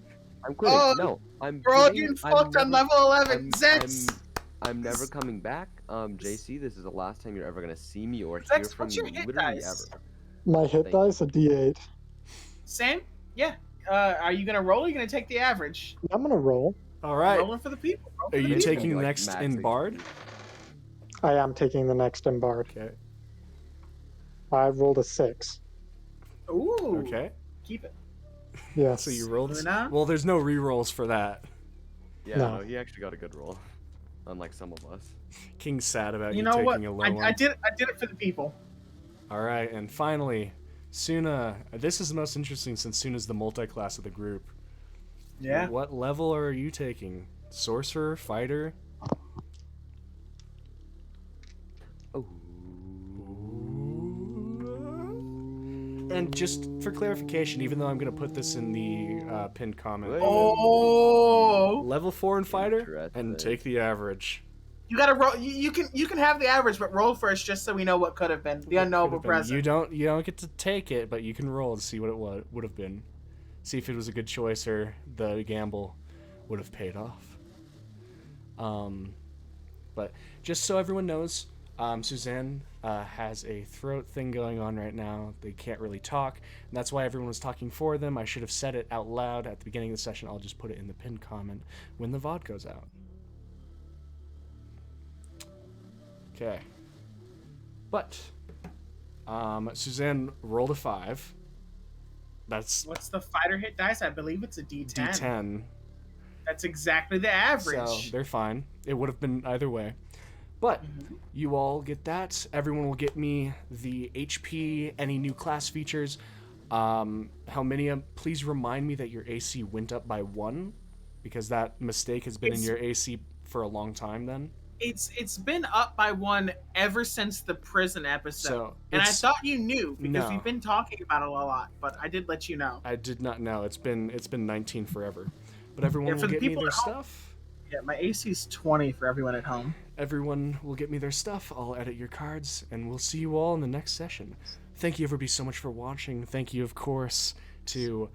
I'm quitting. Oh, no, I'm We're all quitting. getting I'm fucked on never- level 11. I'm- Zex! I'm never coming back. JC, this is the last time you're ever gonna see me or hear Zex, from what's me your hit literally dice? ever. My hit Thank dice a D8. Same? Yeah. Are you gonna roll or are you gonna take the average? I'm gonna roll. All right. Rolling for the people. Roll for Are the you people. taking Like next max in HP. Bard? I am taking the next in Bard. Okay. I rolled a 6. Ooh. Okay. Keep it. Yes. So you rolled. Luna? Well, there's no re-rolls for that. Yeah, No. no, he actually got a good roll, unlike some of us. King's sad about You you know what? taking a low I one. did it for the people. All right, and finally, Suna. This is the most interesting since Suna's the multi-class of the group. Yeah. What level are you taking? Sorcerer, fighter? Oh. And just for clarification, even though I'm going to put this in the pinned comment, Wait. Oh, level 4 in fighter, and Interesting. take the average. you gotta roll. You can have the average, but roll first just so we know what could have been the unknowable Could've been- present. You don't get to take it, but you can roll to see what it would have been. See if it was a good choice or the gamble would have paid off. But just so everyone knows, Suzanne has a throat thing going on right now. They can't really talk, and that's why everyone was talking for them. I should have said it out loud at the beginning of the session. I'll just put it in the pinned comment when the VOD goes out. Okay. But Suzanne rolled a 5. That's What's the fighter hit dice? I believe it's a D10. D10. That's exactly the average. So they're fine. It would have been either way. But you all get that. Everyone will get me the HP, any new class features. Helminia, please remind me that your AC went up by 1, because that mistake has been in your AC for a long time then. It's been up by 1 ever since the prison episode. So, and I it's- thought you knew because No. we've been talking about it a lot, but I did let you know. I did not know. It's been 19 forever. But everyone Yeah, will for the get me people their at home. stuff. Yeah, my AC's 20 for everyone at home. Everyone will get me their stuff. I'll edit your cards, and we'll see you all in the next session. Thank you, everybody, so much for watching. Thank you, of course, to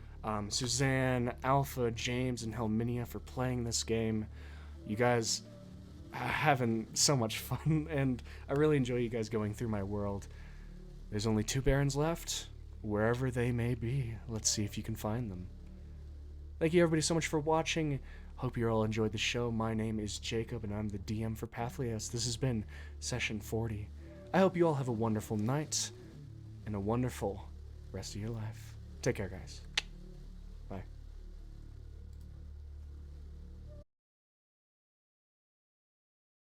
Suzanne, Alpha, James, and Helminia for playing this game. You guys are having so much fun, and I really enjoy you guys going through my world. There's only 2 Barons left, wherever they may be. Let's see if you can find them. Thank you, everybody, so much for watching. Hope you all enjoyed the show. My name is Jacob, and I'm the DM for Papihos. This has been Session 40. I hope you all have a wonderful night and a wonderful rest of your life. Take care, guys.